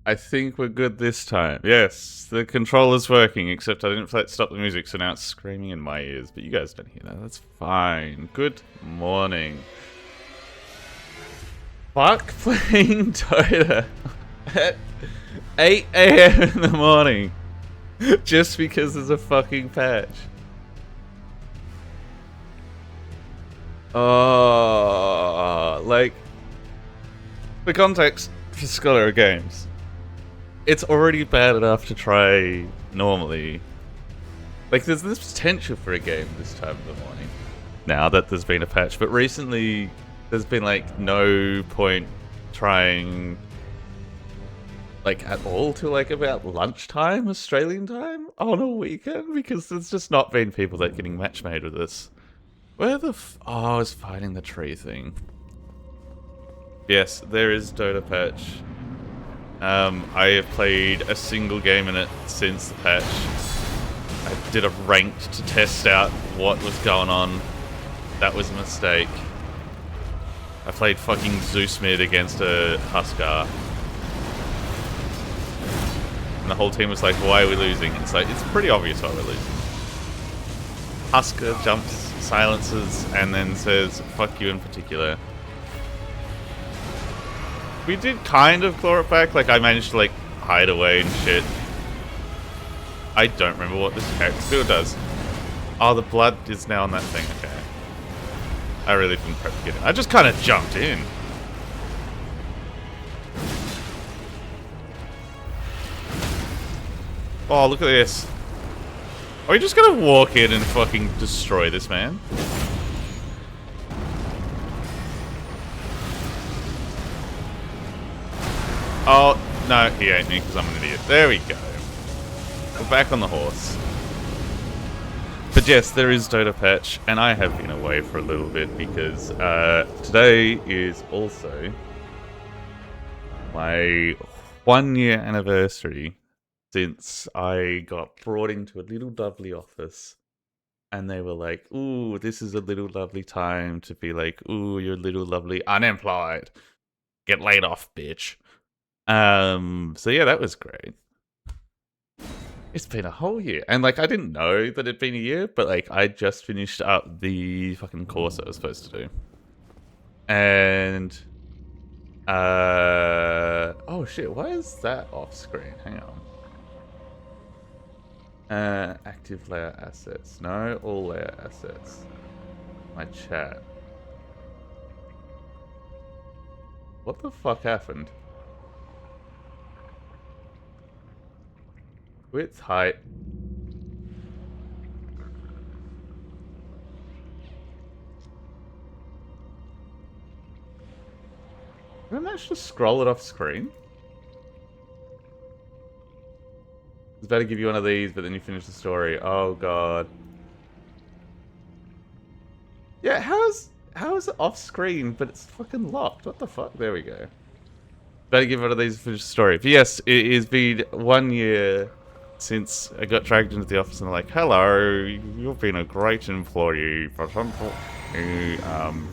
I think we're good this time. Yes, the controller's working, except I didn't stop the music, so now it's screaming in my ears. But you guys don't hear that. That's fine. Good morning. Fuck playing Dota at 8 AM in the morning. Just because there's a fucking patch. Oh, like, for context for Scholar of Games, it's already bad enough to try normally. Like, there's this potential for a game this time of the morning, now that there's been a patch, but recently there's been, like, no point trying, like, at all till, like, about lunchtime, Australian time, on a weekend, because there's just not been people that are getting match made with this. Where the oh, I was fighting the tree thing. Yes, there is Dota patch. I have played a single game in it since the patch. I did a ranked to test out what was going on. That was a mistake. I played fucking Zeus mid against a Huskar. And the whole team was like, why are we losing? It's like, it's pretty obvious why we're losing. Huskar jumps, silences, and then says, fuck you in particular. We did kind of claw it back, like I managed to like hide away and shit. I don't remember what this character still does. Oh, the blood is now on that thing, okay. I really didn't prep to get in. I just kind of jumped in. Oh, look at this. Are we just gonna walk in and fucking destroy this man? Oh, no, he ate me because I'm an idiot. There we go. We're back on the horse. But yes, there is Dota patch, and I have been away for a little bit because today is also my 1 year anniversary since I got brought into a little lovely office. And they were like, ooh, this is a little lovely time to be like, ooh, you're little lovely unemployed. Get laid off, bitch. So yeah, that was great. It's been a whole year. And like, I didn't know that it'd been a year, but like, I just finished up the fucking course I was supposed to do. And, oh shit, why is that off screen? Hang on. Active layer assets. No, all layer assets. My chat. What the fuck happened? Width, height. Did I manage to scroll it off screen? I was about to give you one of these, but then you finish the story. Oh god. Yeah, how is it off screen, but it's fucking locked? What the fuck? There we go. Better give one of these to finish the story. But yes, it has been 1 year since I got dragged into the office and they're like, hello, you've been a great employee, but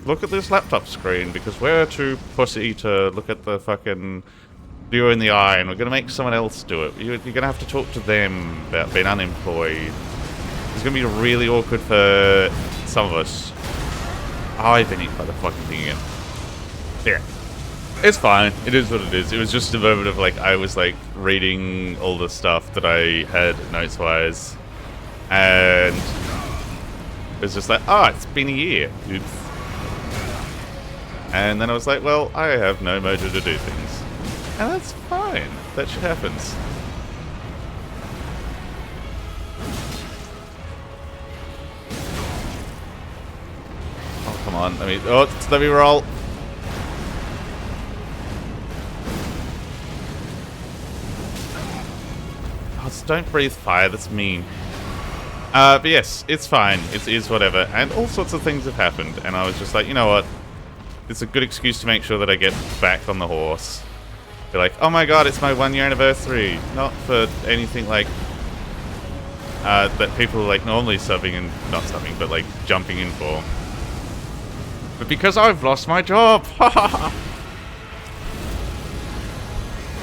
look at this laptop screen because we're too pussy to look at the fucking view in the eye and we're going to make someone else do it. You're going to have to talk to them about being unemployed. It's going to be really awkward for some of us. Oh, I've been eaten by the fucking thing again. Yeah. It's fine. It is what it is. It was just a moment of like, I was like reading all the stuff that I had notes-wise. And it was just like, oh, it's been a year. Oops. And then I was like, well, I have no motive to do things. And that's fine. That shit happens. Oh, come on. Let me roll. Don't breathe fire, that's mean. But yes, it's fine. It is whatever. And all sorts of things have happened. And I was just like, you know what? It's a good excuse to make sure that I get back on the horse. Be like, oh my god, it's my 1 year anniversary. Not for anything like that people are like normally subbing and not subbing, but like jumping in for. But because I've lost my job.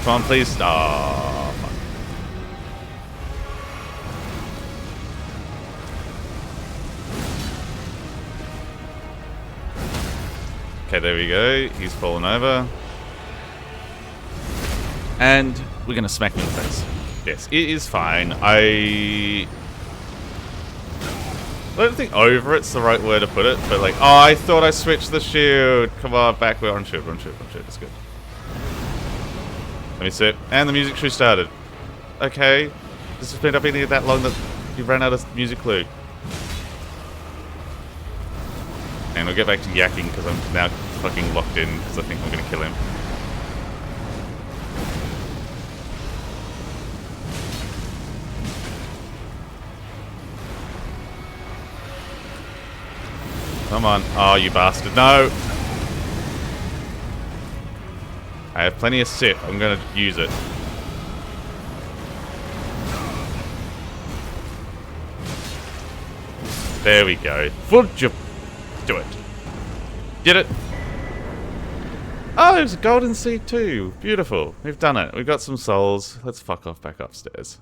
Come on, please. Oh, fuck. Okay, there we go. He's fallen over. And we're going to smack him in the face. Yes, it is fine. I don't think over it's the right word to put it, but like, oh, I thought I switched the shield. Come on, back. We're on shield, on shield, on shield. That's good. Let me sit. And the music shoe started. Okay. This has been up in here that long that you ran out of music clue. And we'll get back to yakking because I'm now fucking locked in because I think I'm going to kill him. Come on. Oh, you bastard. No! I have plenty of sit. I'm going to use it. There we go. Would you do it? Did it? Oh, there's a golden seed too. Beautiful. We've done it. We've got some souls. Let's fuck off back upstairs.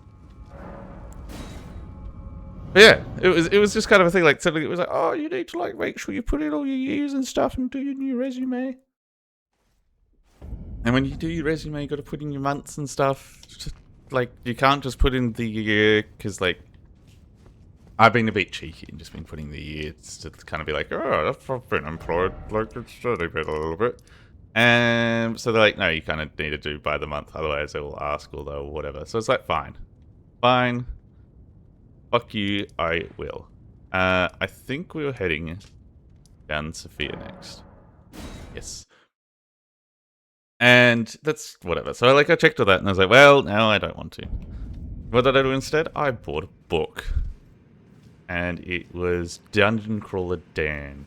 But yeah, it was just kind of a thing, like, suddenly it was like, oh, you need to, like, make sure you put in all your years and stuff and do your new resume. And when you do your resume, you got to put in your months and stuff. Just, like, you can't just put in the year, because, like, I've been a bit cheeky and just been putting the years to kind of be like, oh, I've been employed, like, it's a little bit. And so they're like, no, you kind of need to do by the month, otherwise they will ask or whatever. So it's like, fine. Fine. Fuck you, I will. I think we were heading down Sophia next. Yes. And that's whatever. So like I checked all that and I was like, well, no, I don't want to. What did I do instead? I bought a book. And it was Dungeon Crawler Dan.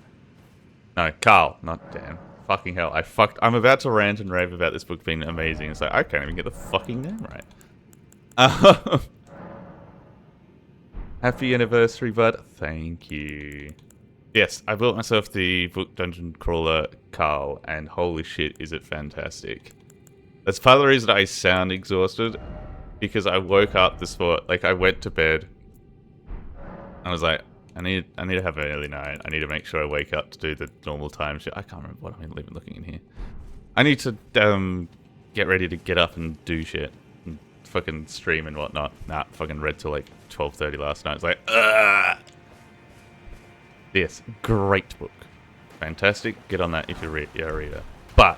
No, Carl, not Dan. Fucking hell, I'm about to rant and rave about this book being amazing. It's like, I can't even get the fucking name right. Happy anniversary, bud. Thank you. Yes, I bought myself the book Dungeon Crawler Carl, and holy shit, is it fantastic. That's part of the reason I sound exhausted, because I woke up this morning, like I went to bed, I was like, I need to have an early night. I need to make sure I wake up to do the normal time shit. I can't remember what I'm even looking in here. I need to get ready to get up and do shit. And fucking stream and whatnot. Nah, fucking read till like 12:30 last night. It's like, ugh! Yes, great book. Fantastic. Get on that if you're a reader. But,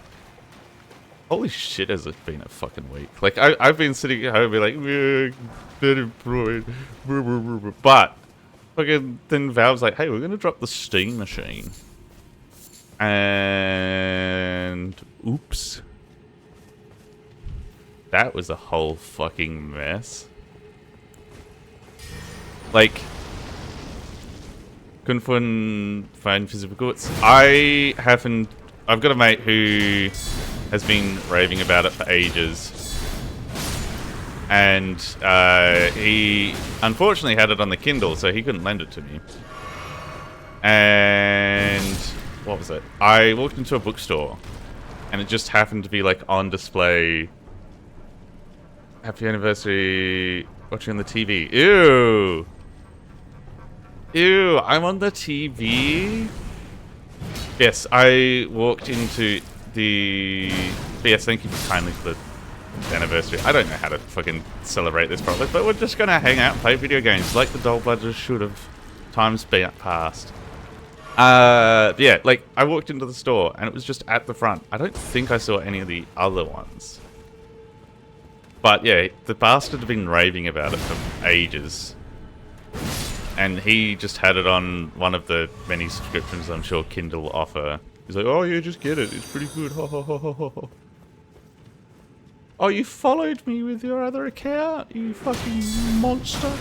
holy shit has it been a fucking week. Like, I've been sitting at home and be like, been employed. But, fucking, then Valve's like, hey, we're going to drop the Steam machine. And, oops. That was a whole fucking mess. Like, couldn't find physical goods. I've got a mate who has been raving about it for ages. And he unfortunately had it on the Kindle, so he couldn't lend it to me. And what was it? I walked into a bookstore, and it just happened to be like on display. Happy anniversary! Watching on the TV. Ew! Ew! I'm on the TV. Yes, I walked into the. Yes, thank you kindly for the anniversary. I don't know how to fucking celebrate this properly, but we're just gonna hang out and play video games like the Doll Bludgers should have. Times been passed. Yeah, like I walked into the store and it was just at the front. I don't think I saw any of the other ones. But yeah, the bastard had been raving about it for ages. And he just had it on one of the many subscriptions I'm sure Kindle offer. He's like, oh yeah, just get it. It's pretty good. Ho, ho, ho, ho, ho. Oh, you followed me with your other account, you fucking monster.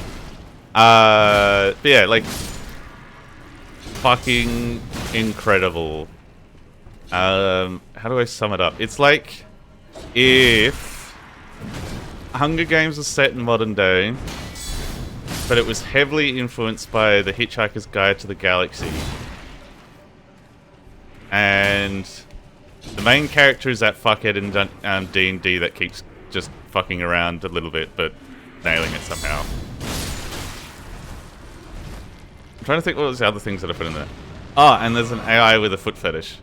But yeah, like, fucking incredible. How do I sum it up? It's like if Hunger Games was set in modern day, but it was heavily influenced by The Hitchhiker's Guide to the Galaxy. And the main character is that fuckhead in D&D that keeps just fucking around a little bit, but nailing it somehow. I'm trying to think what was the other things that I put in there. Oh, and there's an AI with a foot fetish.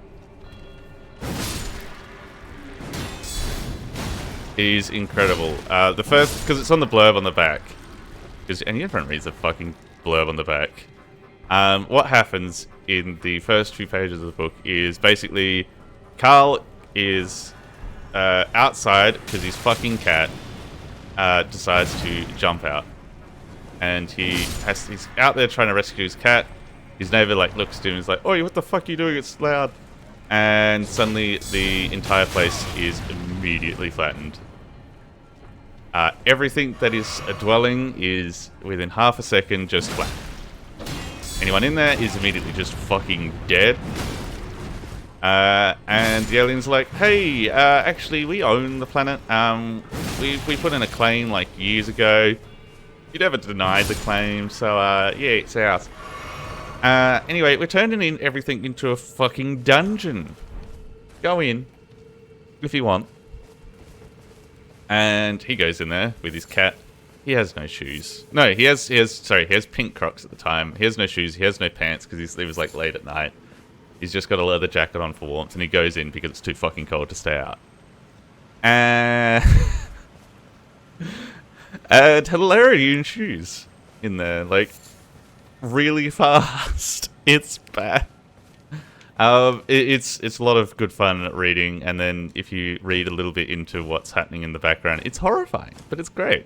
He's incredible. The first, because it's on the blurb on the back. And everyone reads a fucking blurb on the back. What happens in the first few pages of the book is basically Carl is outside because his fucking cat decides to jump out. And he's out there trying to rescue his cat. His neighbor like looks to him and is like, "Oi, what the fuck are you doing? It's loud." And suddenly the entire place is immediately flattened. Everything that is a dwelling is within half a second just flat. Anyone in there is immediately just fucking dead. And the alien's like, "Hey, actually we own the planet. We put in a claim like years ago. You never denied the claim, so yeah, it's ours. Anyway, we're turning in everything into a fucking dungeon. Go in, if you want." And he goes in there with his cat. He has no shoes. No, he has pink Crocs at the time. He has no shoes, he has no pants, because it was like late at night. He's just got a leather jacket on for warmth, and he goes in because it's too fucking cold to stay out. And hilarity ensues in there, like, really fast. It's bad. It's a lot of good fun reading, and then if you read a little bit into what's happening in the background, it's horrifying, but it's great.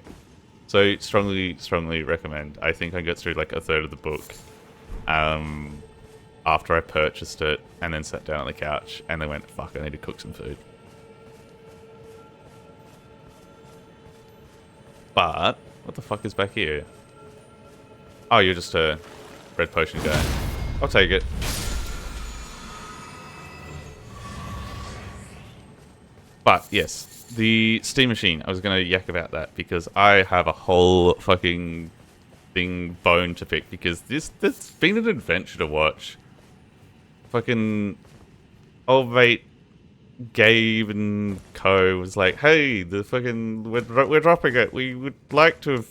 So strongly recommend. I think I got through like a third of the book after I purchased it, and then sat down on the couch and then went, "Fuck, I need to cook some food." But what the fuck is back here? Oh, you're just a red potion guy. I'll take it. But yes, the Steam Machine. I was going to yak about that because I have a whole fucking bone to pick, because this been an adventure to watch. Fucking old mate Gabe and co was like, "Hey, we're dropping it. We would like to have,"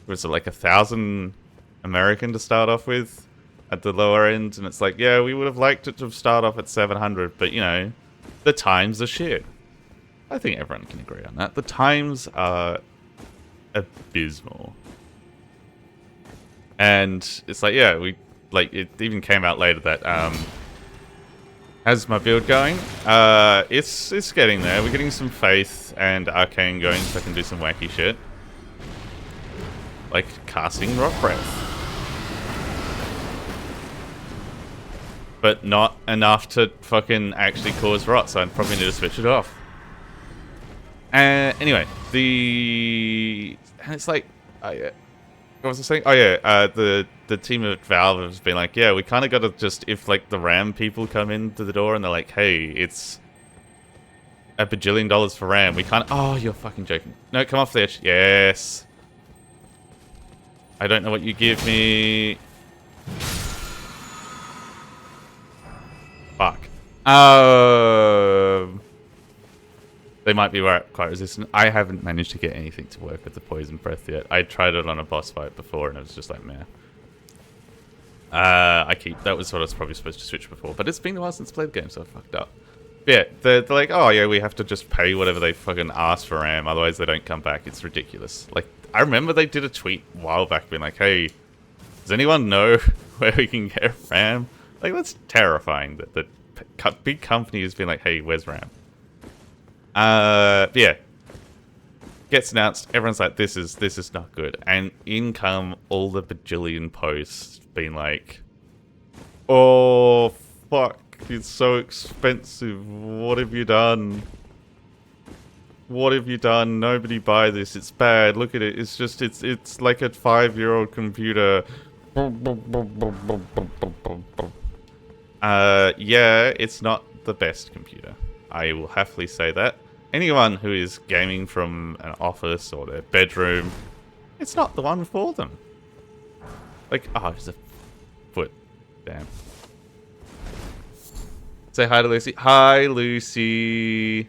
was it like 1,000 American to start off with at the lower end, and it's like, yeah, we would have liked it to start off at 700, but you know, the times are shit. I think everyone can agree on that. The times are abysmal. And it's like, yeah, it even came out later that, how's my build going? It's getting there. We're getting some Faith and Arcane going so I can do some wacky shit. Like casting Rock Breath. But not enough to fucking actually cause rot, so I probably need to switch it off. Anyway, and it's like, what was I saying? Oh yeah, the team at Valve has been like, yeah, we kind of got to just, if like the RAM people come into the door and they're like, "Hey, it's $1 bajillion for RAM," we can't. Oh, you're fucking joking. No, come off the edge. Yes. I don't know what you give me. Fuck. They might be quite resistant. I haven't managed to get anything to work with the poison breath yet. I tried it on a boss fight before and it was just like, meh. That was what I was probably supposed to switch before, but it's been a while since I played the game, so I fucked up. But yeah, they're like, "Oh yeah, we have to just pay whatever they fucking ask for RAM, otherwise they don't come back." It's ridiculous. Like, I remember they did a tweet a while back being like, "Hey, does anyone know where we can get RAM?" Like, that's terrifying that the big company has been like, "Hey, where's RAM?" Yeah. Gets announced, everyone's like, this is not good. And in come all the bajillion posts being like, "Oh, fuck, it's so expensive. What have you done? What have you done? Nobody buy this. It's bad. Look at it. It's just, it's like a 5-year-old computer." Yeah, it's not the best computer. I will happily say that. Anyone who is gaming from an office or their bedroom, it's not the one for them. Like, oh, there's a foot. Damn. Say hi to Lucy. Hi, Lucy.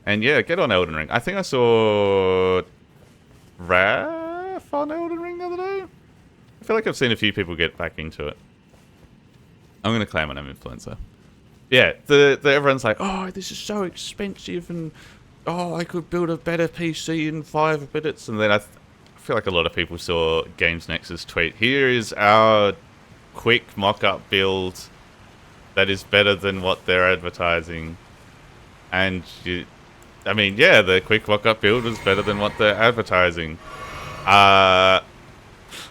And yeah, get on Elden Ring. I think I saw Raph on Elden Ring the other day. I feel like I've seen a few people get back into it. I'm gonna claim I'm an influencer. Yeah, everyone's like, oh, this is so expensive, and oh, I could build a better PC in 5 minutes. And then I feel like a lot of people saw Games Nexus tweet, here is our quick mock-up build that is better than what they're advertising. And I mean, yeah, the quick mock-up build was better than what they're advertising.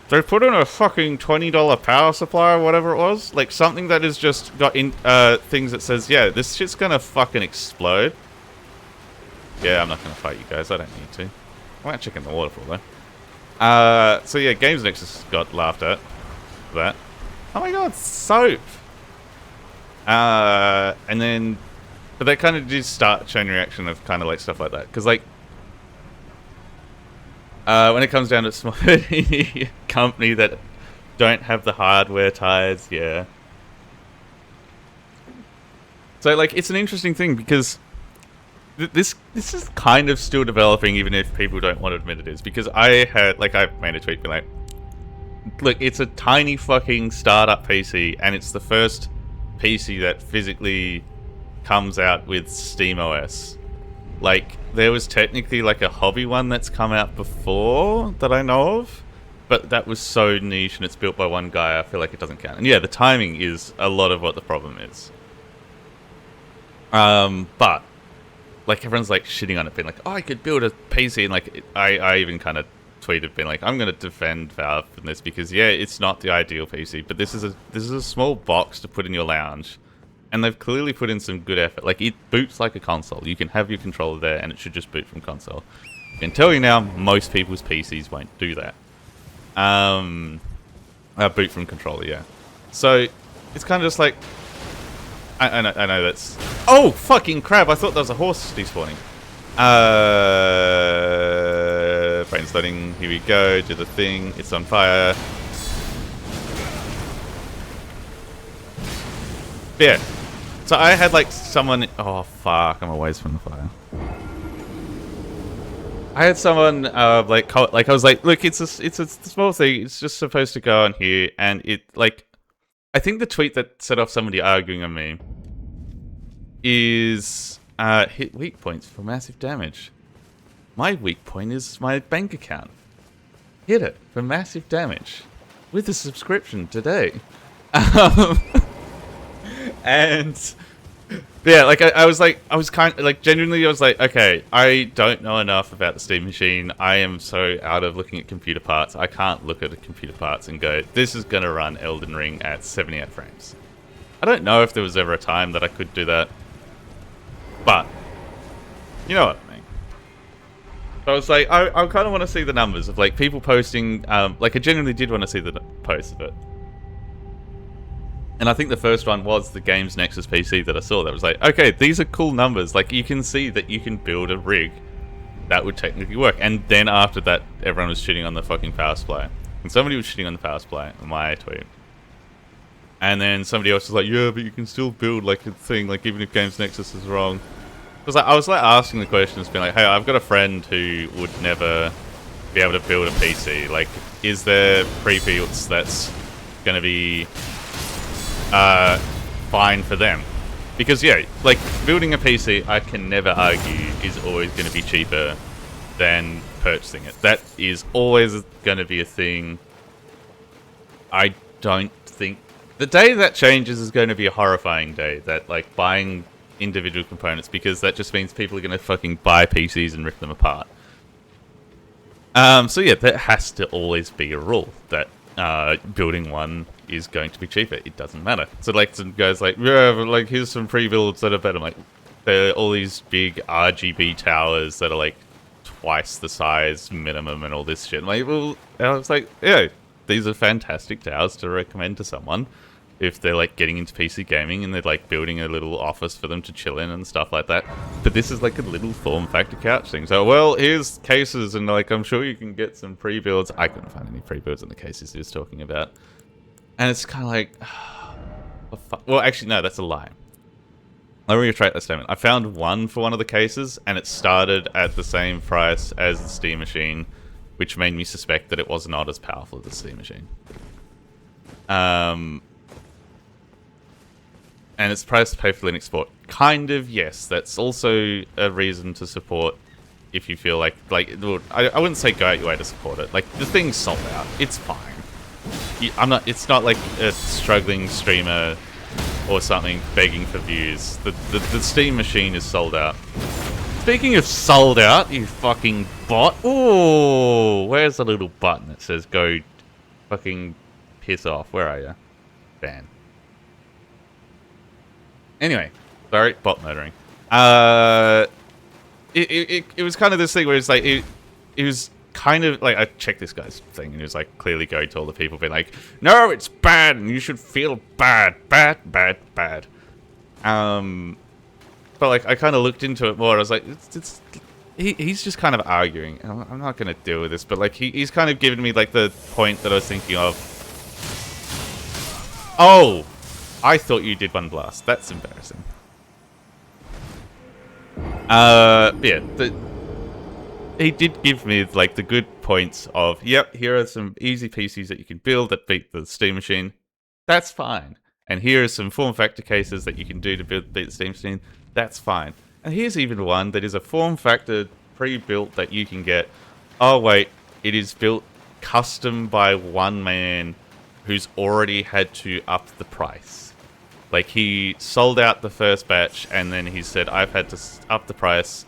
They put in a fucking $20 power supply or whatever it was. Like, something that has just got in things that says, yeah, this shit's gonna fucking explode. Yeah, I'm not gonna fight you guys. I don't need to. I might check in the waterfall, though. So yeah, Games Nexus got laughed at for that. Oh my god, soap! And then... But they kind of did start showing reaction of kind of like stuff like that. Because, like... when it comes down to small company that don't have the hardware ties, yeah. So, like, it's an interesting thing because this is kind of still developing, even if people don't want to admit it is. Because I made a tweet being like, look, it's a tiny fucking startup PC, and it's the first PC that physically comes out with SteamOS. Like, there was technically like a hobby one that's come out before that I know of, but that was so niche and it's built by one guy, I feel like it doesn't count. And yeah, the timing is a lot of what the problem is. But like, everyone's like shitting on it, being like, oh, I could build a PC, and like, I even kind of tweeted being like, I'm going to defend Valve in this because yeah, it's not the ideal PC, but this is a small box to put in your lounge. And they've clearly put in some good effort. Like, it boots like a console. You can have your controller there, and it should just boot from console. I can tell you now, most people's PCs won't do that. Boot from controller, yeah. So, it's kind of just like... I know that's... Oh, fucking crap! I thought there was a horse despawning. Brain sliding, here we go, do the thing. It's on fire. Yeah. So I had like someone... Oh fuck, I'm away from the fire. I had someone like I was like, look, it's a small thing. It's just supposed to go on here, and it like... I think the tweet that set off somebody arguing on me is hit weak points for massive damage. My weak point is my bank account. Hit it for massive damage with a subscription today. And yeah, like I was kind of like, genuinely, I was like, okay, I don't know enough about the Steam machine. I am so out of looking at computer parts. I can't look at the computer parts and go, this is going to run Elden Ring at 78 frames. I don't know if there was ever a time that I could do that, but you know what I mean. So I was like, I kind of want to see the numbers of like people posting, like I genuinely did want to see the posts of it. And I think the first one was the Games Nexus PC that I saw that was like, okay, these are cool numbers. Like, you can see that you can build a rig that would technically work. And then after that, everyone was shitting on the fucking power supply. And somebody was shitting on the power supply on my tweet. And then somebody else was like, yeah, but you can still build like a thing, like even if Games Nexus is wrong. I was like asking the questions, being like, hey, I've got a friend who would never be able to build a PC. Like, is there pre-builds that's going to be... fine for them, because yeah, like building a PC, I can never argue, is always going to be cheaper than purchasing it. That is always going to be a thing. I don't think the day that changes is going to be a horrifying day. That like buying individual components, because that just means people are going to fucking buy PCs and rip them apart. So yeah, that has to always be a rule that building one is going to be cheaper. It doesn't matter. So like some guys like, yeah, but like here's some pre-builds that are better. I'm like, there are all these big RGB towers that are like twice the size minimum and all this shit. I'm like, well, and I was like, yeah, these are fantastic towers to recommend to someone if they're like getting into PC gaming and they're like building a little office for them to chill in and stuff like that. But this is like a little form factor couch thing. So, well, here's cases, and like I'm sure you can get some pre-builds. I couldn't find any pre-builds in the cases he was talking about. And it's kind of like, well, actually, no, that's a lie. Let me retract that statement. I found one for one of the cases, and it started at the same price as the Steam machine, which made me suspect that it was not as powerful as the Steam machine. And it's priced to pay for Linux support. Kind of, yes. That's also a reason to support if you feel like I wouldn't say go out your way to support it. Like, the thing's sold out. It's fine. It's not like a struggling streamer or something begging for views. The Steam machine is sold out. Speaking of sold out, you fucking bot. Ooh, where's the little button that says go fucking piss off? Where are you? Ban. Anyway, sorry, bot murdering. It was kind of this thing where it's like it was kind of like, I checked this guy's thing and he was like clearly going to all the people being like, no, it's bad and you should feel bad. But like I kind of looked into it more and I was like, he's just kind of arguing. I'm not going to deal with this, but like he's kind of given me like the point that I was thinking of. Oh, I thought you did one blast. That's embarrassing. Yeah, he did give me like the good points of, yep, here are some easy PCs that you can build that beat the Steam machine. That's fine. And here are some form factor cases that you can do to beat the Steam machine. That's fine. And here's even one that is a form factor pre-built that you can get. Oh wait, it is built custom by one man who's already had to up the price. Like, he sold out the first batch and then he said, I've had to up the price.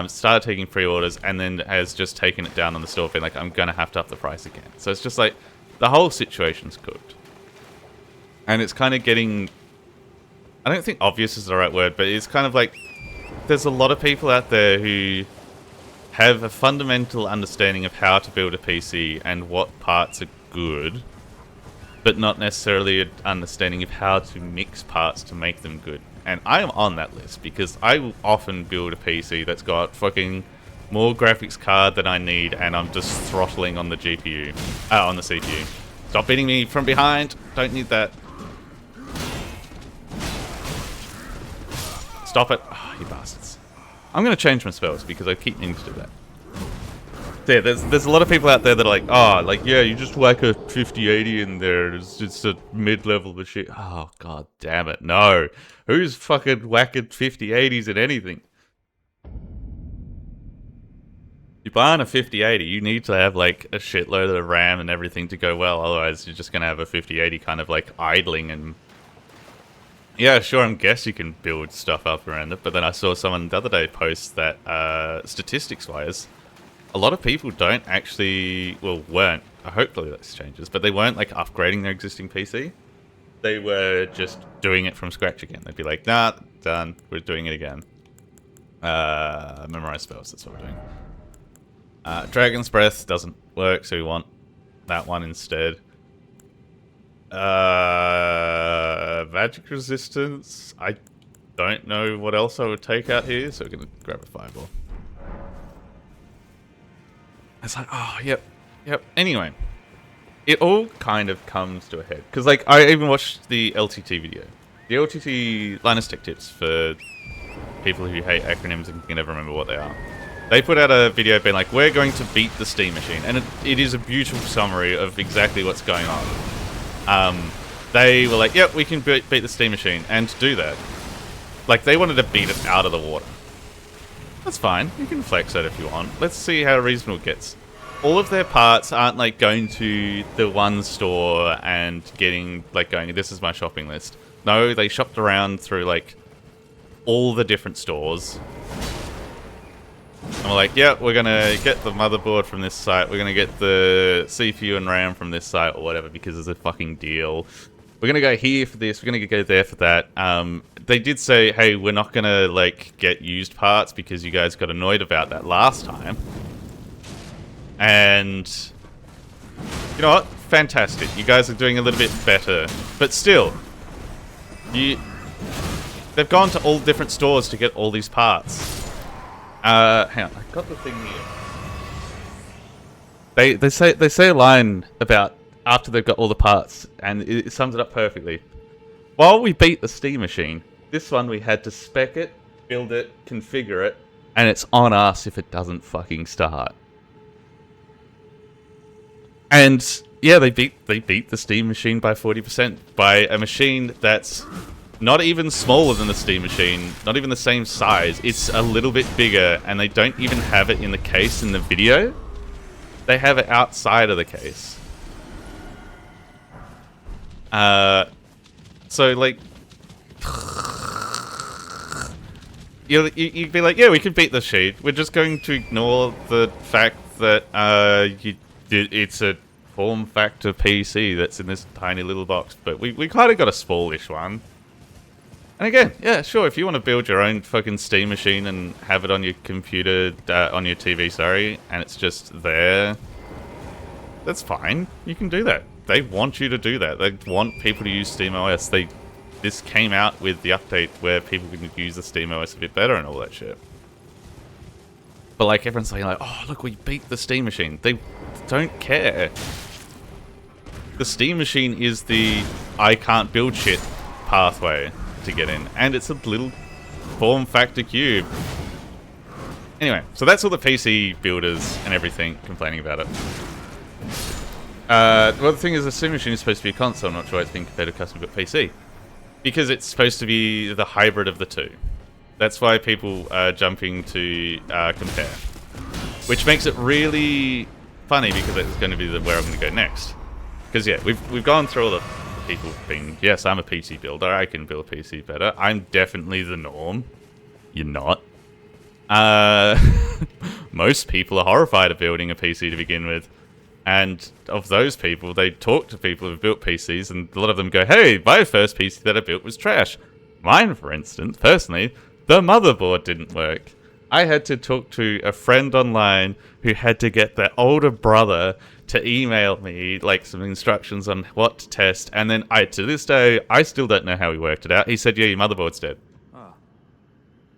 Started taking pre-orders and then has just taken it down on the store, being like, I'm gonna have to up the price again. So it's just like, the whole situation's cooked. And it's kind of getting, I don't think obvious is the right word, but it's kind of like, there's a lot of people out there who have a fundamental understanding of how to build a PC and what parts are good, but not necessarily an understanding of how to mix parts to make them good. And I am on that list because I will often build a PC that's got fucking more graphics card than I need, and I'm just throttling on the GPU, on the CPU. Stop beating me from behind. Don't need that. Stop it. Oh, you bastards. I'm going to change my spells because I keep needing to do that. Yeah, there's a lot of people out there that are like, oh, like, yeah, you just whack a 5080 in there. It's a mid-level machine. Oh, god damn it. No. Who's fucking whacking 5080s in anything? You're buying a 5080, you need to have, like, a shitload of RAM and everything to go well. Otherwise, you're just going to have a 5080 kind of, like, idling and... Yeah, sure, I guess you can build stuff up around it, but then I saw someone the other day post that, statistics-wise, a lot of people don't actually, well, weren't, hopefully this changes, but they weren't, like, upgrading their existing PC. They were just doing it from scratch again. They'd be like, nah, done, we're doing it again. Memorize spells, that's what we're doing. Dragon's Breath doesn't work, so we want that one instead. Magic Resistance, I don't know what else I would take out here, so we're going to grab a Fireball. It's like, oh, yep. Anyway, it all kind of comes to a head. Because, like, I even watched the LTT video. The LTT Linus Tech Tips, for people who hate acronyms and can never remember what they are. They put out a video being like, we're going to beat the Steam machine. And it is a beautiful summary of exactly what's going on. They were like, yep, we can beat the Steam machine. And to do that, like, they wanted to beat it out of the water. That's fine. You can flex that if you want. Let's see how reasonable it gets. All of their parts aren't like going to the one store and getting, like, going, this is my shopping list. No, they shopped around through, like, all the different stores. And we're like, yeah, we're going to get the motherboard from this site. We're going to get the CPU and RAM from this site or whatever because it's a fucking deal. We're going to go here for this. We're going to go there for that. They did say, hey, we're not going to, like, get used parts because you guys got annoyed about that last time. And you know what? Fantastic. You guys are doing a little bit better. But still, they've gone to all different stores to get all these parts. Hang on, I got the thing here. They say a line about after they've got all the parts, and it sums it up perfectly. While we beat the Steam machine, This one we had to spec it, build it, configure it, and it's on us if it doesn't fucking start. And yeah, they beat the Steam machine by 40%, by a machine that's not even smaller than the Steam machine, not even the same size. It's a little bit bigger, and they don't even have it in the case in the video. They have it outside of the case. So like, you'd be like, yeah, we could beat the sheet. We're just going to ignore the fact that it's a form factor PC that's in this tiny little box. But we kind of got a smallish one. And again, yeah, sure, if you want to build your own fucking Steam machine and have it on your computer, on your TV, sorry, and it's just there, that's fine. You can do that. They want you to do that. They want people to use SteamOS. This came out with the update where people can use the SteamOS a bit better and all that shit. But like, everyone's saying like, oh, look, we beat the Steam machine. They don't care. The Steam machine is the I can't build shit pathway to get in. And it's a little form factor cube. Anyway, so that's all the PC builders and everything complaining about it. Well, the thing is, the Steam machine is supposed to be a console. I'm not sure why it's being compared to custom-built PC. Because it's supposed to be the hybrid of the two. That's why people are jumping to compare. Which makes it really funny, because it's going to be where I'm going to go next. Because yeah, we've gone through all the people being, yes, I'm a PC builder, I can build a PC better. I'm definitely the norm. You're not. Most people are horrified of building a PC to begin with. And of those people, they talk to people who've built PCs, and a lot of them go, hey, my first PC that I built was trash. Mine, for instance, personally, the motherboard didn't work. I had to talk to a friend online who had to get their older brother to email me like some instructions on what to test, and then to this day, I still don't know how he worked it out. He said, yeah, your motherboard's dead.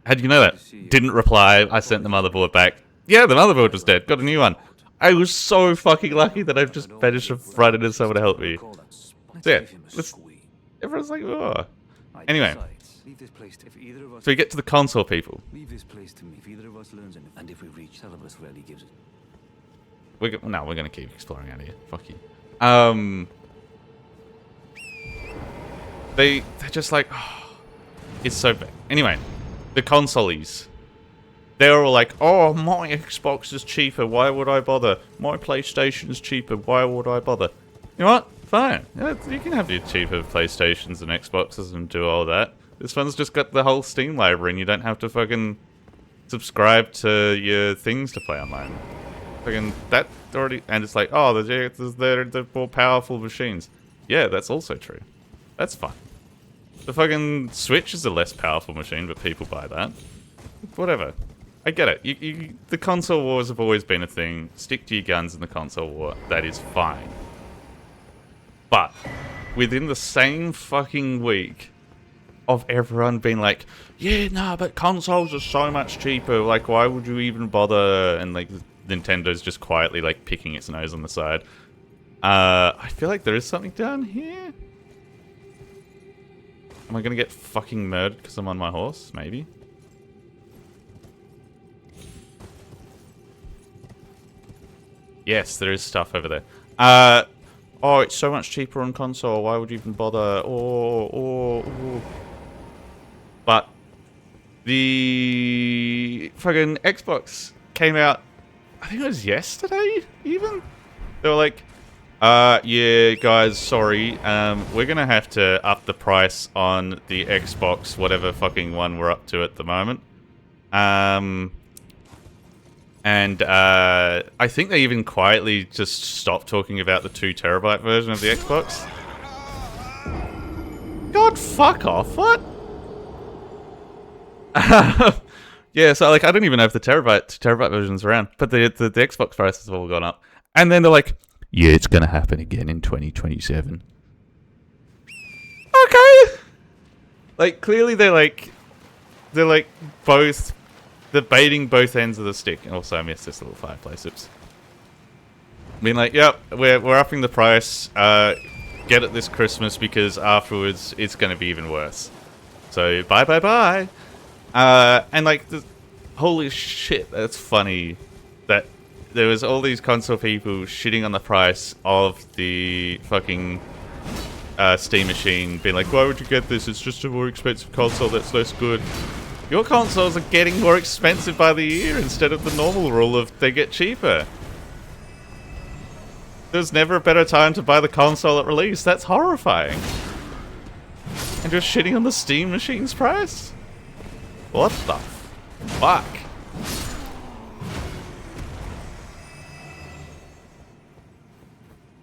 How'd you know that? Didn't reply. I sent the motherboard back. Yeah, the motherboard was dead. Got a new one. I was so fucking lucky that I've just managed to run into someone to help me. So yeah, everyone's like, oh. Anyway, so we get to the console people. Leave this place to me if either of us learns anything, and if we reach Celebus where he gives it. No, we're gonna keep exploring out here. Fuck you. They're just like, oh, it's so bad. Anyway, the consoles. They're all like, oh, my Xbox is cheaper, why would I bother? My PlayStation is cheaper, why would I bother? You know what? Fine. Yeah, you can have your cheaper PlayStations and Xboxes and do all that. This one's just got the whole Steam library and you don't have to fucking subscribe to your things to play online. Fucking, that already... And it's like, oh, they're more powerful machines. Yeah, that's also true. That's fine. The fucking Switch is a less powerful machine, but people buy that. Whatever. I get it. The console wars have always been a thing. Stick to your guns in the console war. That is fine. But within the same fucking week of everyone being like, yeah, nah, but consoles are so much cheaper. Like, why would you even bother? And like, Nintendo's just quietly like picking its nose on the side. I feel like there is something down here. Am I gonna get fucking murdered because I'm on my horse? Maybe. Yes, there is stuff over there. Oh, it's so much cheaper on console. Why would you even bother? Oh. But the fucking Xbox came out, I think it was yesterday, even? They were like, yeah, guys, sorry. We're going to have to up the price on the Xbox, whatever fucking one we're up to at the moment. And I think they even quietly just stopped talking about the 2 terabyte version of the Xbox. God, fuck off! What? Yeah, so like I don't even know if the 2 terabyte version's around, but the Xbox prices have all gone up. And then they're like, yeah, it's gonna happen again in 2027. Okay. Like clearly they're like both. They're baiting both ends of the stick. And also, I missed this little fireplace. Oops. Being like, yep, we're upping the price. Get it this Christmas because afterwards it's going to be even worse. So bye bye bye. And like, holy shit, that's funny that there was all these console people shitting on the price of the fucking Steam machine, being like, why would you get this? It's just a more expensive console that's less good. Your consoles are getting more expensive by the year instead of the normal rule of they get cheaper. There's never a better time to buy the console at release. That's horrifying. And you're shitting on the Steam machine's price? What the fuck?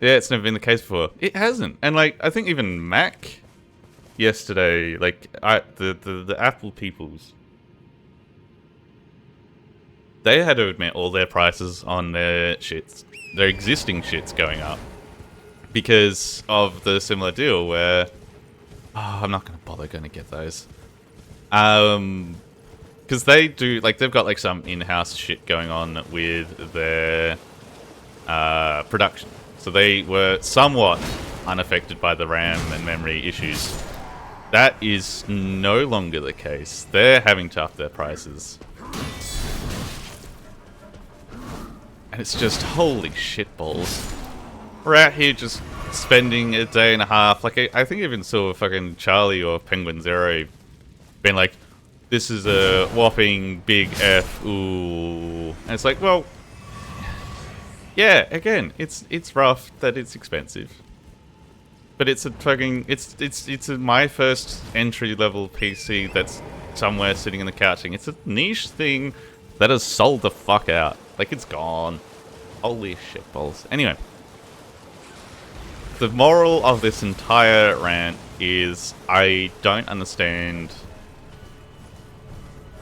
Yeah, it's never been the case before. It hasn't. And like, I think even Mac yesterday, like the Apple peoples, they had to admit all their prices on their shits, their existing shits going up because of the similar deal where, oh, I'm not going to bother going to get those. Because they do, like, they've got like some in-house shit going on with their production. So they were somewhat unaffected by the RAM and memory issues. That is no longer the case. They're having to up their prices. And it's just, holy shitballs. We're out here just spending a day and a half. Like, I think I even saw fucking Charlie or Penguin Zero being like, this is a whopping big F, ooh. And it's like, well, yeah, again, it's rough that it's expensive. But it's a fucking, it's my first entry-level PC that's somewhere sitting in the couching. It's a niche thing that has sold the fuck out. Like, it's gone. Holy shitballs. Anyway. The moral of this entire rant is I don't understand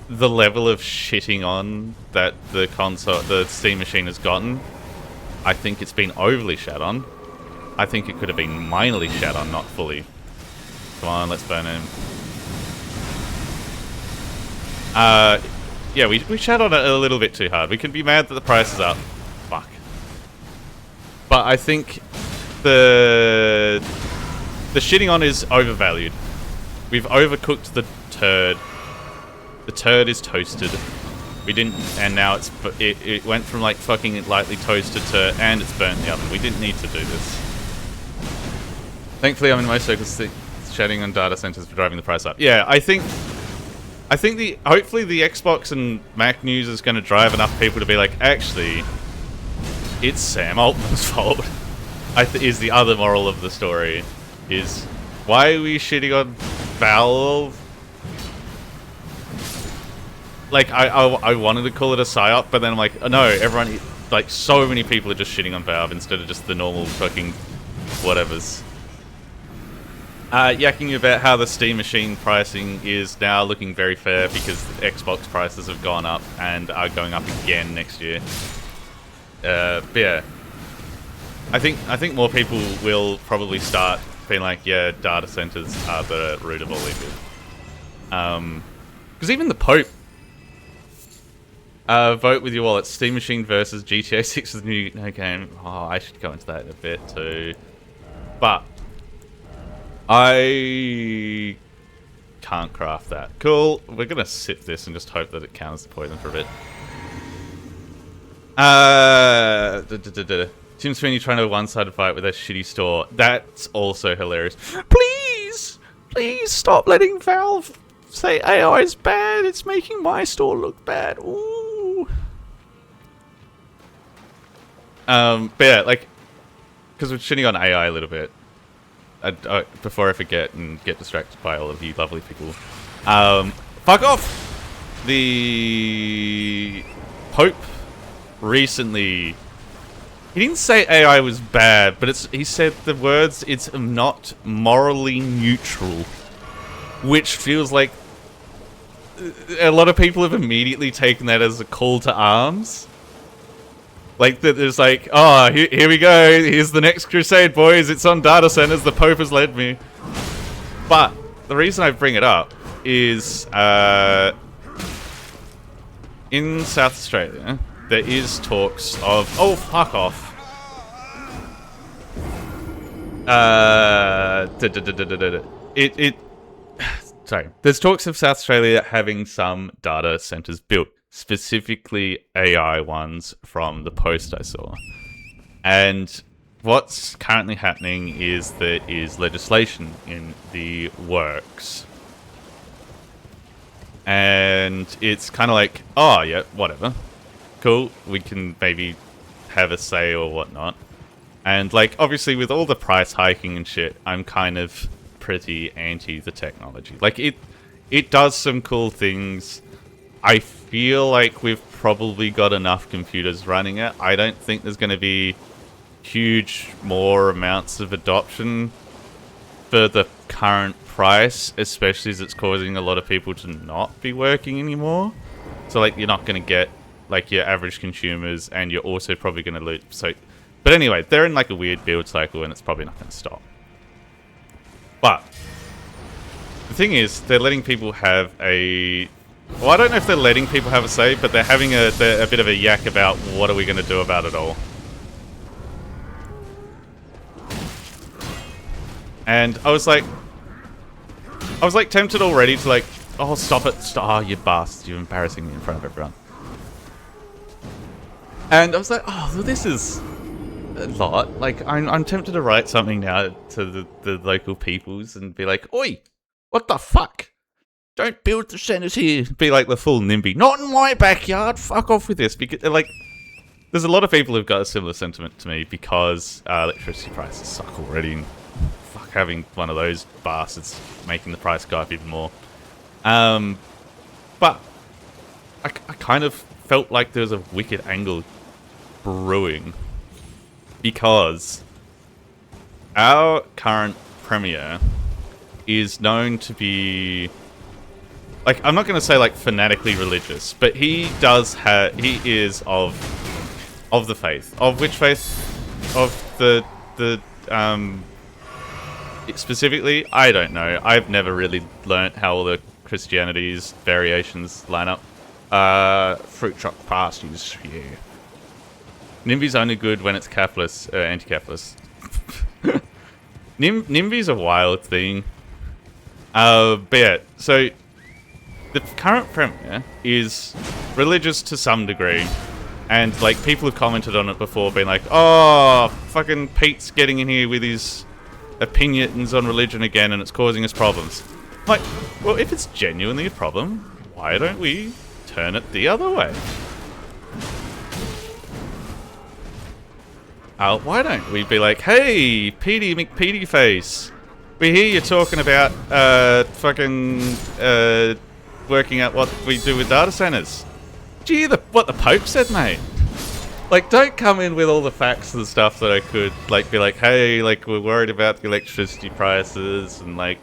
the level of shitting on that the Steam machine has gotten. I think it's been overly shat on. I think it could have been minorly shat on, not fully. Come on, let's burn him. Yeah, we shat on it a little bit too hard. We can be mad that the price is up. Fuck. But I think the shitting on is overvalued. We've overcooked the turd. The turd is toasted. We didn't, and now it went from like fucking lightly toasted to, and it's burnt in the oven. We didn't need to do this. Thankfully, I'm in my circles shitting on data centers for driving the price up. Yeah, I think hopefully the Xbox and Mac news is going to drive enough people to be like, actually, it's Sam Altman's fault. Is the other moral of the story. Is, why are we shitting on Valve? Like, I wanted to call it a psyop, but then I'm like, oh, no, everyone, like, so many people are just shitting on Valve instead of just the normal fucking whatevers. Yakking about how the Steam machine pricing is now looking very fair because Xbox prices have gone up and are going up again next year. But yeah, I think more people will probably start being like, yeah, data centers are the root of all evil. Because even the Pope, vote with your wallet, Steam machine versus GTA 6's new game. Oh, I should go into that in a bit too. But I can't craft that. Cool. We're gonna sip this and just hope that it counters the poison for a bit. Tim Sweeney trying to one-sided fight with a shitty store. That's also hilarious. Please stop letting Valve say AI is bad. It's making my store look bad. Ooh. But yeah, like, because we're shitting on AI a little bit. Before I forget and get distracted by all of you lovely people. Fuck off! The Pope recently, he didn't say AI was bad, but he said the words, it's not morally neutral. Which feels like a lot of people have immediately taken that as a call to arms. Like, there's like, oh, here we go, here's the next crusade, boys, it's on data centers, the Pope has led me. But the reason I bring it up is, in South Australia, there is talks of, oh, fuck off. sorry. There's talks of South Australia having some data centers built, specifically AI ones from the post I saw. And what's currently happening is there is legislation in the works. And it's kind of like, oh, yeah, whatever. Cool, we can maybe have a say or whatnot. And, like, obviously with all the price hiking and shit, I'm kind of pretty anti the technology. Like, it does some cool things. I feel like we've probably got enough computers running it. I don't think there's going to be huge more amounts of adoption for the current price, especially as it's causing a lot of people to not be working anymore. So, like, you're not going to get, like, your average consumers, and you're also probably going to lose. So, but anyway, they're in, like, a weird build cycle, and it's probably not going to stop. But the thing is, they're letting people have a... Well, I don't know if they're letting people have a say, but they're having a bit of a yak about what are we going to do about it all. And I was like tempted already to like, oh, stop it. Stop, oh, you bastard. You're embarrassing me in front of everyone. And I was like, oh, well, this is a lot. Like, I'm tempted to write something now to the local peoples and be like, oi, what the fuck? Don't build the centers here. Be like the full NIMBY. Not in my backyard. Fuck off with this. Because, like, there's a lot of people who've got a similar sentiment to me because electricity prices suck already. And fuck, having one of those bastards making the price go up even more. But I kind of felt like there was a wicked angle brewing because our current premier is known to be, like, I'm not going to say like fanatically religious, but he is of the faith. Of which faith? Of the specifically, I don't know. I've never really learnt how all the Christianity's variations line up. Fruit truck pasties, yeah. NIMBY's only good when it's capitalist, anti-capitalist. NIMBY's a wild thing. But yeah, so the current premier is religious to some degree. And, like, people have commented on it before, being like, oh, fucking Pete's getting in here with his opinions on religion again, and it's causing us problems. Like, well, if it's genuinely a problem, why don't we turn it the other way? Why don't we be like, hey, Petey McPetey face, we hear you talking about working out what we do with data centers. Gee, what the Pope said, mate. Like, don't come in with all the facts and stuff that I could, like, be like, hey, like, we're worried about the electricity prices, and, like,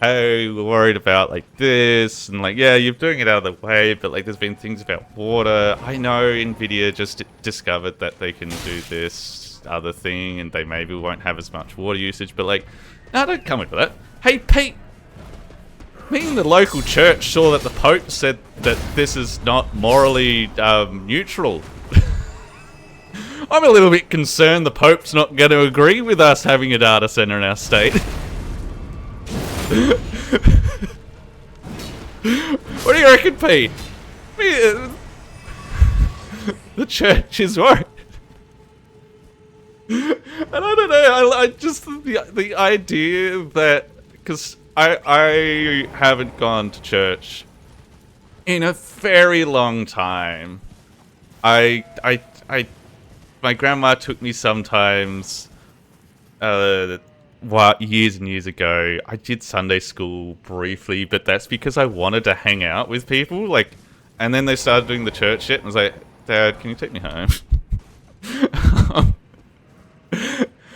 hey, we're worried about, like, this, and, like, yeah, you're doing it out of the way, but, like, there's been things about water. I know NVIDIA just discovered that they can do this other thing, and they maybe won't have as much water usage, but, like, no, don't come in with that. Hey, Pete! Me and the local church saw that the Pope said that this is not morally neutral. I'm a little bit concerned the Pope's not going to agree with us having a data center in our state. What do you reckon, Pete? The church is worried. And I don't know, I just, the idea that, because I haven't gone to church in a very long time. My grandma took me sometimes, years and years ago. I did Sunday school briefly, but that's because I wanted to hang out with people, like, and then they started doing the church shit, and I was like, Dad, can you take me home?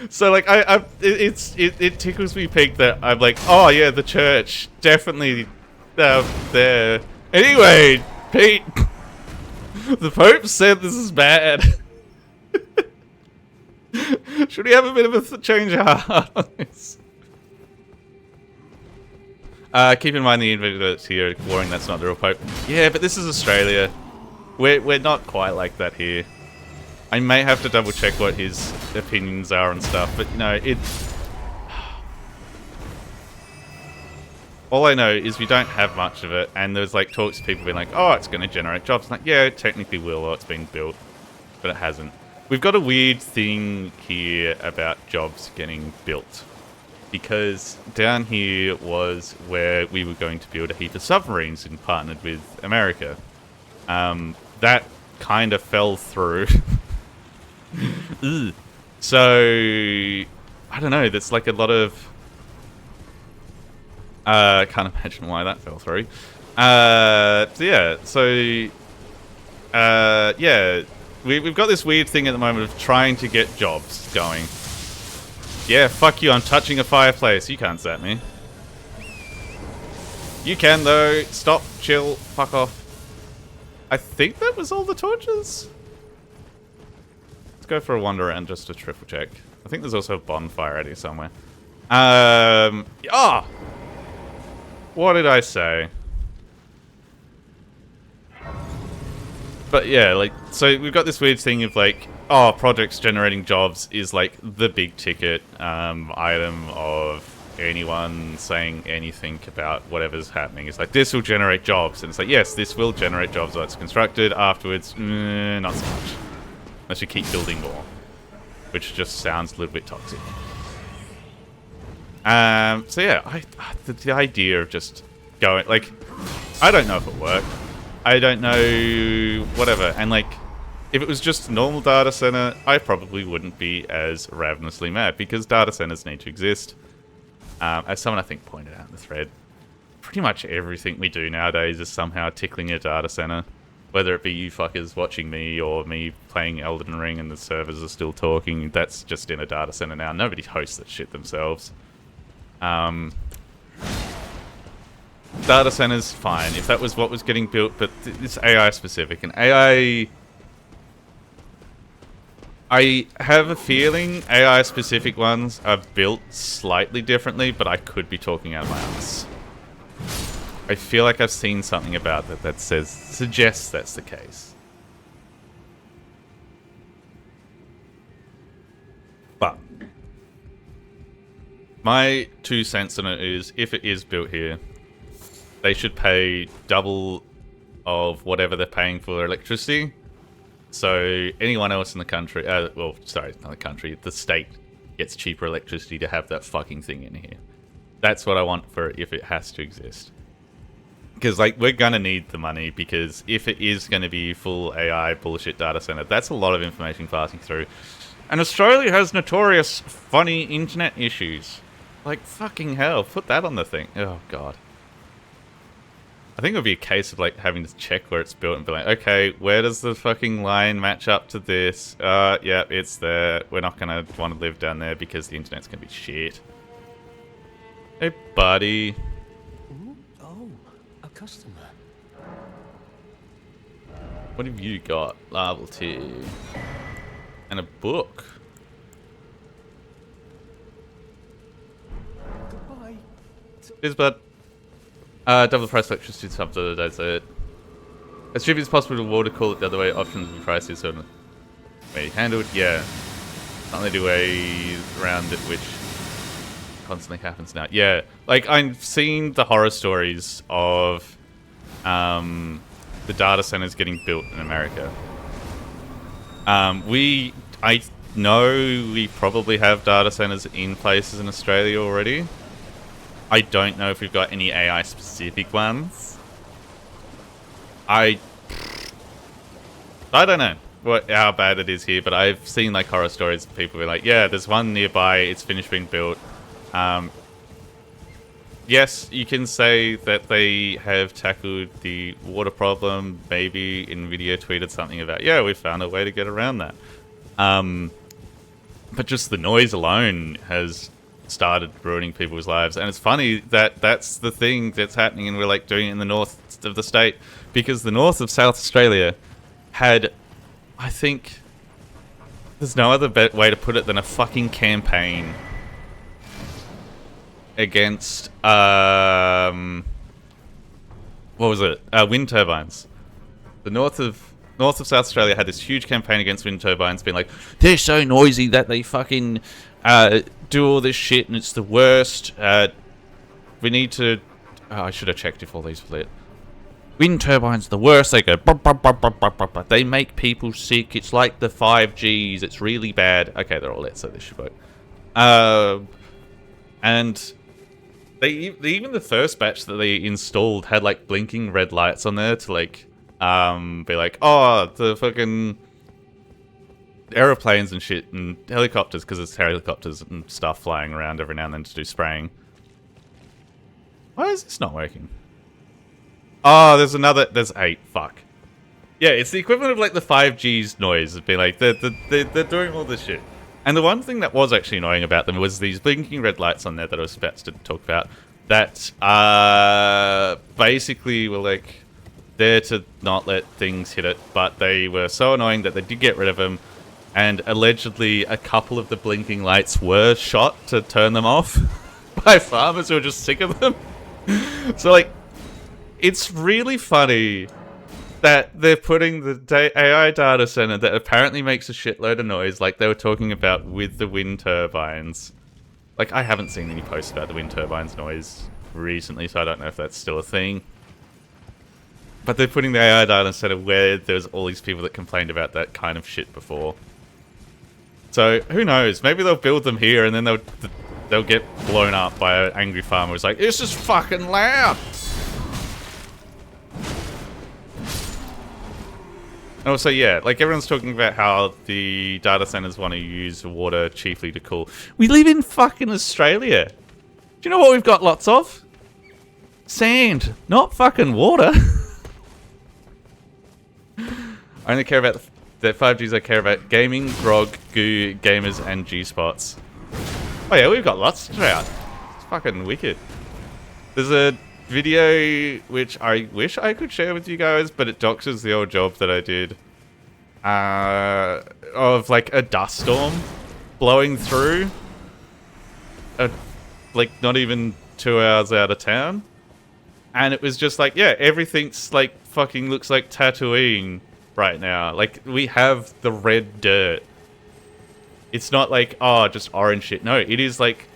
So, like, it tickles me pink that I'm like, oh yeah, the church, definitely there. Anyway, Pete, the Pope said this is bad. Should we have a bit of a change of heart on this? Keep in mind the individuals here warning that's not the real Pope. Yeah, but this is Australia. We're not quite like that here. I may have to double check what his opinions are and stuff, but you know, All I know is we don't have much of it, and there's like talks of people being like, oh, it's going to generate jobs. Like, yeah, it technically will, or it's been built, but it hasn't. We've got a weird thing here about jobs getting built, because down here was where we were going to build a heap of submarines and partnered with America. That kind of fell through. So, I don't know, there's like a lot of... I can't imagine why that fell through. Yeah, we've got this weird thing at the moment of trying to get jobs going. Yeah, fuck you, I'm touching a fireplace. You can't zap me. You can, though. Stop, chill, fuck off. I think that was all the torches. Let's go for a wander around just to triple check. I think there's also a bonfire ready somewhere. What did I say? But yeah, like, so we've got this weird thing of like, oh, projects generating jobs is like the big ticket item of anyone saying anything about whatever's happening. It's like, this will generate jobs. And it's like, yes, this will generate jobs once constructed. Afterwards, not so much. Unless you keep building more. Which just sounds a little bit toxic. So yeah, the idea of just going, like, I don't know if it worked. I don't know, whatever. And like, if it was just a normal data center, I probably wouldn't be as ravenously mad, because data centers need to exist. As someone I think pointed out in the thread, pretty much everything we do nowadays is somehow tickling a data center. Whether it be you fuckers watching me or me playing Elden Ring and the servers are still talking, that's just in a data center now. Nobody hosts that shit themselves. Data centers, fine, if that was what was getting built, but it's AI specific. And AI... I have a feeling AI specific ones are built slightly differently, but I could be talking out of my ass. I feel like I've seen something about that that suggests that's the case. But my 2 cents on it is, if it is built here, they should pay double of whatever they're paying for their electricity. So anyone else in the country, well, sorry, not the country, the state gets cheaper electricity to have that fucking thing in here. That's what I want for it if it has to exist. Because, like, we're going to need the money, because if it is going to be full AI bullshit data center, that's a lot of information passing through. And Australia has notorious funny internet issues. Like, fucking hell, put that on the thing. Oh, God. I think it would be a case of, like, having to check where it's built and be like, okay, where does the fucking line match up to this? Yeah, it's there. We're not going to want to live down there because the internet's going to be shit. Hey, buddy. Oh, a customer. What have you got? Larval tea. And a book. Goodbye. Cheers, bud. Double the price electricity sub to the desert. As cheap as possible to water cool it the other way. Options and prices sort of way handled. Yeah. Can't really do ways around it, which constantly happens now. Yeah. Like, I've seen the horror stories of the data centers getting built in America. I know we probably have data centers in places in Australia already. I don't know if we've got any AI specific ones. I don't know how bad it is here, but I've seen like horror stories of people be like, yeah, there's one nearby, it's finished being built. Yes, you can say that they have tackled the water problem. Maybe NVIDIA tweeted something about, yeah, we found a way to get around that. But just the noise alone has started ruining people's lives. And it's funny that that's the thing that's happening, and we're like doing it in the north of the state, because the north of South Australia had, I think, there's no other way to put it than a fucking campaign against, what was it? Wind turbines. The north of South Australia had this huge campaign against wind turbines, being like, they're so noisy that they fucking do all this shit and it's the worst. We need to Oh, I should have checked if all these were lit. Wind turbines, the worst. They go. Bop, bop, bop, bop, bop, bop. They make people sick. It's like the 5Gs. It's really bad. Okay, they're all lit, so this should work. And they even the first batch that they installed had like blinking red lights on there to like be like, oh, the fucking aeroplanes and shit and helicopters, because it's helicopters and stuff flying around every now and then to do spraying. Why is this not working? Oh, there's 8. Fuck. Yeah, it's the equivalent of like the 5G's noise. It'd be like they're doing all this shit. And the one thing that was actually annoying about them was these blinking red lights on there that I was about to talk about. That basically were like there to not let things hit it, but they were so annoying that they did get rid of them. And allegedly, a couple of the blinking lights were shot to turn them off by farmers who were just sick of them. So like, it's really funny that they're putting the AI data center that apparently makes a shitload of noise, like they were talking about with the wind turbines. Like, I haven't seen any posts about the wind turbines noise recently, so I don't know if that's still a thing. But they're putting the AI data center where there's all these people that complained about that kind of shit before. So, who knows? Maybe they'll build them here and then they'll get blown up by an angry farmer who's like, it's just fucking loud! And also, yeah, like everyone's talking about how the data centers want to use water chiefly to cool. We live in fucking Australia. Do you know what we've got lots of? Sand, not fucking water. I only care about the 5Gs. I care about gaming, grog, goo, gamers, and G-spots. Oh yeah, we've got lots to out. It's fucking wicked. There's a video which I wish I could share with you guys, but it doxes the old job that I did of like a dust storm blowing through like not even 2 hours out of town, and it was just like, yeah, everything's like fucking looks like Tatooine right now. Like, we have the red dirt. It's not like, oh, just orange shit. No, it is like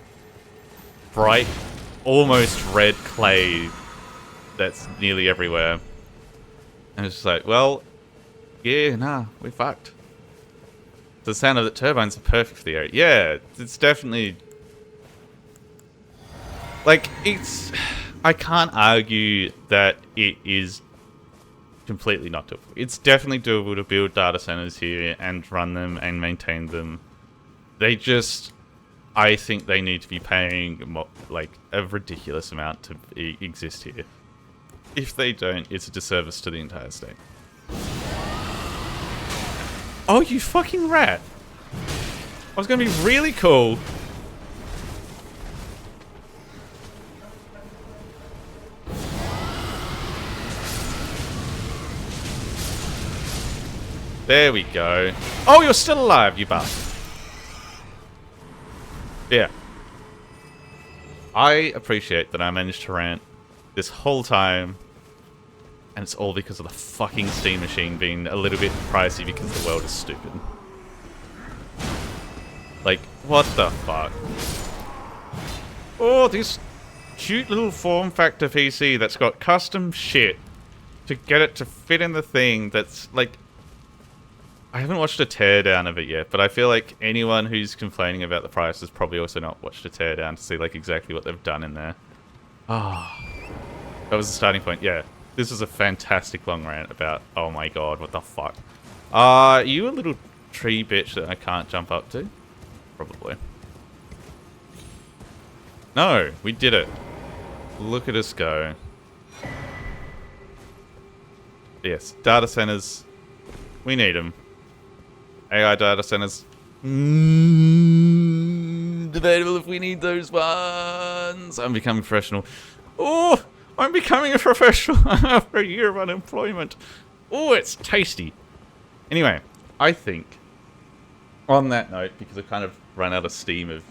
bright, almost red clay that's nearly everywhere. And it's just like, well, yeah, nah, we're fucked. The sound of the turbines are perfect for the area. Yeah, it's definitely... Like, it's... I can't argue that it is completely not doable. It's definitely doable to build data centers here and run them and maintain them. They just... I think they need to be paying like a ridiculous amount to exist here. If they don't, it's a disservice to the entire state. Oh, you fucking rat! I was gonna be really cool. There we go. Oh, you're still alive, you bastard. Yeah. I appreciate that I managed to rant this whole time, and it's all because of the fucking Steam machine being a little bit pricey because the world is stupid. Like, what the fuck? Oh, this cute little form factor PC that's got custom shit to get it to fit in the thing that's like... I haven't watched a teardown of it yet, but I feel like anyone who's complaining about the price has probably also not watched a teardown to see like exactly what they've done in there. Ah, oh, that was the starting point. Yeah, this is a fantastic long rant about, oh my god, what the fuck. You a little tree bitch that I can't jump up to? Probably. No, we did it. Look at us go. Yes, data centers. We need them. AI data centers. Debatable if we need those ones. I'm becoming professional. Oh, I'm becoming a professional after a year of unemployment. Oh, it's tasty. Anyway, I think on that note, because I've kind of run out of steam of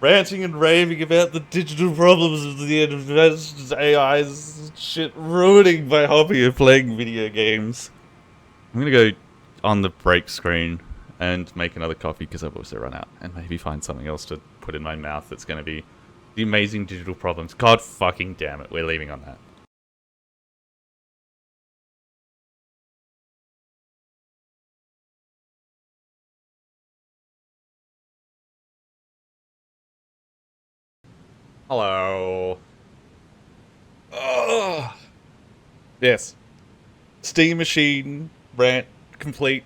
ranting and raving about the digital problems of the advanced AI's shit ruining my hobby of playing video games, I'm gonna go on the break screen and make another coffee because I've also run out, and maybe find something else to put in my mouth that's going to be The amazing digital problems. God fucking damn it, we're leaving on that. Hello. Oh. Yes. Steam machine rant complete.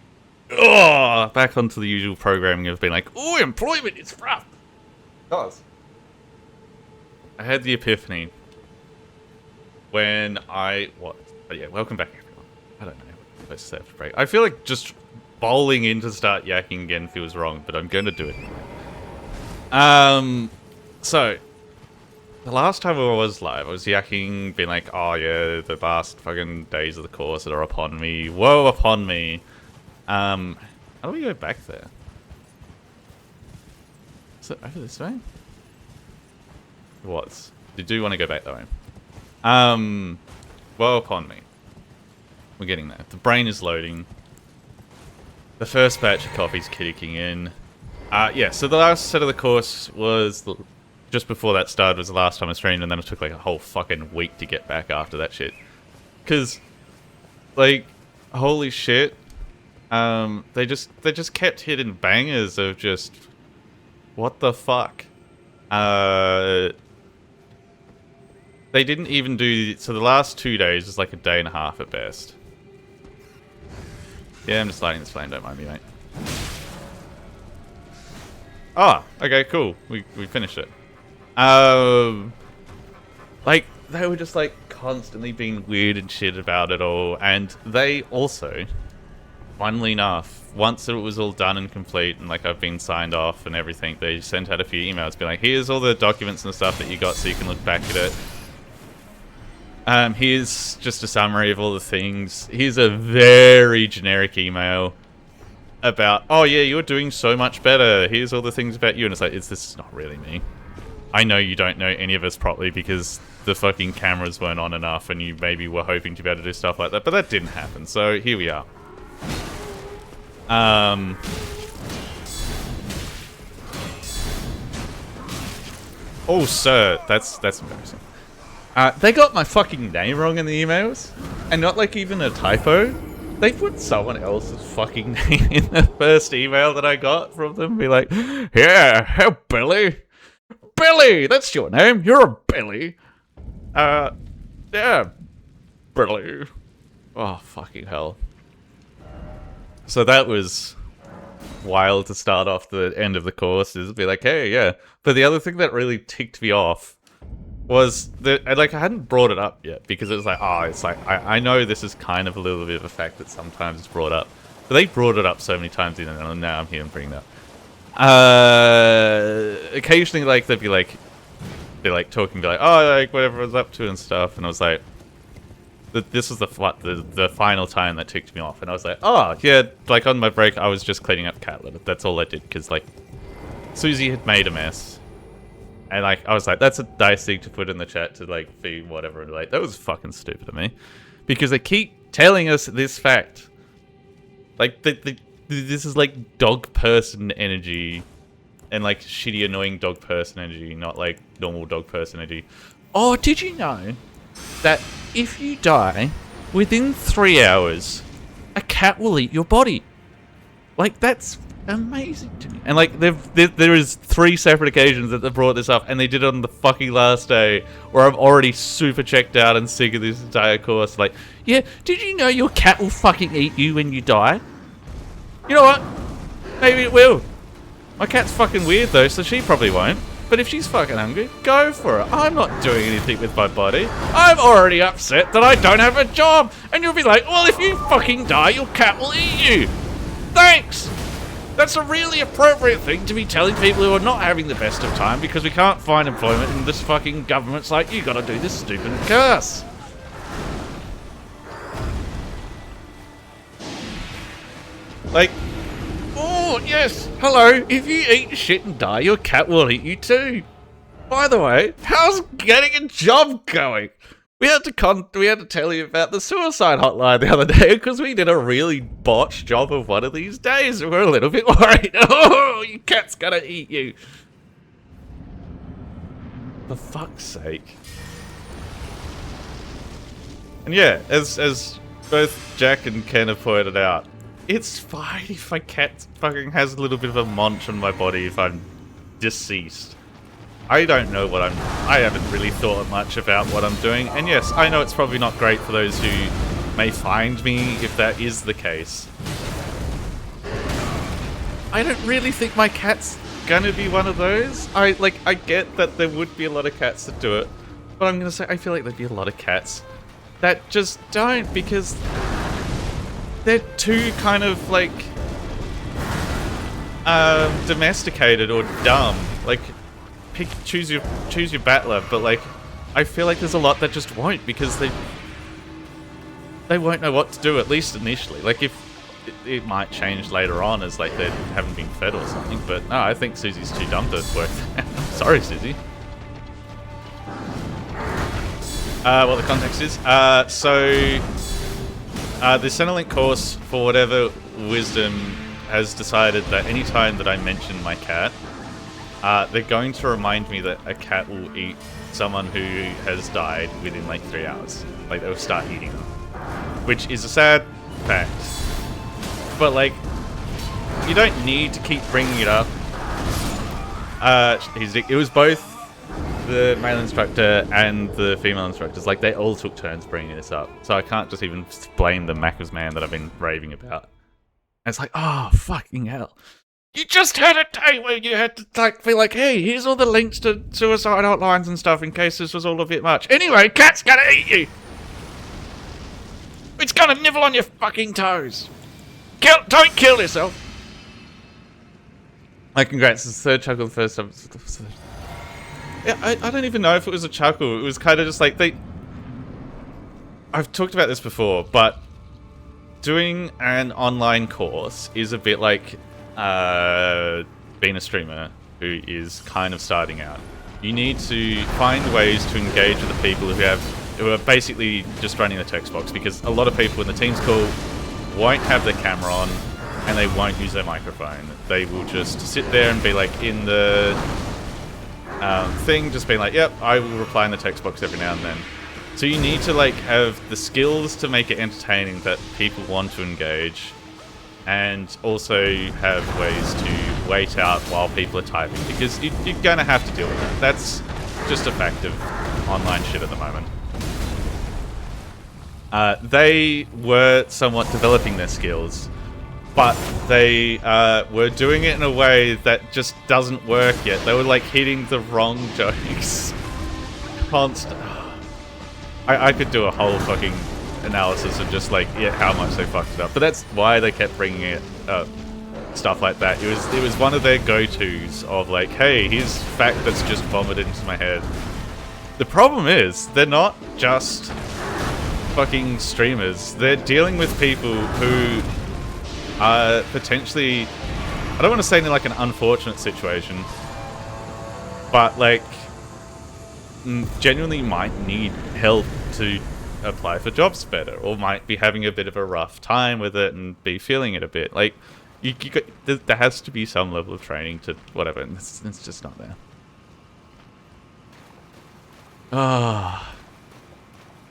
Oh, back onto the usual programming of being like, oh, employment is rough. Does. I had the epiphany when what? But yeah, welcome back, everyone. I don't know what I'm supposed to say after break. I feel like just bowling in to start yakking again feels wrong, but I'm going to do it anyway. So the last time I was live, I was yakking, being like, oh yeah, the last fucking days of the course that are upon me. Woe upon me. How do we go back there? Is it over this way? What? You do want to go back that way. Woe upon me. We're getting there. The brain is loading. The first batch of coffee's kicking in. Yeah, so the last set of the course was just before that started was the last time I streamed, and then it took like a whole fucking week to get back after that shit. Cause, like, holy shit. They just kept hitting bangers of just what the fuck. They didn't even do so the last 2 days was like a day and a half at best. Yeah, I'm just lighting this flame, don't mind me, mate. Ah, okay, cool. We finished it. Like, they were just like constantly being weird and shit about it all, and they also, funnily enough, once it was all done and complete and like I've been signed off and everything, they sent out a few emails being like, here's all the documents and stuff that you got so you can look back at it. Here's just a summary of all the things. Here's a very generic email about, oh yeah, you're doing so much better. Here's all the things about you. And it's like, this is not really me. I know you don't know any of us properly because the fucking cameras weren't on enough and you maybe were hoping to be able to do stuff like that, but that didn't happen. So here we are. Oh, sir, that's embarrassing. They got my fucking name wrong in the emails, and not like even a typo. They put someone else's fucking name in the first email that I got from them. Be like, yeah, hey, Billy. Billy, that's your name. You're a Billy. Yeah, Billy. Oh, fucking hell. So that was wild to start off the end of the course, is be like, hey, yeah. But the other thing that really ticked me off was that, like, I hadn't brought it up yet because it was like, oh, it's like, I know this is kind of a little bit of a fact that sometimes it's brought up. But they brought it up so many times, and now I'm here and bringing it up. Occasionally, like, they'd be like, they're like talking, be like, oh, like, whatever I was up to and stuff. And I was like, this was the final time that ticked me off. And I was like, oh, yeah, like, on my break, I was just cleaning up cat litter. That's all I did, because, like, Susie had made a mess. And, like, I was like, that's a nice thing to put in the chat to, like, be whatever. And, like, that was fucking stupid of me. Because they keep telling us this fact. Like, this is, like, dog person energy. And, like, shitty, annoying dog person energy. Not, like, normal dog person energy. Oh, did you know that if you die within 3 hours, a cat will eat your body? Like, that's amazing to me. And like, there is 3 separate occasions that they brought this up, and they did it on the fucking last day, where I'm already super checked out and sick of this entire course. Like, yeah, did you know your cat will fucking eat you when you die? You know what? Maybe it will. My cat's fucking weird though, so she probably won't. But if she's fucking hungry, go for it. I'm not doing anything with my body. I'm already upset that I don't have a job. And you'll be like, well, if you fucking die, your cat will eat you. Thanks. That's a really appropriate thing to be telling people who are not having the best of time because we can't find employment and this fucking government's like, you gotta do this stupid curse. Like, oh, yes, hello, if you eat shit and die, your cat will eat you too. By the way, how's getting a job going? We had to tell you about the suicide hotline the other day because we did a really botched job of one of these days and we're a little bit worried. Oh, your cat's gonna eat you. For fuck's sake. And yeah, as both Jack and Ken have pointed out, it's fine if my cat fucking has a little bit of a munch on my body if I'm deceased. I don't know what I haven't really thought much about what I'm doing, and yes, I know it's probably not great for those who may find me if that is the case. I don't really think my cat's gonna be one of those. I get that there would be a lot of cats that do it, but I'm gonna say I feel like there'd be a lot of cats that just don't, because they're too kind of like domesticated or dumb. Like, choose your battler, but like I feel like there's a lot that just won't, because they won't know what to do, at least initially. Like, if it might change later on as like they haven't been fed or something, but no, I think Susie's too dumb to work. Sorry, Susie. What the context is. So the Centrelink course, for whatever wisdom, has decided that any time that I mention my cat, they're going to remind me that a cat will eat someone who has died within like 3 hours. Like, they'll start eating them. Which is a sad fact. But like, you don't need to keep bringing it up. It was both the male instructor and the female instructors. Like, they all took turns bringing this up. So I can't just even blame the Macca's man that I've been raving about. And it's like, oh, fucking hell. You just had a day where you had to like be like, hey, here's all the links to suicide hotlines and stuff in case this was all a bit much. Anyway, cat's gonna eat you. It's gonna nibble on your fucking toes. Don't kill yourself. Like, congrats, it's the third chuckle the first time. Yeah, I don't even know if it was a chuckle. It was kind of just like I've talked about this before, but doing an online course is a bit like being a streamer who is kind of starting out. You need to find ways to engage with the people who are basically just running the text box, because a lot of people in the Teams call won't have their camera on and they won't use their microphone. They will just sit there and be like in the thing, just being like, yep, I will reply in the text box every now and then. So you need to like have the skills to make it entertaining that people want to engage, and also have ways to wait out while people are typing, because you're gonna have to deal with that. That's just a fact of online shit at the moment. They were somewhat developing their skills, but they were doing it in a way that just doesn't work yet. They were like hitting the wrong jokes. Constant. I could do a whole fucking analysis of just like, yeah, how much they fucked it up. But that's why they kept bringing it up. Stuff like that. It was one of their go-tos of like, hey, here's fact that's just vomited into my head. The problem is, they're not just fucking streamers. They're dealing with people who are potentially, I don't want to say in like an unfortunate situation, but like genuinely might need help to apply for jobs better, or might be having a bit of a rough time with it and be feeling it a bit. Like, there has to be some level of training to whatever, and it's just not there. Ah.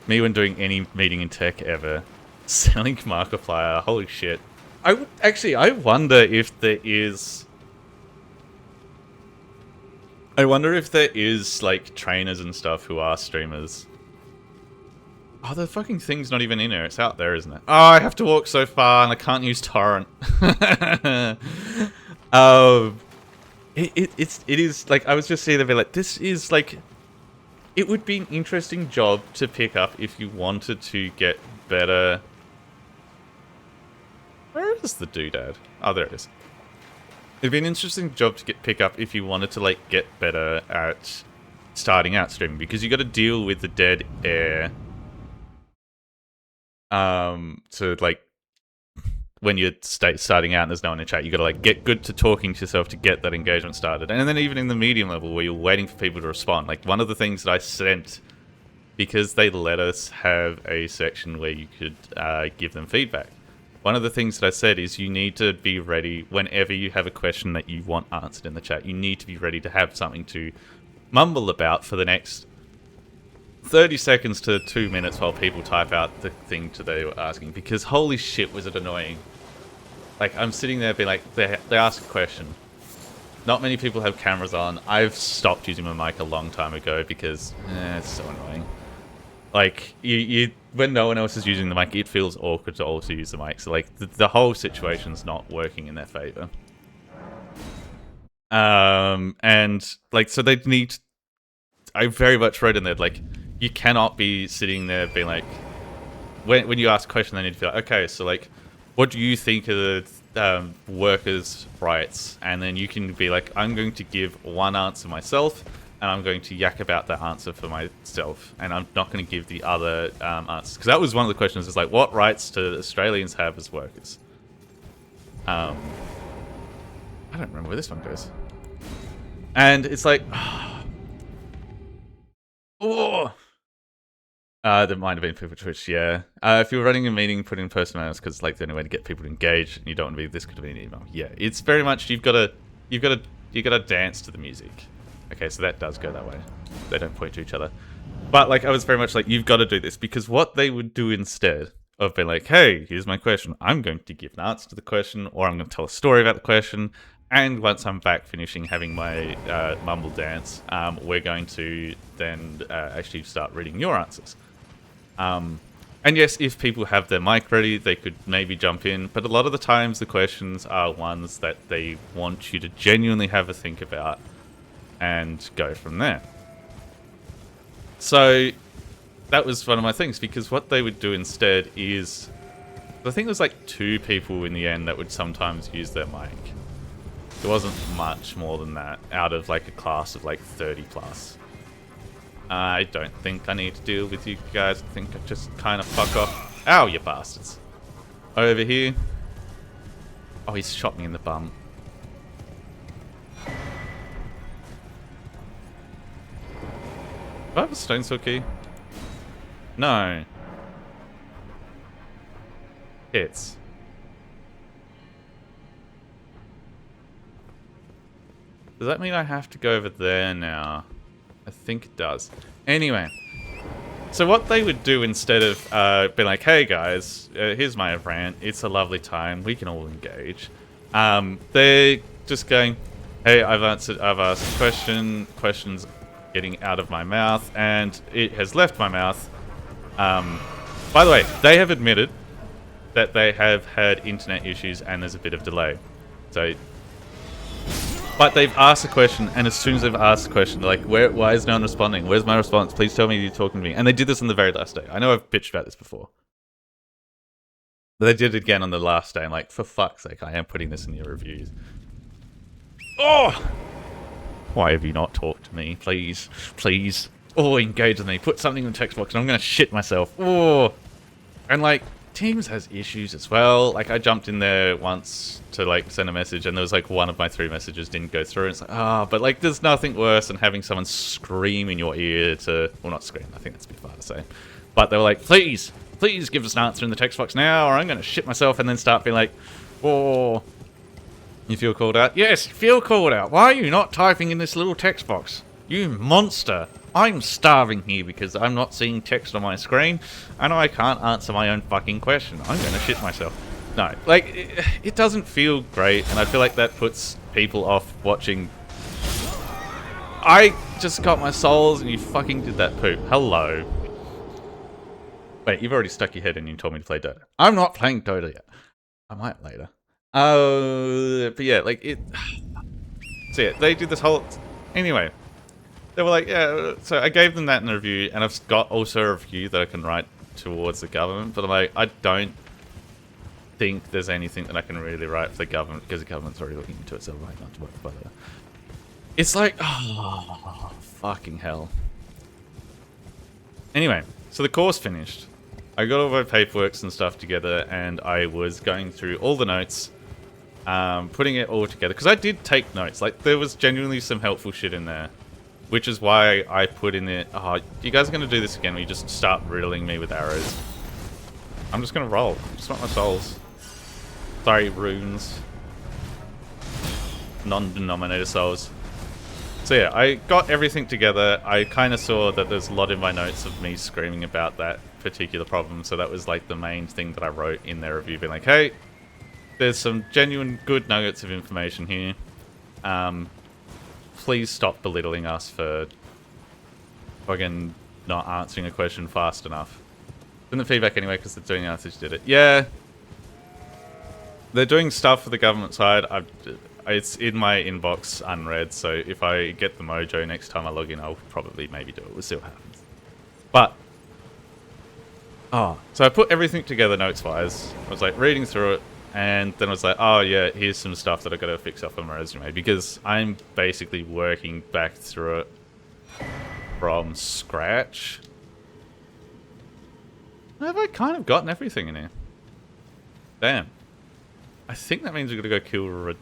Me when doing any meeting in tech ever. Selling Markiplier, holy shit. I wonder if there is... like, trainers and stuff who are streamers. Oh, the fucking thing's not even in here. It's out there, isn't it? Oh, I have to walk so far and I can't use torrent. It is, like, I was just saying, like, this is, like... It would be an interesting job to pick up if you wanted to get better... Where is the doodad? Oh, there it is. It'd be an interesting job to pick up if you wanted to, like, get better at starting out streaming, because you got to deal with the dead air. To, like, when you're starting out and there's no one in chat, you got to, like, get good to talking to yourself to get that engagement started. And then even in the medium level where you're waiting for people to respond, like, one of the things that I sent, because they let us have a section where you could give them feedback, one of the things that I said is you need to be ready whenever you have a question that you want answered in the chat. You need to be ready to have something to mumble about for the next 30 seconds to 2 minutes while people type out the thing they were asking, because holy shit was it annoying. Like, I'm sitting there being like, they ask a question. Not many people have cameras on. I've stopped using my mic a long time ago because it's so annoying. Like, when no one else is using the mic, it feels awkward to also use the mic. So, like, the whole situation's not working in their favor. And, like, so they need... I very much wrote in there, like, you cannot be sitting there being like... When you ask a question, they need to be like, okay, so, like, what do you think of the workers' rights? And then you can be like, I'm going to give one answer myself, and I'm going to yak about that answer for myself, and I'm not going to give the other answers. Because that was one of the questions, is like, what rights do Australians have as workers? I don't remember where this one goes. And it's like... oh! That might have been people Twitch, yeah. If you're running a meeting, put in personal because it's like the only way to get people to engage, and you don't want to be, this could have been an email. Yeah, it's very much, you gotta dance to the music. Okay, so that does go that way. They don't point to each other. But, like, I was very much like, you've got to do this, because what they would do instead of being like, hey, here's my question, I'm going to give an answer to the question, or I'm going to tell a story about the question, and once I'm back finishing having my mumble dance, we're going to then actually start reading your answers. And yes, if people have their mic ready, they could maybe jump in, but a lot of the times the questions are ones that they want you to genuinely have a think about and go from there. So that was one of my things, because what they would do instead is, I think it was like 2 people in the end that would sometimes use their mic. It wasn't much more than that out of like a class of like 30 plus. I don't think I need to deal with you guys. I think I just kind of fuck off. Ow, you bastards. Over here. Oh, he's shot me in the bum. Do I have a stone sword key? No. Hits. Does that mean I have to go over there now? I think it does. Anyway. So what they would do instead of being like, hey guys, here's my rant, it's a lovely time, we can all engage. They're just going, hey, I've asked a question, question's getting out of my mouth, and it has left my mouth. By the way, they have admitted that they have had internet issues and there's a bit of delay. So, but they've asked a question, and as soon as they've asked a question, they're like, why is no one responding? Where's my response? Please tell me you're talking to me. And they did this on the very last day. I know I've bitched about this before. But they did it again on the last day. I'm like, for fuck's sake, I am putting this in your reviews. Oh! Why have you not talked to me? Please. Please. Oh, engage with me. Put something in the text box and I'm going to shit myself. Oh! And like, Teams has issues as well. Like, I jumped in there once to like send a message and there was like one of my 3 messages didn't go through. And it's like, but like there's nothing worse than having someone scream in your ear to, well, not scream, I think that's a bit far to say. But they were like, please give us an answer in the text box now or I'm going to shit myself, and then start being like, oh, you feel called out? Yes, feel called out. Why are you not typing in this little text box? You monster. I'm starving here because I'm not seeing text on my screen and I can't answer my own fucking question. I'm going to shit myself. No, like, it doesn't feel great, and I feel like that puts people off watching. I just got my souls and you fucking did that poop. Hello. Wait, you've already stuck your head in and you told me to play Dota. I'm not playing Dota yet. I might later. But yeah, like it. So yeah, they did this whole. Anyway, they were like, yeah. So I gave them that in the review, and I've got also a review that I can write towards the government. But I'm like, I don't think there's anything that I can really write for the government because the government's already looking into it. So I might not to work further. It's like, oh, fucking hell. Anyway, so the course finished. I got all my paperwork and stuff together, and I was going through all the notes, putting it all together. Because I did take notes. Like, there was genuinely some helpful shit in there. Which is why I put in it, oh, you guys are going to do this again where you just start riddling me with arrows. I'm just going to roll. I just want my souls. Sorry, runes. Non-denominator souls. So yeah, I got everything together. I kind of saw that there's a lot in my notes of me screaming about that particular problem, so that was like the main thing that I wrote in their review, being like, hey, there's some genuine good nuggets of information here. Please stop belittling us for fucking not answering a question fast enough. Send the feedback anyway, because they're doing the answers did it. Yeah. They're doing stuff for the government side. It's in my inbox unread, so if I get the mojo next time I log in, I'll probably maybe do it. We'll see what happens. But, so I put everything together notes-wise. I was like reading through it, and then I was like, oh yeah, here's some stuff that I've got to fix up on my resume, because I'm basically working back through it from scratch. Have I kind of gotten everything in here? Damn. I think that means we're going to go kill Radar.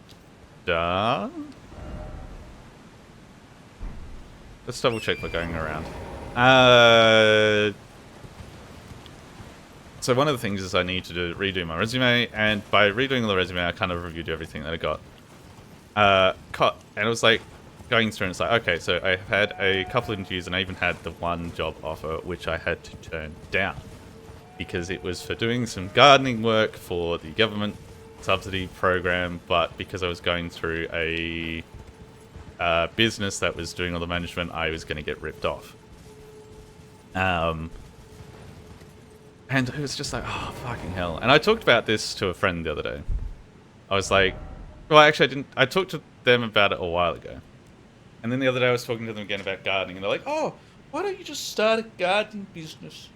Let's double check by going around. So one of the things is I need to redo my resume, and by redoing the resume, I kind of reviewed everything that I got. And it was like going through, and it's like, okay, so I had a couple of interviews, and I even had the one job offer, which I had to turn down because it was for doing some gardening work for the government subsidy program, but because I was going through a business that was doing all the management, I was going to get ripped off. And it was just like, oh, fucking hell. And I talked about this to a friend the other day. I was like, well, actually, I didn't. I talked to them about it a while ago. And then the other day I was talking to them again about gardening, and they're like, oh, why don't you just start a gardening business?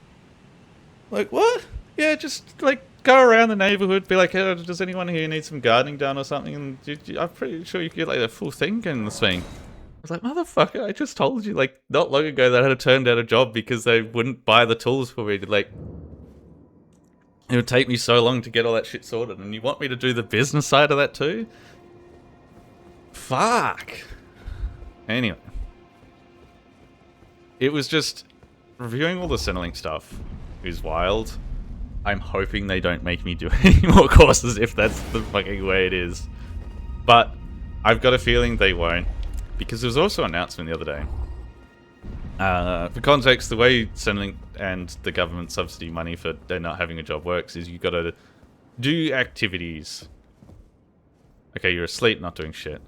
Like, what? Yeah, just, like, go around the neighborhood, be like, hey, does anyone here need some gardening done or something? And I'm pretty sure you could get, like, a full thing in this thing. I was like, motherfucker, I just told you, like, not long ago that I had turned down a job because they wouldn't buy the tools for me to, like... It would take me so long to get all that shit sorted, and you want me to do the business side of that too? Fuck. Anyway. It was just... Reviewing all the Centrelink stuff is wild. I'm hoping they don't make me do any more courses if that's the fucking way it is. But I've got a feeling they won't. Because there was also an announcement the other day. For context, the way Centrelink and the government subsidy money for they're not having a job works is you got to do activities. Okay, you're asleep, not doing shit.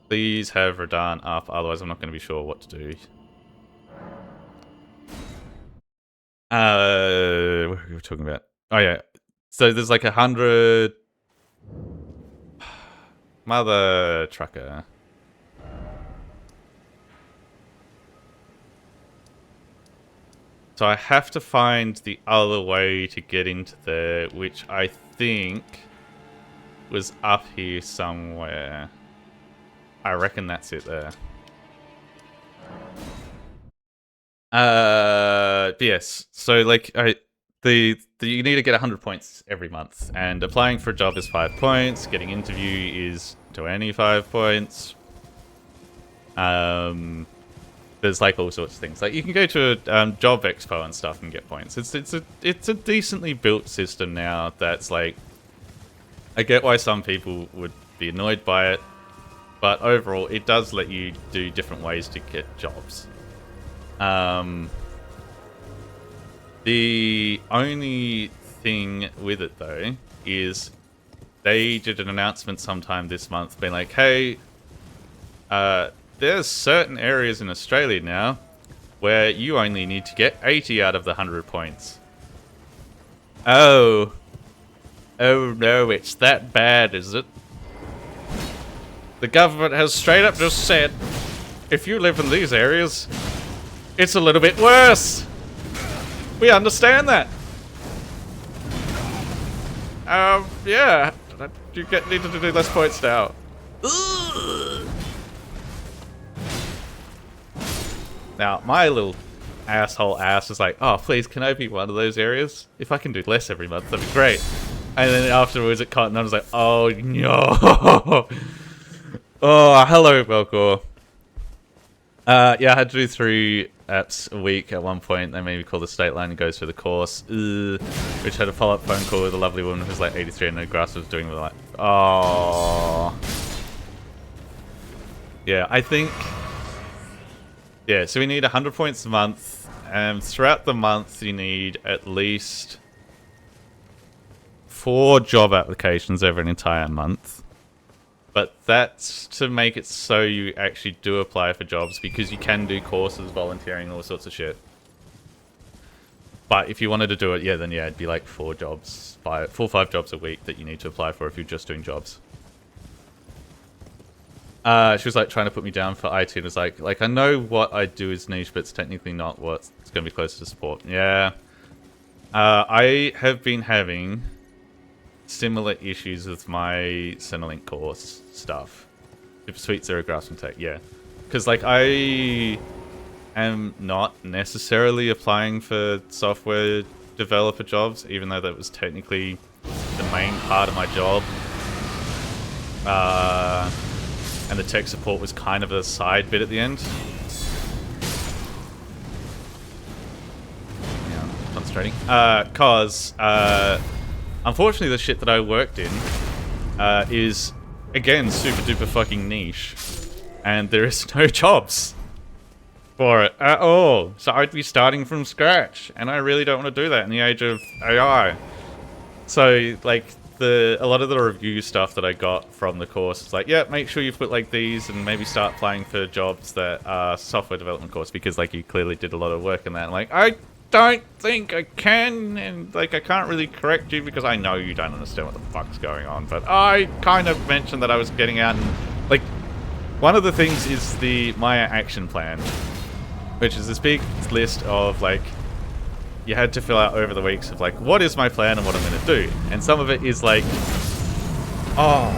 Please have Radar up, otherwise I'm not going to be sure what to do. What were we talking about? Oh yeah, so there's like 100... Mother trucker. So I have to find the other way to get into there, which I think was up here somewhere. I reckon that's it there. Yes. So like you need to get 100 points every month, and applying for a job is 5 points. Getting interview is 25 points. There's like all sorts of things. Like you can go to a job expo and stuff and get points. It's a decently built system now. That's like, I get why some people would be annoyed by it, but overall it does let you do different ways to get jobs. The only thing with it though is they did an announcement sometime this month being like, hey, there's certain areas in Australia now where you only need to get 80 out of the 100 points. Oh. Oh no, it's that bad, is it? The government has straight up just said, if you live in these areas, it's a little bit worse. We understand that. Yeah. You need to do less points now. Now, my little asshole ass is like, oh, please, can I be one of those areas? If I can do less every month, that'd be great. And then afterwards at Cotton, I was like, oh, no. Oh, hello, Belcor. Yeah, I had to do 3 apps a week at one point. They made me call the state line and go through the course. Which had a follow-up phone call with a lovely woman who's like 83 and her grass was doing like, oh. Yeah, I think... Yeah, so we need 100 points a month. And throughout the month, you need at least 4 job applications over an entire month. But that's to make it so you actually do apply for jobs, because you can do courses, volunteering, all sorts of shit. But if you wanted to do it, yeah, then yeah, it'd be like 4 jobs, 4 or 5 jobs a week that you need to apply for if you're just doing jobs. She was like trying to put me down for IT, and it's like I know what I do is niche, but it's technically not what's going to be close to support. Yeah. I have been having similar issues with my Centrelink course stuff. Super Sweet Zero Grasping Tech, yeah. Because, like, I am not necessarily applying for software developer jobs, even though that was technically the main part of my job. And the tech support was kind of a side bit at the end. Yeah, concentrating. Unfortunately, the shit that I worked in is, again, super duper fucking niche. And there is no jobs for it at all. So I'd be starting from scratch. And I really don't want to do that in the age of AI. So, like, a lot of the review stuff that I got from the course is like, yeah, make sure you put like these and maybe start applying for jobs that are software development course, because like you clearly did a lot of work in that. I'm like, I don't think I can, and like I can't really correct you because I know you don't understand what the fuck's going on. But I kind of mentioned that I was getting out, and like one of the things is the Maya action plan, which is this big list of like, you had to fill out over the weeks of like, what is my plan and what I'm going to do? And some of it is like, oh,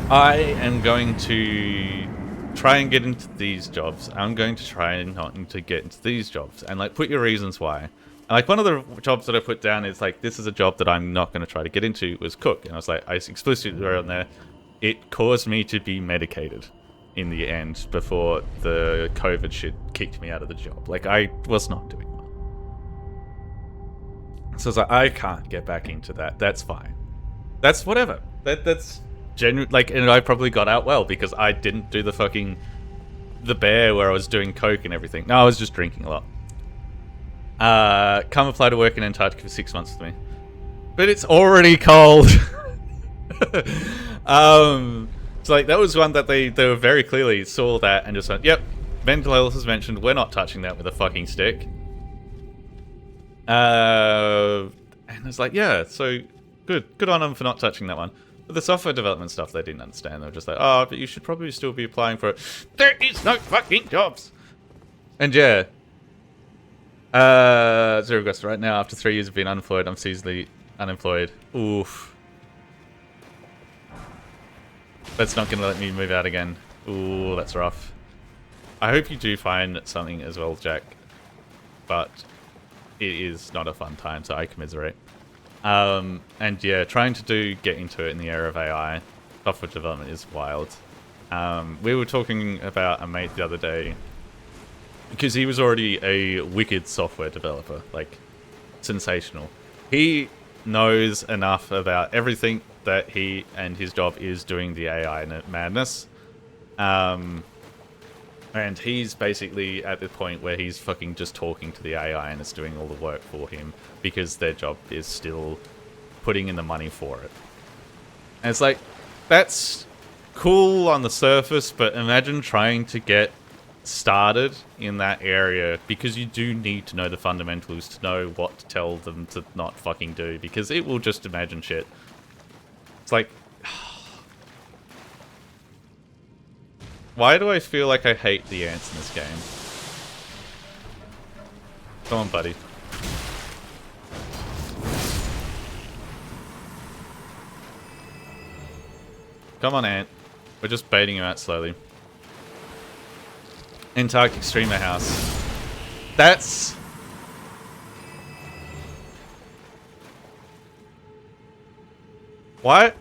I am going to try and get into these jobs. I'm going to try and not to get into these jobs. And like, put your reasons why. And like, one of the jobs that I put down is like, this is a job that I'm not going to try to get into, was cook. And I was like, I explicitly wrote on there, it caused me to be medicated in the end before the COVID shit kicked me out of the job. Like, I was not doing well. So I was like, I can't get back into that. That's fine. That's whatever. That's genuine. Like, and I probably got out well because I didn't do the bear where I was doing coke and everything. No, I was just drinking a lot. Come apply to work in Antarctica for 6 months with me. But it's already cold. So like, that was one that they were very clearly saw that and just went, yep, mental health is mentioned, we're not touching that with a fucking stick. And it's like, yeah, so good on them for not touching that one. But the software development stuff they didn't understand. They were just like, oh, but you should probably still be applying for it. There is no fucking jobs. And yeah, Zero Ghost right now, after 3 years of being unemployed, I'm seasonally unemployed. Oof. That's not gonna let me move out again. Ooh, that's rough. I hope you do find something as well, Jack. But it is not a fun time, so I commiserate. And yeah, trying to get into it in the era of AI, software development is wild. We were talking about a mate the other day, because he was already a wicked software developer, like, sensational. He knows enough about everything that he and his job is doing the AI madness. And he's basically at the point where he's fucking just talking to the AI and it's doing all the work for him because their job is still putting in the money for it. And it's like, that's cool on the surface, but imagine trying to get started in that area, because you do need to know the fundamentals to know what to tell them to not fucking do, because it will just imagine shit. It's like, why do I feel like I hate the ants in this game? Come on, buddy. Come on, ant. We're just baiting you out slowly. Antarctic Streamer House. That's... Why?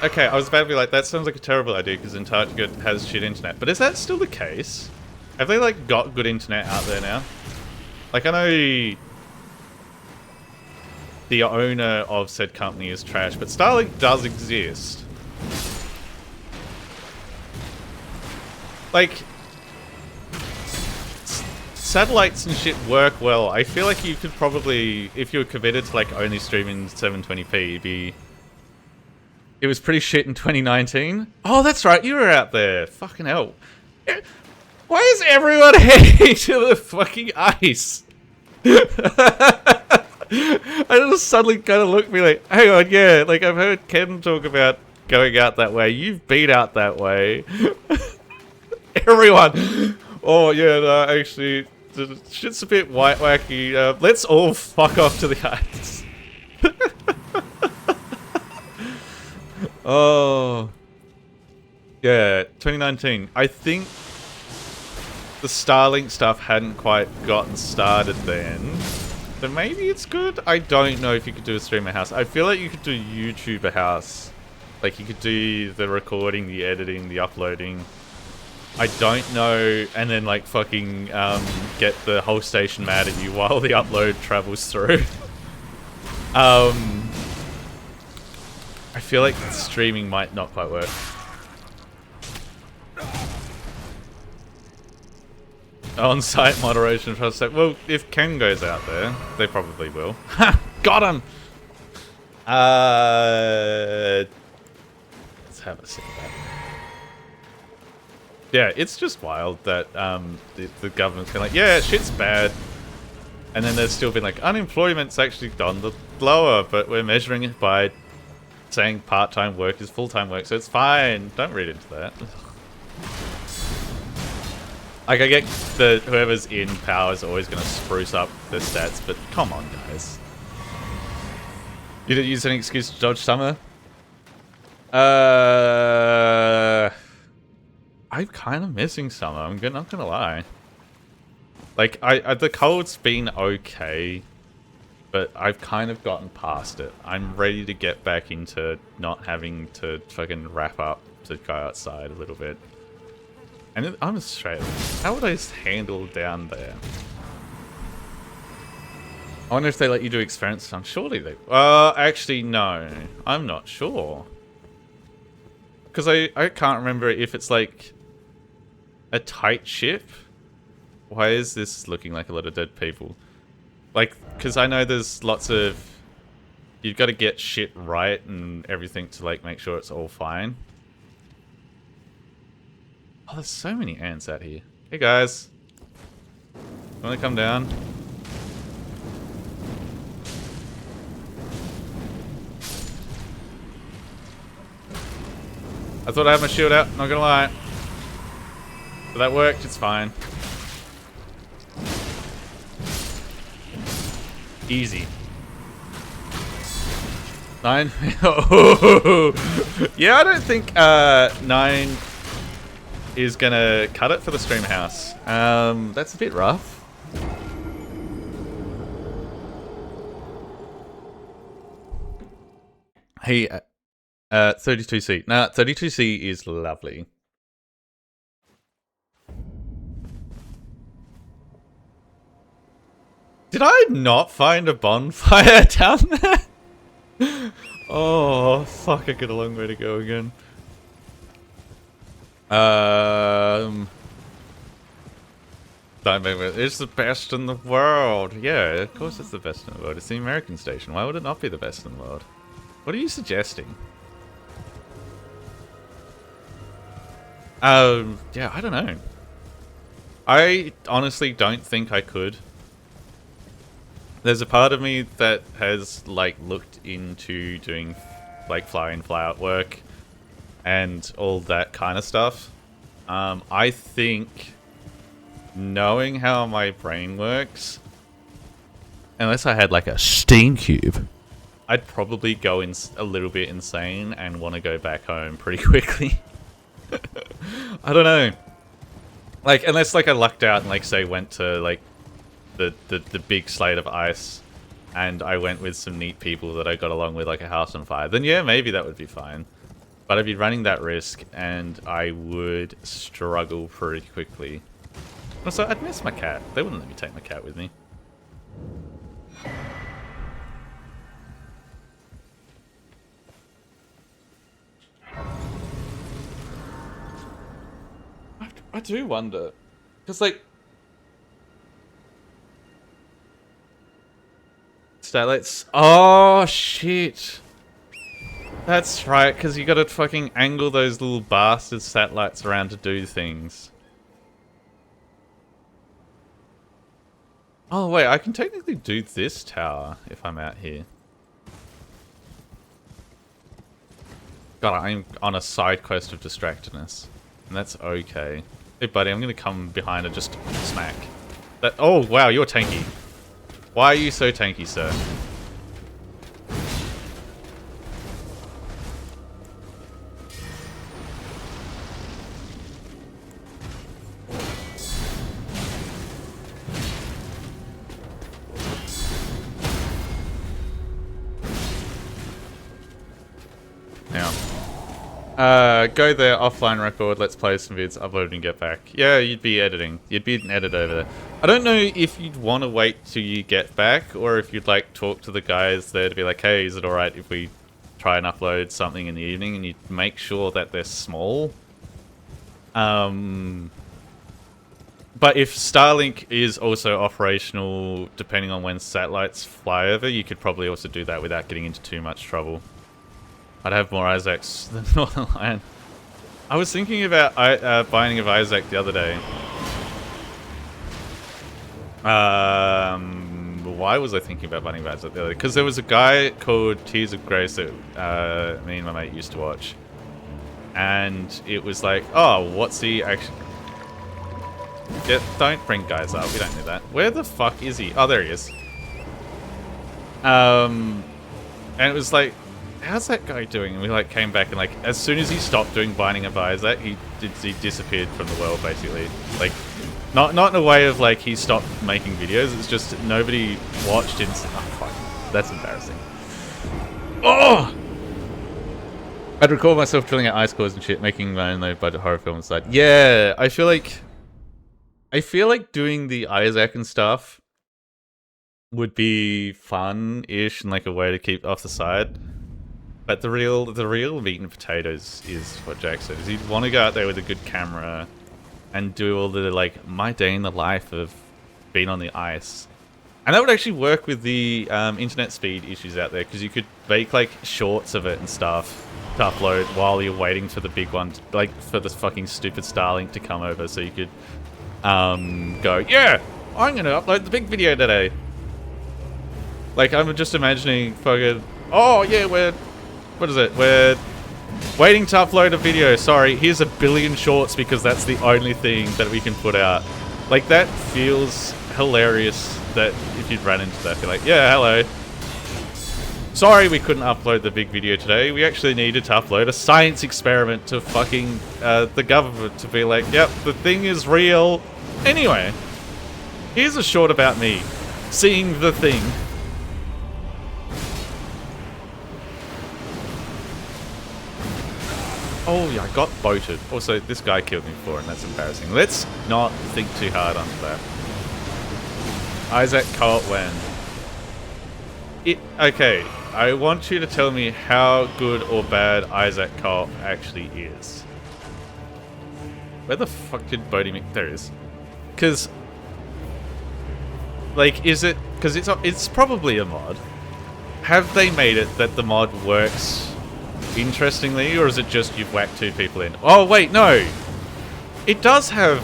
Okay, I was about to be like, that sounds like a terrible idea because Antarctica has shit internet. But is that still the case? Have they, like, got good internet out there now? Like, I know the owner of said company is trash, but Starlink does exist. like, satellites and shit work well. I feel like you could probably, if you were committed to like only streaming 720p, be... It was pretty shit in 2019. Oh, that's right, you were out there. Fucking hell. Why is everyone heading to the fucking ice? I just suddenly kind of looked at me like, hang on, yeah, like I've heard Ken talk about going out that way. You've been out that way. Everyone. Oh, yeah, no, actually, the shit's a bit white wacky. Let's all fuck off to the ice. Oh. Yeah, 2019. I think the Starlink stuff hadn't quite gotten started then. So maybe it's good? I don't know if you could do a streamer house. I feel like you could do YouTuber house. Like, you could do the recording, the editing, the uploading. I don't know, and then, like, fucking get the whole station mad at you while the upload travels through. I feel like streaming might not quite work. On-site moderation for a sec. Well, if Ken goes out there, they probably will. Ha! Got him! Let's have a sip of that. Yeah, it's just wild that the government's kind of like, yeah, shit's bad. And then there's still been like, unemployment's actually gone the lower, but we're measuring it by saying part-time work is full-time work, so it's fine. Don't read into that. Like, I get that whoever's in power is always going to spruce up their stats, but come on, guys. You didn't use any excuse to dodge summer? I'm kind of missing summer, I'm not going to lie. Like, the cold's been okay, but I've kind of gotten past it. I'm ready to get back into not having to fucking wrap up to go outside a little bit. And I'm Australian. How would I handle down there? I wonder if they let you do experiments on. Surely they... actually, no. I'm not sure. Because I can't remember if it's like a tight ship. Why is this looking like a lot of dead people? Like, because I know there's lots of... You've got to get shit right and everything to like make sure it's all fine. Oh, there's so many ants out here. Hey guys. Wanna come down? I thought I had my shield out, not gonna lie. But that worked, it's fine. Easy. 9. Yeah, I don't think 9 is gonna cut it for the stream house. That's a bit rough. Hey, 32C. Nah, 32C is lovely. Did I not find a bonfire down there? Oh, fuck, I got a long way to go again. It's the best in the world. Yeah, of course it's the best in the world. It's the American station. Why would it not be the best in the world? What are you suggesting? Yeah, I don't know. I honestly don't think I could. There's a part of me that has, like, looked into doing, like, fly-in, fly-out work and all that kind of stuff. I think, knowing how my brain works, unless I had, like, a steam cube, I'd probably go a little bit insane and want to go back home pretty quickly. I don't know. Like, unless, like, I lucked out and, like, say, went to, like, the big slate of ice, and I went with some neat people that I got along with, like a house on fire, then yeah, maybe that would be fine. But I'd be running that risk, and I would struggle pretty quickly. Also, I'd miss my cat. They wouldn't let me take my cat with me. I do wonder. Because, like... Satellites... Oh, shit. That's right, because you gotta fucking angle those little bastard satellites around to do things. Oh, wait, I can technically do this tower if I'm out here. God, I'm on a side quest of distractedness. And that's okay. Hey, buddy, I'm gonna come behind and just smack. That. Oh, wow, you're tanky. Why are you so tanky, sir? Go there, offline record, let's play some vids, upload and get back. Yeah, you'd be editing. You'd be an edit over there. I don't know if you'd want to wait till you get back, or if you'd like talk to the guys there to be like, hey, is it alright if we try and upload something in the evening, and you make sure that they're small? But if Starlink is also operational, depending on when satellites fly over, you could probably also do that without getting into too much trouble. I'd have more Isaacs than Northern Lion. I was thinking about Binding of Isaac the other day. Why was I thinking about Binding of Isaac the other day? Because there was a guy called Tears of Grace that me and my mate used to watch. And it was like, oh, what's he actually... Don't bring guys up, we don't need that. Where the fuck is he? Oh, there he is. And it was like, how's that guy doing? And we like came back and like, as soon as he stopped doing Binding of Isaac, he disappeared from the world basically. Like, not in a way of like he stopped making videos. It's just nobody watched him. Oh fuck, that's embarrassing. Oh! I'd record myself drilling out ice cores and shit, making my own low budget horror film inside. Yeah, I feel like doing the Isaac and stuff would be fun-ish and like a way to keep off the side. But the real meat and potatoes is what Jack said. Is you'd want to go out there with a good camera and do all the like my day in the life of being on the ice, and that would actually work with the internet speed issues out there because you could make like shorts of it and stuff to upload while you're waiting for the big one, like for this fucking stupid Starlink to come over, so you could go, yeah, I'm gonna upload the big video today. Like I'm just imagining fucking, oh yeah, what is it? We're waiting to upload a video. Sorry, here's a billion shorts because that's the only thing that we can put out. Like, that feels hilarious that if you'd run into that, be like, yeah, hello. Sorry we couldn't upload the big video today. We actually needed to upload a science experiment to fucking the government to be like, yep, the thing is real. Anyway, here's a short about me seeing the thing. Oh yeah, I got boated. Also, this guy killed me before, and that's embarrassing. Let's not think too hard onto that. Isaac co-op when? Okay, I want you to tell me how good or bad Isaac co-op actually is. Where the fuck did Bodie make? There it is. Because, like, is it? Because it's probably a mod. Have they made it that the mod works interestingly, or is it just you've whacked two people in? Oh wait, no! It does have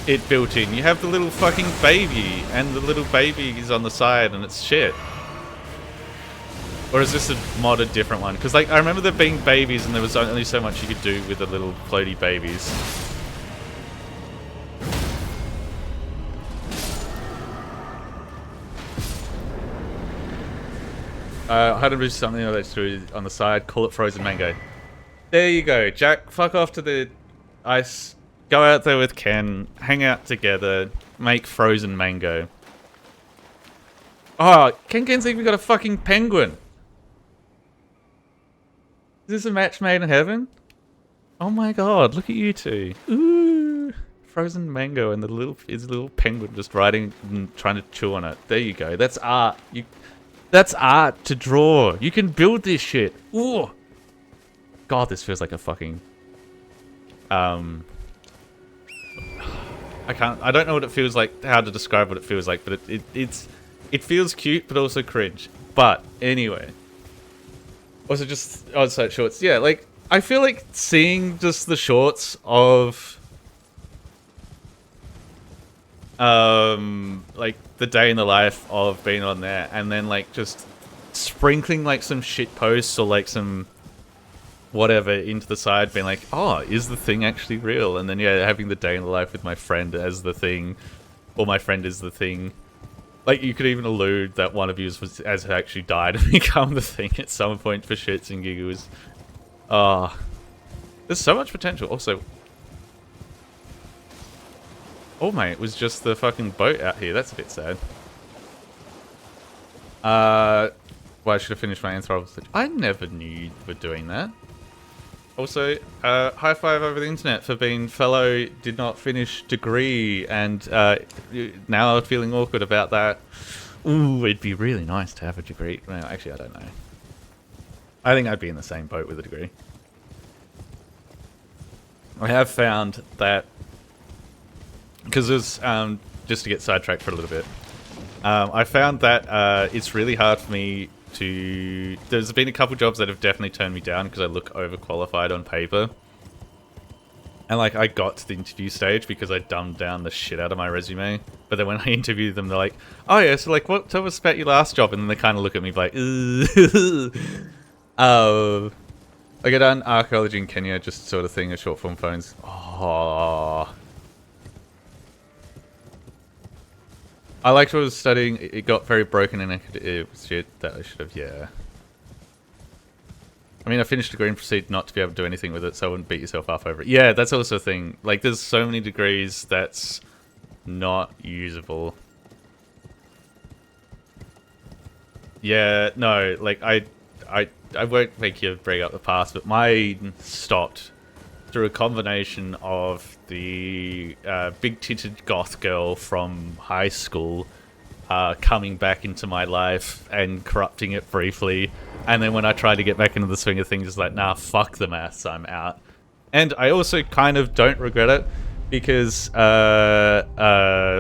it built in. You have the little fucking baby, and the little baby is on the side, and it's shit. Or is this a modded different one? Because like I remember there being babies, and there was only so much you could do with the little floaty babies. How to do something that's true on the side. Call it frozen mango. There you go, Jack. Fuck off to the ice. Go out there with Ken. Hang out together. Make frozen mango. Oh, Ken's even got a fucking penguin. Is this a match made in heaven? Oh my god! Look at you two. Ooh, frozen mango and his little penguin just riding and trying to chew on it. There you go. That's art. That's art to draw. You can build this shit. Ooh. God, this feels like a fucking I don't know what it feels like, how to describe what it feels like, but it feels cute, but also cringe. But anyway, also just on-site shorts. Yeah, like I feel like seeing just the shorts of like the day in the life of being on there, and then like just sprinkling like some shit posts or like some whatever into the side, being like, oh, is the thing actually real? And then yeah, having the day in the life with my friend as the thing, or my friend is the thing. Like you could even allude that one of you has actually died and become the thing at some point for shits and giggles. There's so much potential. Also, oh mate, it was just the fucking boat out here. That's a bit sad. Well, I should have finished my answer. I never knew you were doing that. Also, high five over the internet for being fellow did not finish degree, and now feeling awkward about that. Ooh, it'd be really nice to have a degree. Well, actually, I don't know. I think I'd be in the same boat with a degree. I have found that, because there's, just to get sidetracked for a little bit, I found that it's really hard for me to... There's been a couple jobs that have definitely turned me down because I look overqualified on paper. And like I got to the interview stage because I dumbed down the shit out of my resume. But then when I interviewed them, they're like, oh yeah, so like what, tell us about your last job. And then they kind of look at me like, oh, I got done archaeology in Kenya, just sort of thing, of short form phones. Oh. I liked what I was studying. It got very broken and it was shit that I should have, yeah. I mean, I finished a degree and proceeded not to be able to do anything with it, so I wouldn't beat yourself up over it. Yeah, that's also a thing. Like, there's so many degrees that's not usable. Yeah, no, like, I won't make you bring up the past, but mine stopped through a combination of the big-titted goth girl from high school coming back into my life and corrupting it briefly. And then when I tried to get back into the swing of things, it's like, nah, fuck the maths, I'm out. And I also kind of don't regret it, because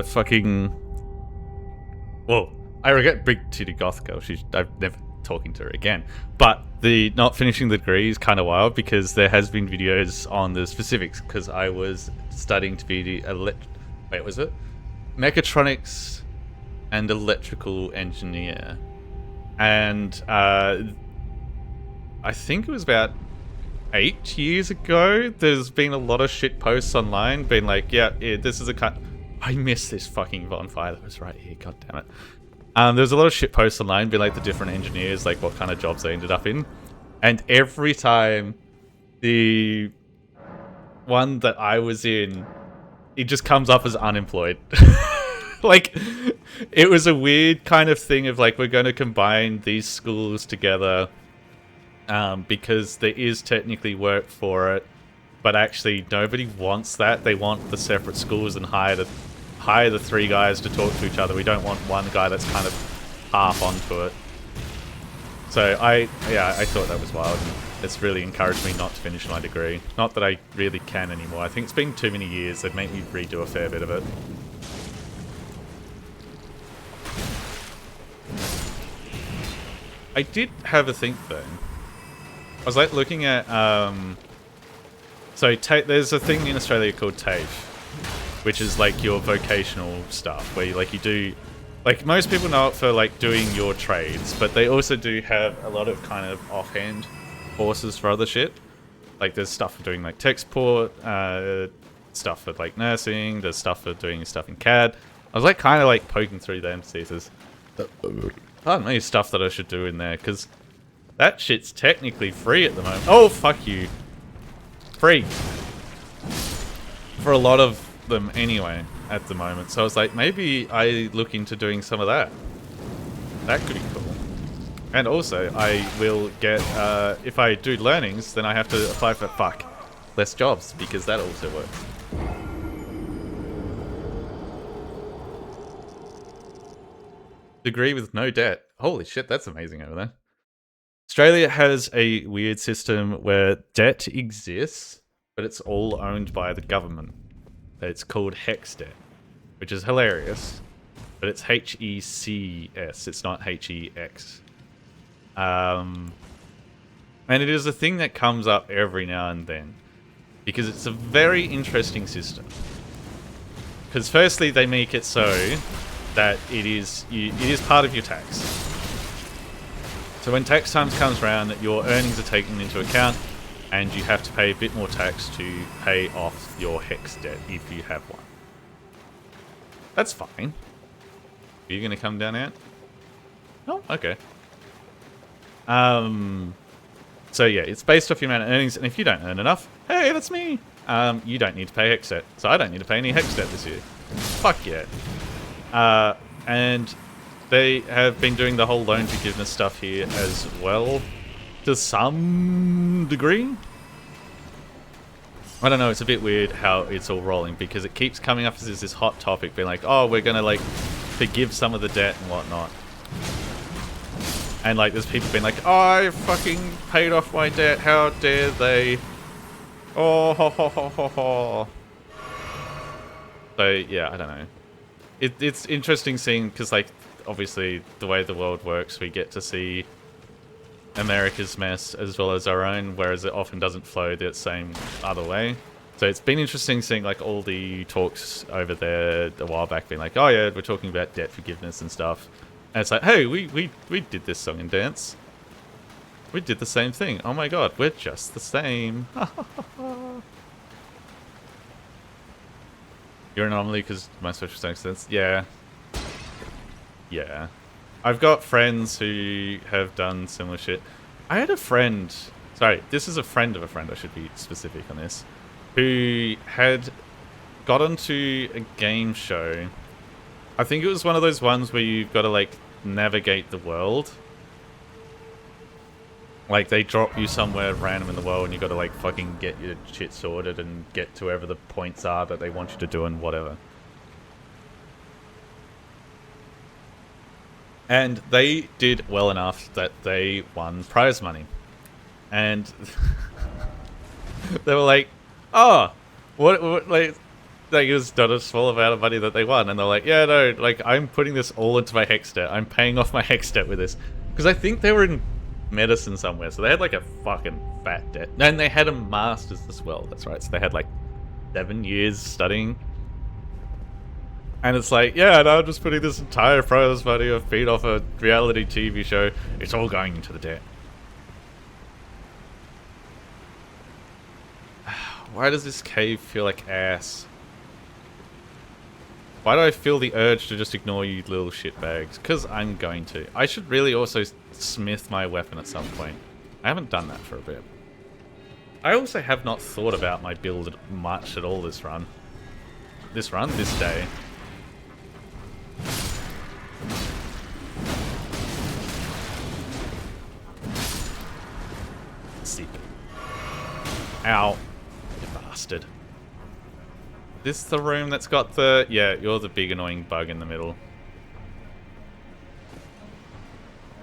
fucking... Well, I regret big-titted goth girl. I've never talking to her again. But the not finishing the degree is kind of wild, because there has been videos on the specifics, because I was studying to be the wait, was it? Mechatronics and electrical engineer. And I think it was about 8 years ago, there's been a lot of shit posts online being like, yeah, this is a cut. I missed this fucking bonfire that was right here, god damn it. There's a lot of shit posts online being like the different engineers, like what kind of jobs they ended up in. And every time the one that I was in, it just comes up as unemployed. Like, it was a weird kind of thing of like, we're going to combine these schools together because there is technically work for it, but actually nobody wants that. They want the separate schools and hire the three guys to talk to each other. We don't want one guy that's kind of half onto it. So I thought that was wild. And it's really encouraged me not to finish my degree. Not that I really can anymore. I think it's been too many years. They'd make me redo a fair bit of it. I did have a think though. I was like looking at so there's a thing in Australia called TAFE, which is like your vocational stuff, where you do, like most people know it for like doing your trades, but they also do have a lot of kind of offhand courses for other shit. Like there's stuff for doing like tech support, stuff for like nursing, there's stuff for doing stuff in CAD. I was like kind of like poking through them to see if there's, pardon me, stuff that I should do in there, because that shit's technically free at the moment. Oh, fuck you. Free. For a lot of them anyway at the moment. So I was like, maybe I look into doing some of that. That could be cool. And also, I will get, if I do learnings, then I have to apply for, less jobs, because that also works. Degree with no debt. Holy shit, that's amazing over there. Australia has a weird system where debt exists, but it's all owned by the government. It's called hex debt, which is hilarious, but it's HECS. It's not HEX. And it is a thing that comes up every now and then because it's a very interesting system. Because firstly, they make it so that it is part of your tax. So when tax time comes around, your earnings are taken into account, and you have to pay a bit more tax to pay off your hex debt if you have one. That's fine. Are you going to come down out? Oh, okay. So yeah, it's based off your amount of earnings, and if you don't earn enough, hey, that's me. You don't need to pay hex debt, so I don't need to pay any hex debt this year. Fuck yeah. And they have been doing the whole loan forgiveness stuff here as well, to some degree. I don't know, it's a bit weird how it's all rolling, because it keeps coming up as this hot topic, being like, oh, we're gonna like forgive some of the debt and whatnot. And like there's people being like, oh, I fucking paid off my debt, how dare they? Oh, ho, ho, ho, ho, ho. So yeah, I don't know. It's interesting seeing, because like obviously the way the world works, we get to see America's mess as well as our own, whereas it often doesn't flow the same other way. So it's been interesting seeing like all the talks over there a while back being like, oh yeah, we're talking about debt forgiveness and stuff. And it's like, hey, we did this song and dance. We did the same thing. Oh my god, we're just the same. You're an anomaly because my social circumstance. Yeah. Yeah. I've got friends who have done similar shit. I had a friend... Sorry, this is a friend of a friend, I should be specific on this. Who had got onto a game show. I think it was one of those ones where you've got to, like, navigate the world. Like, they drop you somewhere random in the world and you've got to, like, fucking get your shit sorted and get to wherever the points are that they want you to do and whatever. And they did well enough that they won prize money. And they were like, oh, what like it was not a small amount of money that they won. And they're like, yeah, no, like, I'm putting this all into my hex debt. I'm paying off my hex debt with this. Because I think they were in medicine somewhere, so they had like a fucking fat debt. And they had a master's as well, that's right. So they had like 7 years studying. And it's like, yeah, no, I'm just putting this entire prize money I've paid off a reality TV show. It's all going into the debt. Why does this cave feel like ass? Why do I feel the urge to just ignore you little shitbags? Because I'm going to. I should really also smith my weapon at some point. I haven't done that for a bit. I also have not thought about my build much at all this run. This day. Sick. Ow. You bastard. This the room that's got the... Yeah, you're the big annoying bug in the middle.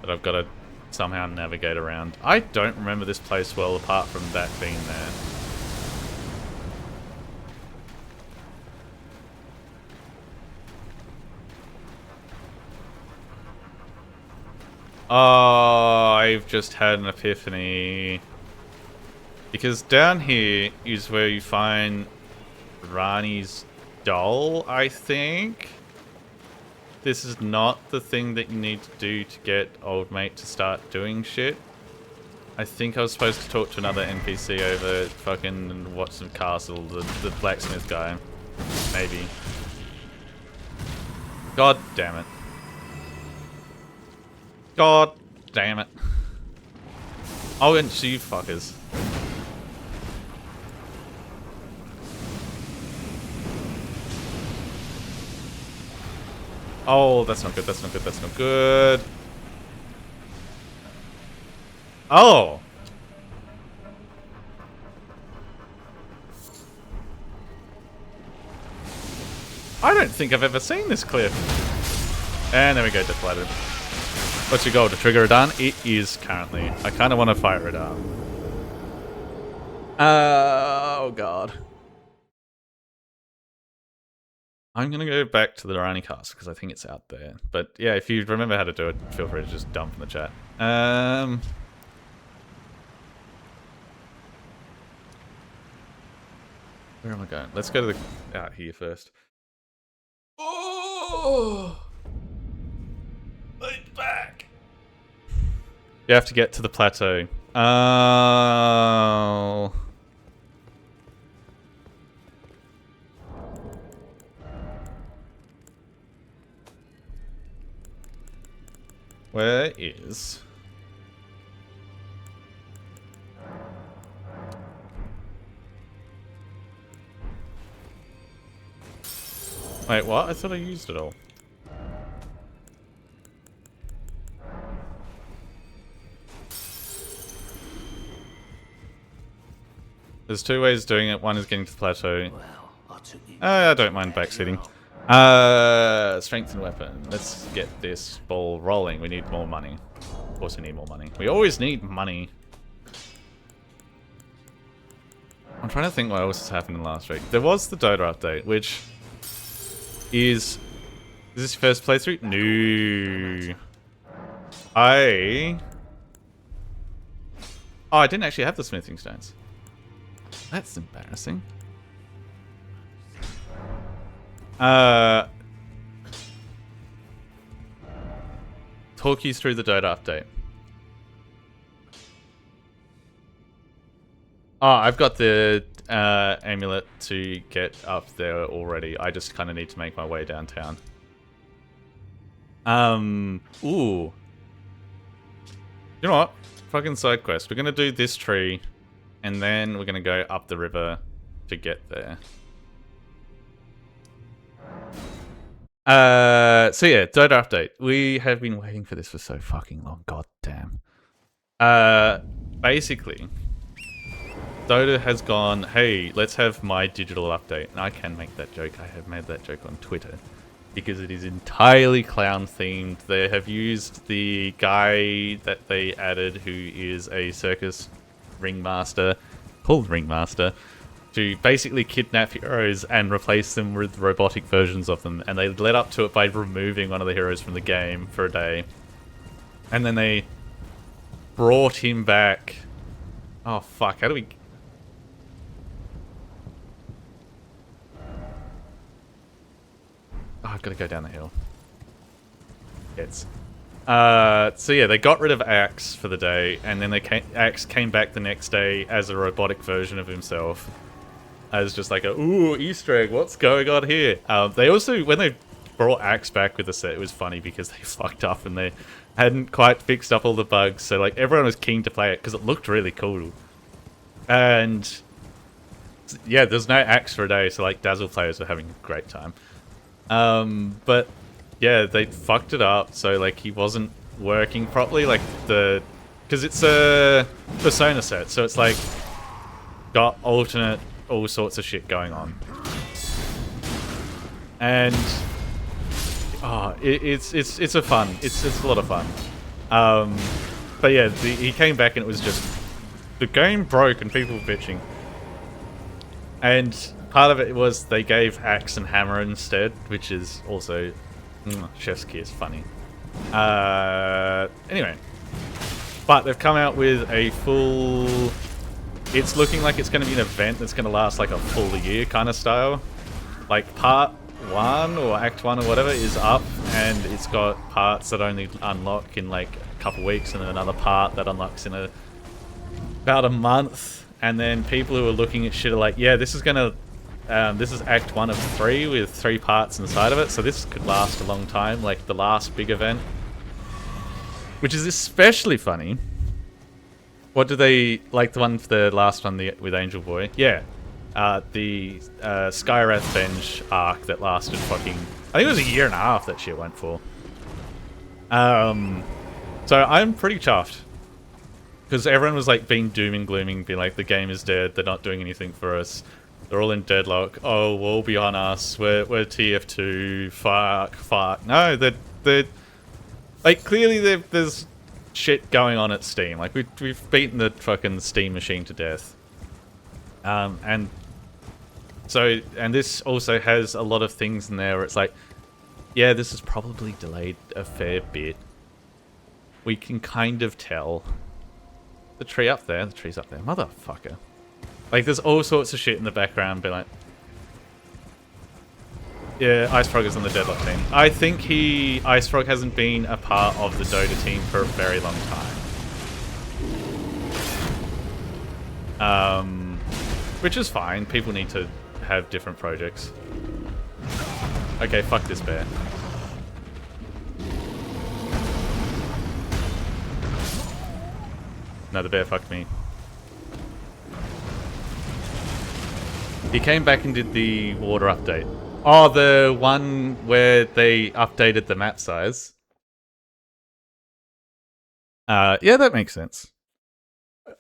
That I've got to somehow navigate around. I don't remember this place well apart from that being there. Oh, I've just had an epiphany. Because down here is where you find Rani's doll, I think. This is not the thing that you need to do to get old mate to start doing shit. I think I was supposed to talk to another NPC over fucking Watson Castle, the blacksmith guy. Maybe. God damn it. God damn it. Oh, and you fuckers. Oh, that's not good, that's not good, that's not good. Oh! I don't think I've ever seen this cliff. And there we go, deflated. What's your goal? To trigger Radahn? It is currently. I kind of want to fight Radahn. Oh god. I'm gonna go back to the Rani cast because I think it's out there. But yeah, if you remember how to do it, feel free to just dump in the chat. Where am I going? Let's go to the out here first. Oh, it's back. You have to get to the plateau. Oh. Where is... Wait, what? I thought I used it all. There's two ways of doing it. One is getting to the plateau. I don't mind backseating. Strength and weapon. Let's get this ball rolling. We need more money. Of course we need more money. We always need money. I'm trying to think what else has happened in the last week. There was the Dota update, which is... Is this your first playthrough? No. Oh, I didn't actually have the smithing stones. That's embarrassing. Talk you through the Dota update. Oh, I've got the amulet to get up there already. I just kind of need to make my way downtown. Ooh. You know what? Fucking side quest. We're gonna do this tree, and then we're gonna go up the river to get there. So yeah, Dota update. We have been waiting for this for so fucking long. God damn. Basically, Dota has gone, hey, let's have my digital update. And I can make that joke. I have made that joke on Twitter. Because it is entirely clown themed. They have used the guy that they added who is a circus ringmaster, called Ringmaster, to basically kidnap heroes and replace them with robotic versions of them. And they led up to it by removing one of the heroes from the game for a day. And then they brought him back. Oh fuck, how do we... Oh, I've got to go down the hill. It's... so yeah, they got rid of Axe for the day, and then Axe came back the next day as a robotic version of himself. As just like a, ooh, Easter egg, what's going on here? They also, when they brought Axe back with the set, it was funny because they fucked up and they hadn't quite fixed up all the bugs, so like everyone was keen to play it because it looked really cool. And yeah, there's no Axe for a day, so like Dazzle players were having a great time. But yeah, they fucked it up, so like he wasn't working properly, like because it's a Persona set, so it's like got alternate all sorts of shit going on. And oh, it's a fun, it's a lot of fun. But yeah, he came back and it was just the game broke and people were bitching. And part of it was they gave Axe and Hammer instead, which is also chef's kiss funny. Anyway, but they've come out with a full... It's looking like it's going to be an event that's going to last like a full year kind of style. Like part 1 or Act 1 or whatever is up, and it's got parts that only unlock in like a couple weeks, and then another part that unlocks in about a month. And then people who are looking at shit are like, yeah, this is going to... this is Act 1 of 3 with 3 parts inside of it, so this could last a long time, like the last big event. Which is especially funny. What do they... Like the one for the last one with Angel Boy? Yeah. The Skywrath Venge arc that lasted fucking... I think it was a year and a half that shit went for. So I'm pretty chuffed. Because everyone was like being doom and glooming, being like, the game is dead, they're not doing anything for us. They're all in deadlock. Oh, woe be on us. We're TF2. Fuck. No, they're like, clearly there's shit going on at Steam. Like, we've beaten the fucking Steam machine to death. And So, and this also has a lot of things in there where it's like, yeah, this is probably delayed a fair bit. We can kind of tell. The tree up there, the tree's up there. Motherfucker. Like, there's all sorts of shit in the background, be like, yeah, Ice Frog is on the Deadlock team. I think Ice Frog hasn't been a part of the Dota team for a very long time. Which is fine. People need to have different projects. Okay, fuck this bear. No, the bear fucked me. He came back and did the water update. Oh, the one where they updated the map size. Yeah, that makes sense.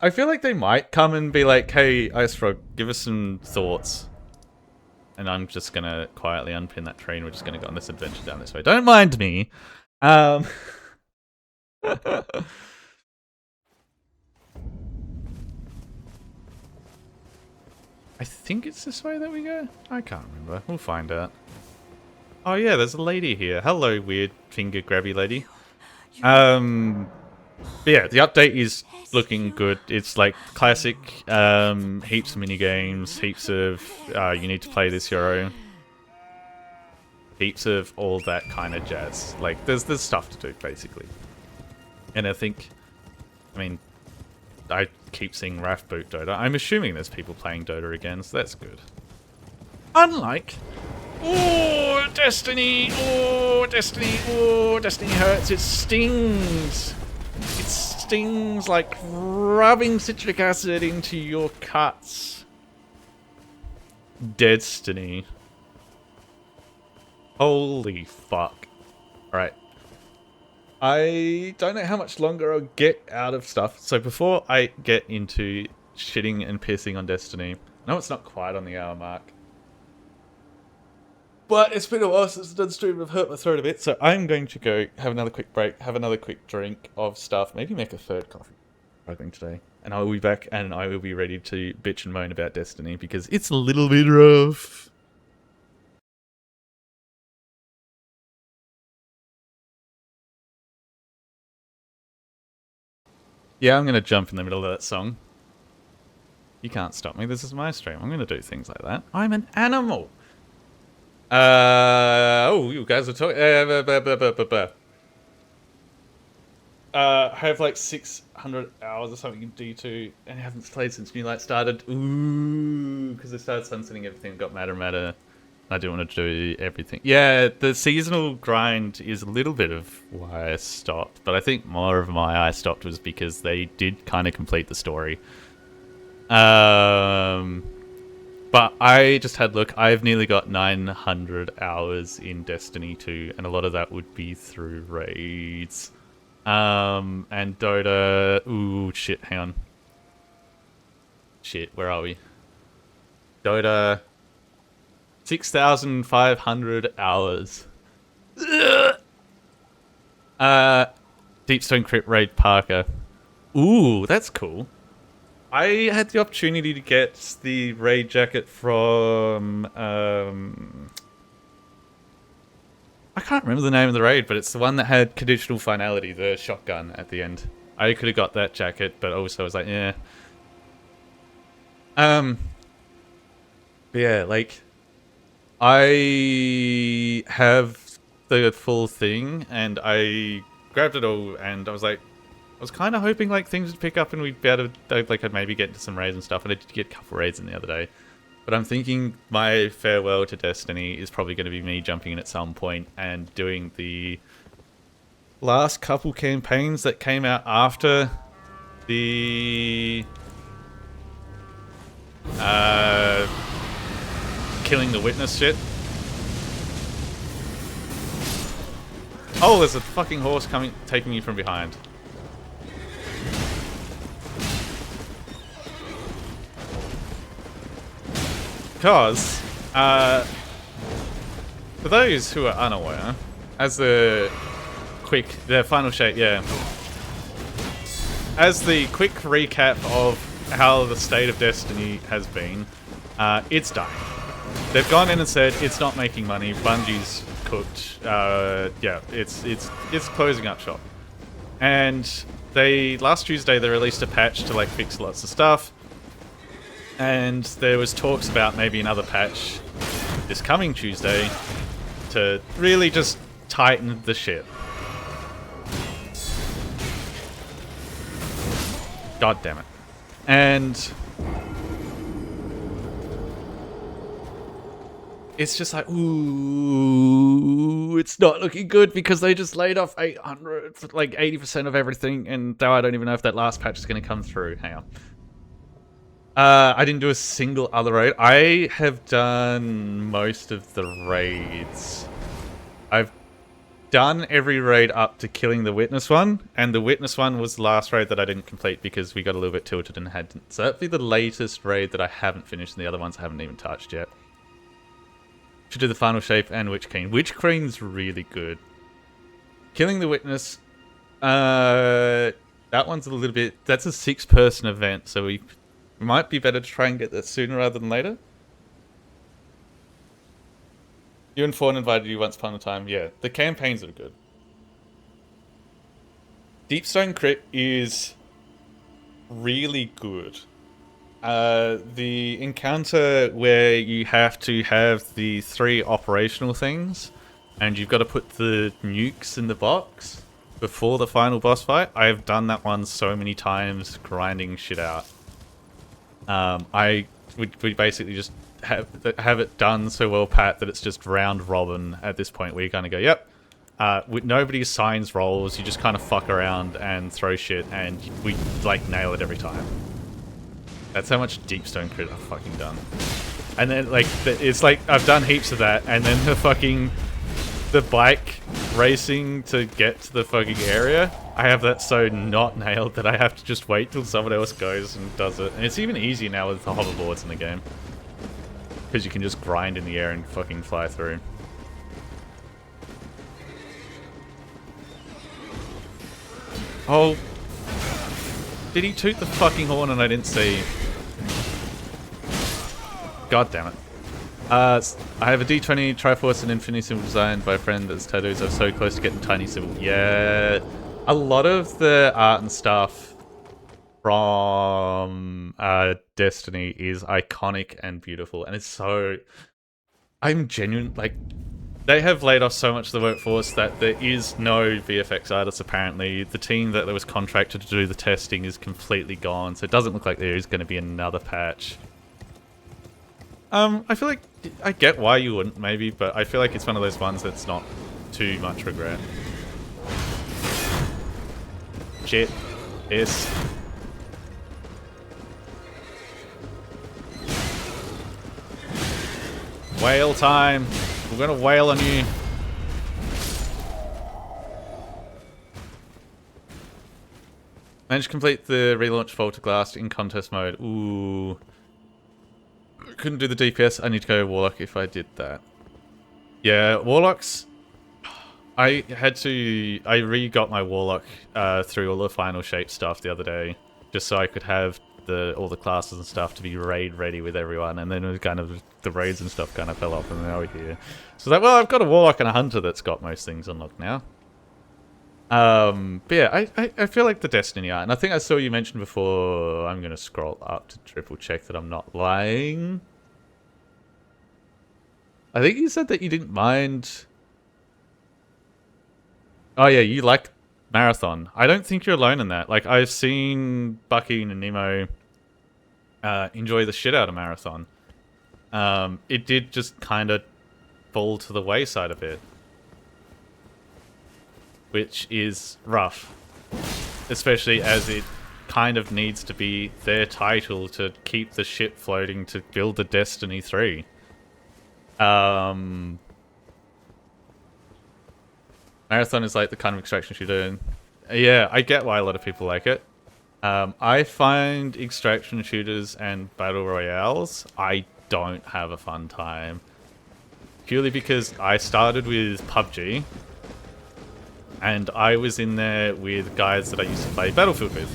I feel like they might come and be like, hey, Ice Frog, give us some thoughts. And I'm just gonna quietly unpin that tree and we're just gonna go on this adventure down this way. Don't mind me. I think it's this way that we go? I can't remember. We'll find out. Oh yeah, there's a lady here. Hello, weird finger grabby lady. But yeah, the update is looking good. It's like classic, heaps of mini games, heaps of you need to play this hero, heaps of all that kind of jazz. Like there's stuff to do basically. And I mean, I keep seeing Raf boot Dota. I'm assuming there's people playing Dota again, so that's good. Unlike, oh Destiny, oh Destiny, oh Destiny hurts. It stings. It stings like rubbing citric acid into your cuts. Destiny. Holy fuck. Alright. I don't know how much longer I'll get out of stuff. So before I get into shitting and pissing on Destiny, I know it's not quite on the hour mark. But it's been a while since I've done stream. I've hurt my throat a bit, so I'm going to go have another quick break, have another quick drink of stuff, maybe make a third coffee. Struggling today, and I will be back, and I will be ready to bitch and moan about Destiny because it's a little bit rough. Yeah, I'm gonna jump in the middle of that song. You can't stop me. This is my stream. I'm gonna do things like that. I'm an animal. Oh, you guys are talking. I have like 600 hours or something in D2 and I haven't played since New Light started. Ooh, because I started sunsetting everything, got matter. I didn't want to do everything. Yeah, the seasonal grind is a little bit of why I stopped, but I think more of my I stopped was because they did kind of complete the story. But I just had look. I've nearly got 900 hours in Destiny 2, and a lot of that would be through raids. And Dota. Ooh, shit. Hang on. Shit. Where are we? Dota. 6,500 hours. Deepstone Crypt Raid Parker. Ooh, that's cool. I had the opportunity to get the raid jacket from, I can't remember the name of the raid, but it's the one that had conditional finality, the shotgun at the end. I could have got that jacket, but also I was like, yeah. But yeah, like, I have the full thing, and I grabbed it all, and I was like, I was kind of hoping like things would pick up and we'd be able to, like I'd maybe get into some raids and stuff, and I did get a couple raids in the other day. But I'm thinking my farewell to Destiny is probably going to be me jumping in at some point and doing the last couple campaigns that came out after the killing the witness shit. Oh, there's a fucking horse coming, taking me from behind. Because, for those who are unaware, as the final shape, yeah. As the quick recap of how the state of Destiny has been, it's dying. They've gone in and said it's not making money. Bungie's cooked. Yeah, it's closing up shop. And last Tuesday they released a patch to like fix lots of stuff. And there was talks about maybe another patch this coming Tuesday to really just tighten the ship. God damn it. And it's just like, ooh, it's not looking good because they just laid off 800, like 80% of everything, and now I don't even know if that last patch is going to come through. Hang on. I didn't do a single other raid. I have done most of the raids. I've done every raid up to killing the witness one, and the witness one was the last raid that I didn't complete because we got a little bit tilted and had. So that'd be the latest raid that I haven't finished, and the other ones I haven't even touched yet. Should do the final shape and Witch Queen. Witch Queen's really good. Killing the witness. That one's a little bit. That's a 6-person event, so we might be better to try and get that sooner rather than later. You and Fawn invited you once upon a time. Yeah, the campaigns are good. Deepstone Crypt is really good. The encounter where you have to have the 3 operational things, and you've got to put the nukes in the box before the final boss fight. I have done that one so many times, grinding shit out. We basically just have it done so well pat that it's just round robin at this point, where you kind of go, yep. Nobody assigns roles, you just kind of fuck around and throw shit, and we like nail it every time. That's how much Deepstone Crit I've fucking done. And then like it's like I've done heaps of that, and then the bike racing to get to the fucking area, I have that so not nailed that I have to just wait till someone else goes and does it. And it's even easier now with the hoverboards in the game, because you can just grind in the air and fucking fly through. Oh, did he toot the fucking horn and I didn't see? God damn it. I have a D20 Triforce and Infinity symbol designed by a friend that's tattoos. I'm so close to getting tiny symbol. Yeah, a lot of the art and stuff from Destiny is iconic and beautiful, and it's so. I'm genuine. Like, they have laid off so much of the workforce that there is no VFX artists. Apparently, the team that was contracted to do the testing is completely gone, so it doesn't look like there is going to be another patch. I feel like I get why you wouldn't, maybe, but I feel like it's one of those ones that's not too much regret. Shit. Yes. Whale time. We're gonna wail on you. Managed to complete the relaunch Voltaglass in contest mode. Ooh. Couldn't do the DPS. I need to go Warlock if I did that. Yeah, Warlocks. I re-got my Warlock through all the final shape stuff the other day, just so I could have all the classes and stuff to be raid ready with everyone, and then it was kind of the raids and stuff kind of fell off, and now we're here. So like, well, I've got a Warlock and a Hunter that's got most things unlocked now. But yeah, I feel like the Destiny art, and I think I saw you mention before. I'm gonna scroll up to triple check that I'm not lying. I think you said that you didn't mind. Oh yeah, you like Marathon. I don't think you're alone in that. Like, I've seen Bucky and Nemo enjoy the shit out of Marathon. It did just kind of fall to the wayside a bit, which is rough, especially as it kind of needs to be their title to keep the ship floating to build the Destiny 3. Marathon is like the kind of extraction shooter. Yeah, I get why a lot of people like it. I find extraction shooters and battle royales, I don't have a fun time. Purely because I started with PUBG, and I was in there with guys that I used to play Battlefield with.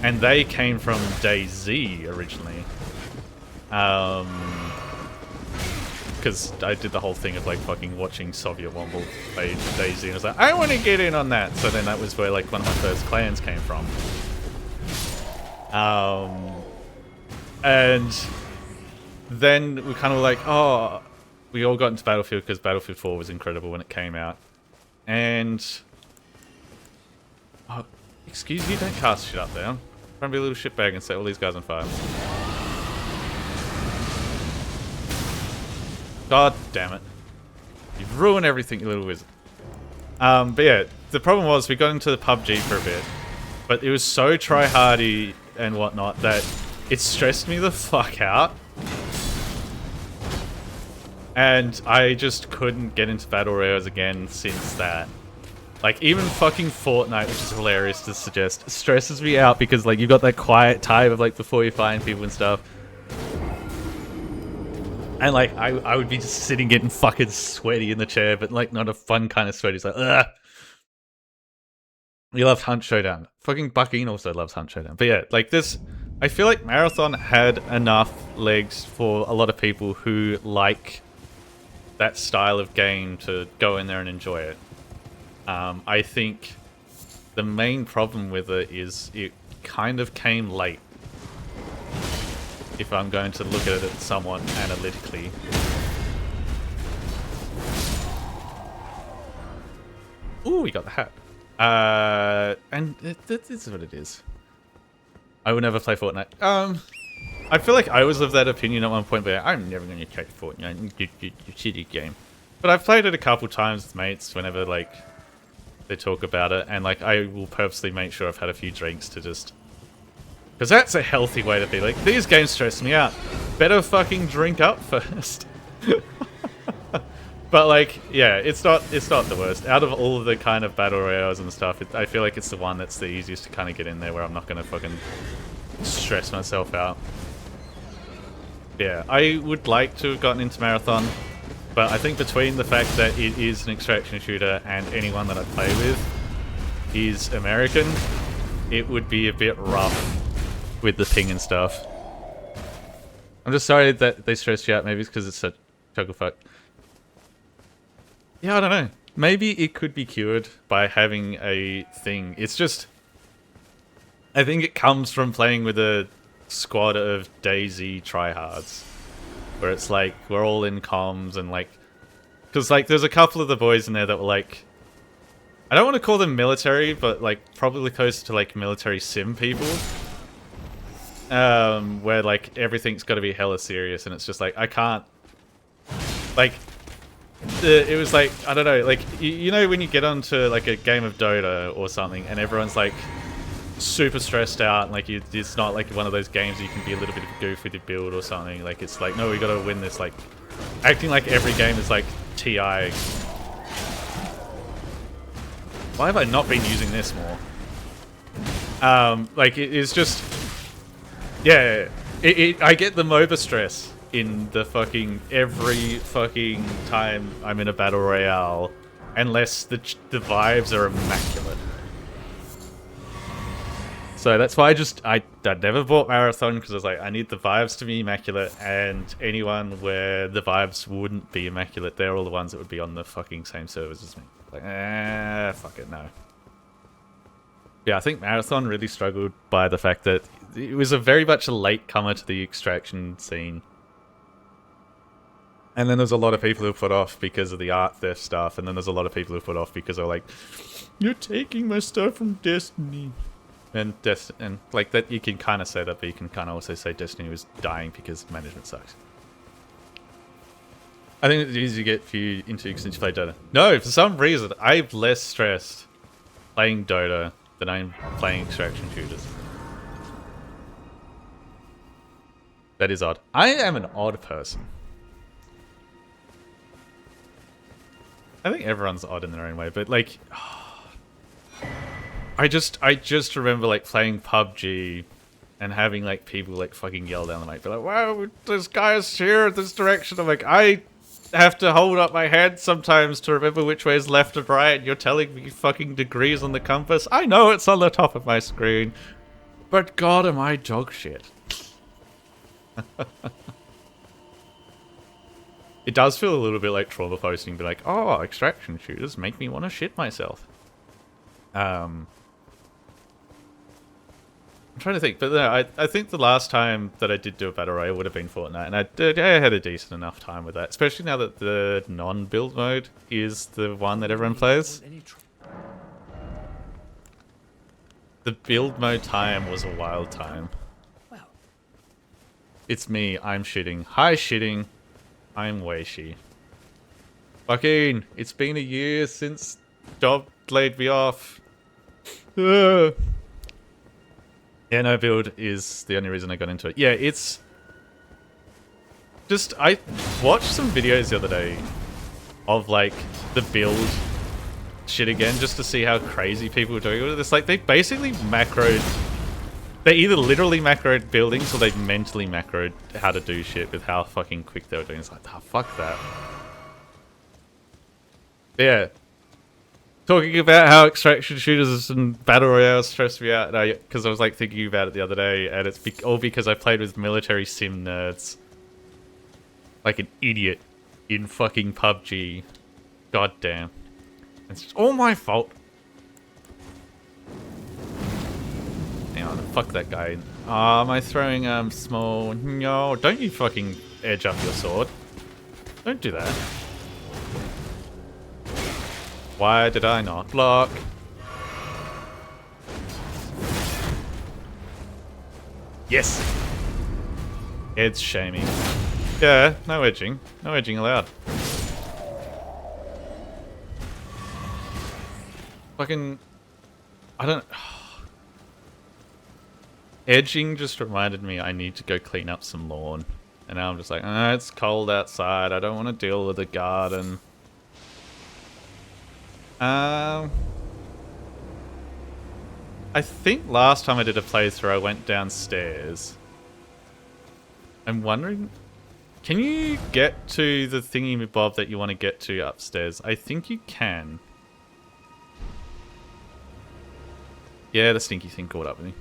And they came from DayZ originally. because I did the whole thing of like fucking watching Soviet Womble play DayZ, and I was like, I want to get in on that. So then that was where like one of my first clans came from. And then we kind of like, oh, we all got into Battlefield because Battlefield 4 was incredible when it came out. And oh, excuse you, don't cast shit up there. I'm trying to be a little shitbag and set all these guys on fire. God damn it. You've ruined everything, you little wizard. But yeah, the problem was we got into the PUBG for a bit, but it was so try-hardy and whatnot that it stressed me the fuck out. And I just couldn't get into Battle Royales again since that. Like, even fucking Fortnite, which is hilarious to suggest, stresses me out because, like, you've got that quiet time of, like, before you find people and stuff. And, like, I would be just sitting getting fucking sweaty in the chair, but, like, not a fun kind of sweaty. It's like, ugh. We loved Hunt Showdown. Fucking Bucking also loves Hunt Showdown. But yeah, like, this... I feel like Marathon had enough legs for a lot of people who like that style of game to go in there and enjoy it. I think the main problem with it is it kind of came late. If I'm going to look at it somewhat analytically. Ooh, we got the hat. And this is what it is. I would never play Fortnite. I feel like I was of that opinion at one point, but I'm never going to play Fortnite. You shitty game. But I've played it a couple times with mates whenever, like, they talk about it, and, like, I will purposely make sure I've had a few drinks to just... Because that's a healthy way to be. Like, these games stress me out. Better fucking drink up first. But, like, yeah, it's not the worst. Out of all of the kind of battle royales and stuff, I feel like it's the one that's the easiest to kind of get in there where I'm not going to fucking stress myself out. Yeah, I would like to have gotten into Marathon, but I think between the fact that it is an extraction shooter and anyone that I play with is American, it would be a bit rough with the ping and stuff. I'm just sorry that they stressed you out. Maybe it's because it's a chucklefuck. Yeah, I don't know. Maybe it could be cured by having a thing. It's just... I think it comes from playing with a squad of DayZ tryhards. Where it's like, we're all in comms and like... Because like, there's a couple of the boys in there that were like... I don't want to call them military, but like, probably close to like military sim people. Where like, everything's got to be hella serious and it's just like, I can't... Like... it was like, I don't know, like, you know when you get onto like a game of Dota or something and everyone's like super stressed out and like it's not like one of those games you can be a little bit of a goof with your build or something. Like it's like, no, we gotta win this, like acting like every game is like TI. Why have I not been using this more? Like it is just, yeah, I get the MOBA stress in the fucking every fucking time I'm in a battle royale, unless the vibes are immaculate. So that's why I never bought Marathon, because I was like, I need the vibes to be immaculate, and anyone where the vibes wouldn't be immaculate, they're all the ones that would be on the fucking same servers as me. Like, fuck it, no. Yeah, I think Marathon really struggled by the fact that it was a very much a late comer to the extraction scene. And then there's a lot of people who put off because of the art theft stuff, and then there's a lot of people who put off because they're like, you're taking my stuff from Destiny. And like that, you can kind of say that, but you can kind of also say Destiny was dying because management sucks. I think it's easy to get for you into since you play Dota. No, for some reason, I'm less stressed playing Dota than I'm playing extraction shooters. That is odd. I am an odd person. I think everyone's odd in their own way, but like, I just remember like playing PUBG and having like people like fucking yell down the mic, be like, "Wow, this guy's here this direction." I'm like, I have to hold up my head sometimes to remember which way is left and right. And you're telling me fucking degrees on the compass. I know it's on the top of my screen, but God, am I dog shit. It does feel a little bit like trauma posting, be like, oh, extraction shooters make me want to shit myself. I'm trying to think, but no, I think the last time that I did do a battle royale would have been Fortnite, and I had a decent enough time with that, especially now that the non-build mode is the one that everyone plays. The build mode time was a wild time. Well, It's me, I'm shitting. Hi, shitting. I'm Weishi. Fucking, it's been a year since job laid me off. Yeah, no build is the only reason I got into it. Yeah, it's just, I watched some videos the other day of like the build shit again just to see how crazy people were doing it. It's like they basically macroed, they either literally macroed buildings or they mentally macroed how to do shit with how fucking quick they were doing. It's like, oh, fuck that. Yeah. Talking about how extraction shooters and battle royales stress me out, because I was like thinking about it the other day, and it's all because I played with military sim nerds. Like an idiot in fucking PUBG. God damn. It's just all my fault. Hang on, fuck that guy. Am I throwing small? No, don't you fucking edge up your sword. Don't do that. Why did I not block? Yes! Edge shaming. Yeah, no edging. No edging allowed. Fucking... I don't... Edging just reminded me I need to go clean up some lawn. And now I'm just like, oh, it's cold outside. I don't want to deal with the garden. I think last time I did a playthrough I went downstairs. I'm wondering... Can you get to the thingy-bob that you want to get to upstairs? I think you can. Yeah, the stinky thing caught up with me.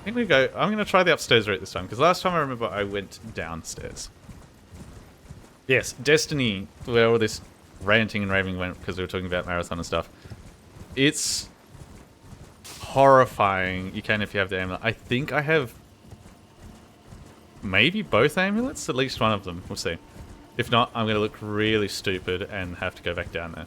I think we go... I'm going to try the upstairs route this time, because last time I remember I went downstairs. Yes, Destiny, where all this ranting and raving went because we were talking about marathon and stuff. It's horrifying. You can if you have the amulet. I think I have maybe both amulets, at least one of them. We'll see. If not, I'm going to look really stupid and have to go back down there.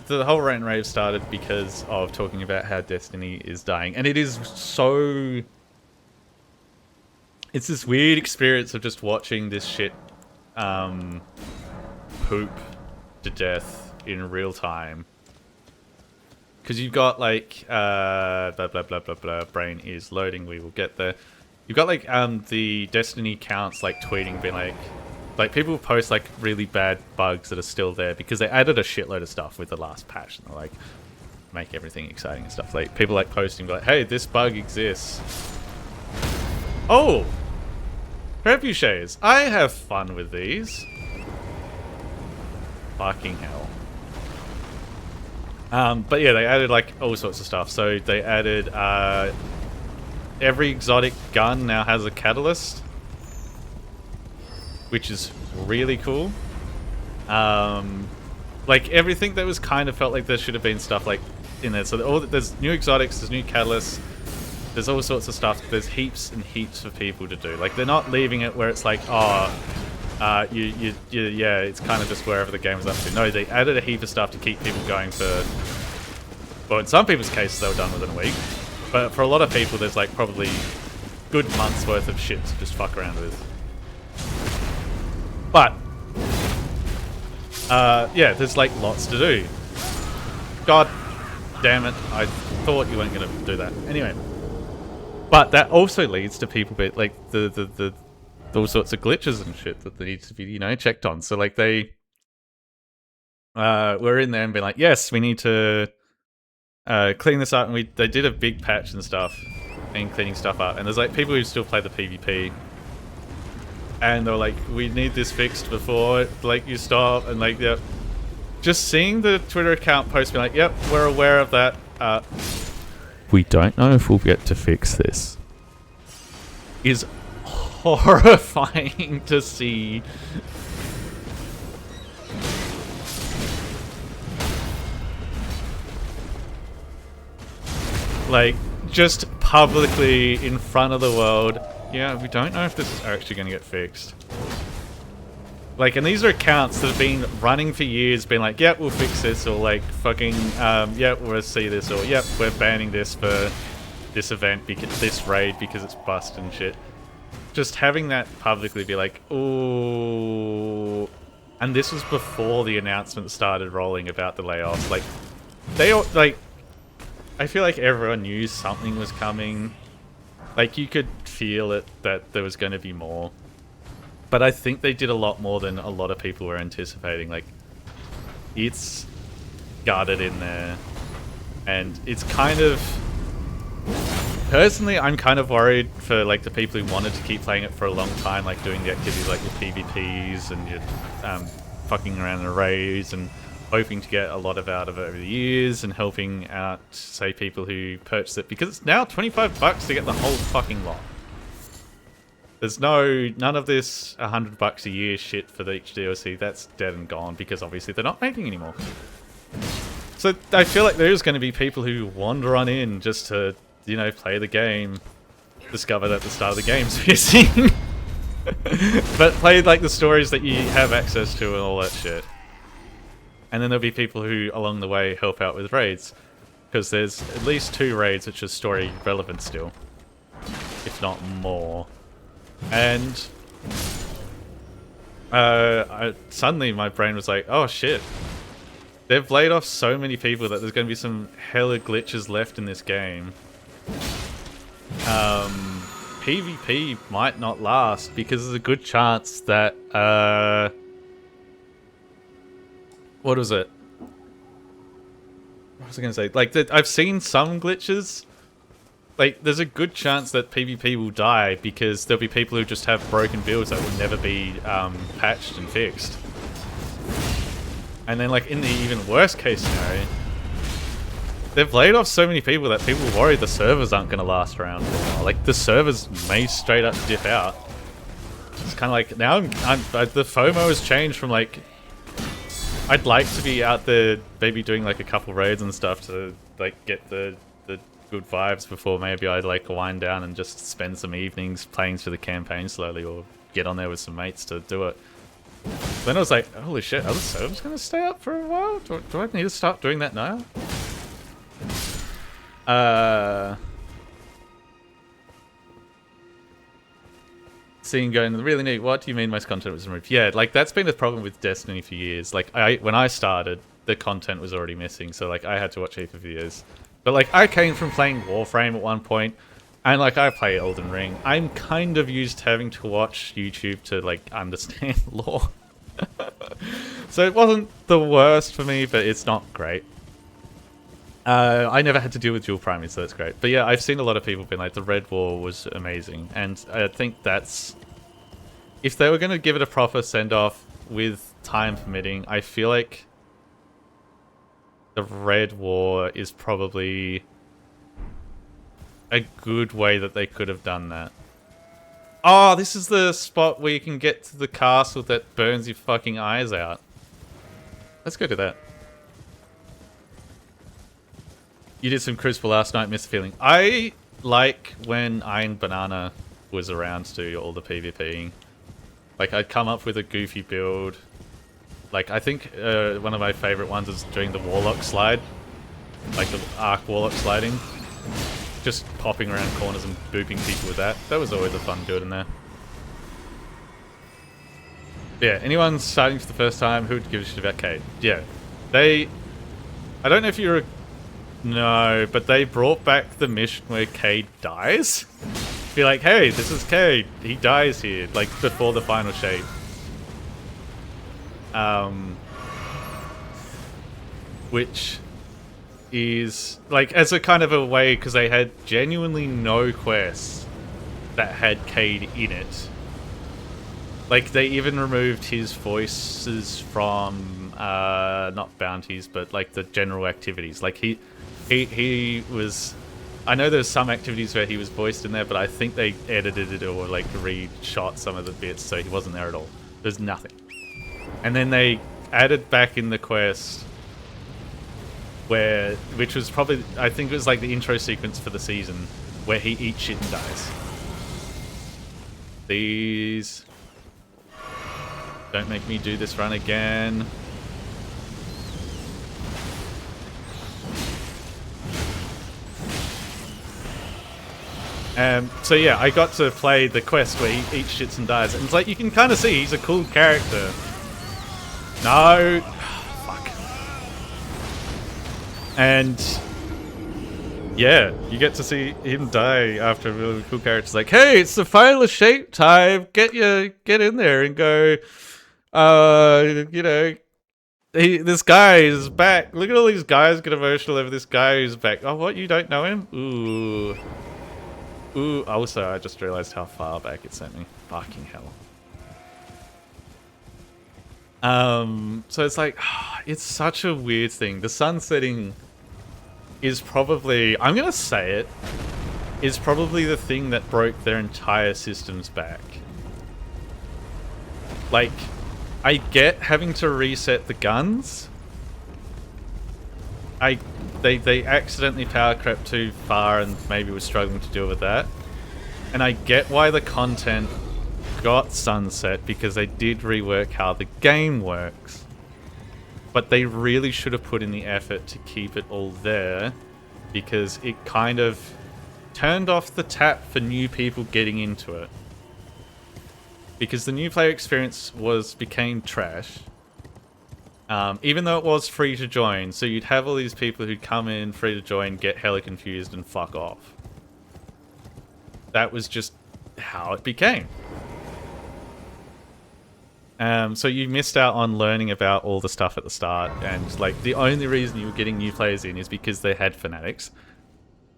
The whole rant and rave started because of talking about how Destiny is dying. And it is so... It's this weird experience of just watching this shit poop to death in real time. Because you've got like, blah, blah, blah, blah, blah, brain is loading, we will get there. You've got like the Destiny counts like tweeting, being like people post like really bad bugs that are still there because they added a shitload of stuff with the last patch. And they're like, make everything exciting and stuff. Like people like posting like, hey, this bug exists. Oh! Trebuchets. I have fun with these. Fucking hell. But yeah, they added like all sorts of stuff. So they added every exotic gun now has a catalyst, which is really cool. Like everything that was kind of felt like there should have been stuff like in there. So there's new exotics, there's new catalysts. There's all sorts of stuff. There's heaps and heaps for people to do. Like, they're not leaving it where it's like, oh, yeah, it's kind of just wherever the game is up to. No, they added a heap of stuff to keep people going for... Well, in some people's cases, they were done within a week. But for a lot of people, there's, like, probably good months worth of shit to just fuck around with. But, yeah, there's, like, lots to do. God damn it, I thought you weren't going to do that. Anyway. But that also leads to people like the all sorts of glitches and shit that need to be, you know, checked on. So like they were in there and been like, yes, we need to clean this up, and they did a big patch and stuff and cleaning stuff up. And there's like people who still play the PvP, and they're like, we need this fixed before like you stop, and like yeah, just seeing the Twitter account post being like, yep, we're aware of that. We don't know if we'll get to fix this. is horrifying to see. Like, just publicly in front of the world. Yeah, we don't know if this is actually going to get fixed. Like, and these are accounts that have been running for years, been like, yep, we'll fix this, or like, fucking, yep, we'll see this, or yep, we're banning this for this event, because this raid, because it's bust and shit. Just having that publicly be like, ooh. And this was before the announcement started rolling about the layoffs. Like, they all, like, I feel like everyone knew something was coming. Like, you could feel it, that there was going to be more. But I think they did a lot more than a lot of people were anticipating. Like, it's guarded in there. And it's kind of... Personally, I'm kind of worried for, like, the people who wanted to keep playing it for a long time, like doing the activities like your PvPs and your fucking around in arrays and hoping to get a lot out of it over the years and helping out, say, people who purchase it. Because it's now $25 to get the whole fucking lot. There's none of this $100 a year shit for each DLC. That's dead and gone because obviously they're not making anymore. So I feel like there's going to be people who wander on in just to, you know, play the game, discover that the start of the game's missing, but play like the stories that you have access to and all that shit. And then there'll be people who along the way help out with raids, because there's at least 2 raids which are story relevant still, if not more. And suddenly my brain was like, oh shit, they've laid off so many people that there's going to be some hella glitches left in this game. PvP might not last because there's a good chance that what was it? What was I going to say? Like, I've seen some glitches. Like, there's a good chance that PvP will die because there'll be people who just have broken builds that will never be patched and fixed. And then, like, in the even worst case scenario, they've laid off so many people that people are worried the servers aren't going to last around for a while. Like, the servers may straight up dip out. It's kind of like, now the FOMO has changed from, like, I'd like to be out there maybe doing, like, a couple raids and stuff to, like, get the good vibes before maybe I'd, like, wind down and just spend some evenings playing through the campaign slowly or get on there with some mates to do it. Then I was like, holy shit, are the servers going to stay up for a while? Do I need to start doing that now? Seeing going, really neat, what do you mean most content was removed? Yeah, like, that's been a problem with Destiny for years. Like, when I started, the content was already missing, so, like, I had to watch heap of videos. But, like, I came from playing Warframe at one point, and, like, I play Elden Ring. I'm kind of used to having to watch YouTube to, like, understand lore. So it wasn't the worst for me, but it's not great. I never had to deal with dual priming, so that's great. But yeah, I've seen a lot of people being like, the Red War was amazing. And I think that's... If they were going to give it a proper send-off with time permitting, I feel like the Red War is probably a good way that they could have done that. Oh, this is the spot where you can get to the castle that burns your fucking eyes out. Let's go to that. You did some Crucible last night, missed the feeling. I like when Iron Banana was around to do all the PvPing. Like, I'd come up with a goofy build. Like, I think one of my favourite ones is doing the Warlock slide. Like, the Arc Warlock sliding. Just popping around corners and booping people with that. That was always a fun build in there. Yeah, anyone starting for the first time, who would give a shit about Cade? Yeah, I don't know if you're... No, but they brought back the mission where Cade dies. Be like, hey, this is Cade. He dies here, like, before the final shape. Which is, like, as a kind of a way, because they had genuinely no quests that had Cade in it. Like, they even removed his voices from, not bounties, but, like, the general activities. Like, he was I know there's some activities where he was voiced in there, but I think they edited it or like reshot some of the bits so he wasn't there at all. There's nothing. And then they added back in the quest which was probably, I think it was like the intro sequence for the season where he eats shit and dies. Please. Don't make me do this run again. So yeah, I got to play the quest where he eats shits and dies, and it's like you can kind of see he's a cool character. No, fuck. And yeah, you get to see him die after a really cool character. It's like, hey, it's the final shape time. Get in there and go. You know, this guy is back. Look at all these guys get emotional over this guy who's back. Oh, what? You don't know him? Ooh. Ooh, also, I just realized how far back it sent me. Fucking hell. So it's like, it's such a weird thing. The sun setting is probably, I'm gonna say it, is probably the thing that broke their entire systems back. Like, I get having to reset the guns. They accidentally power crept too far and maybe was struggling to deal with that. And I get why the content got sunset, because they did rework how the game works. But they really should have put in the effort to keep it all there, because it kind of turned off the tap for new people getting into it. Because the new player experience became trash. Even though it was free to join, so you'd have all these people who'd come in free to join, get hella confused, and fuck off. That was just how it became. So you missed out on learning about all the stuff at the start, and like the only reason you were getting new players in is because they had fanatics,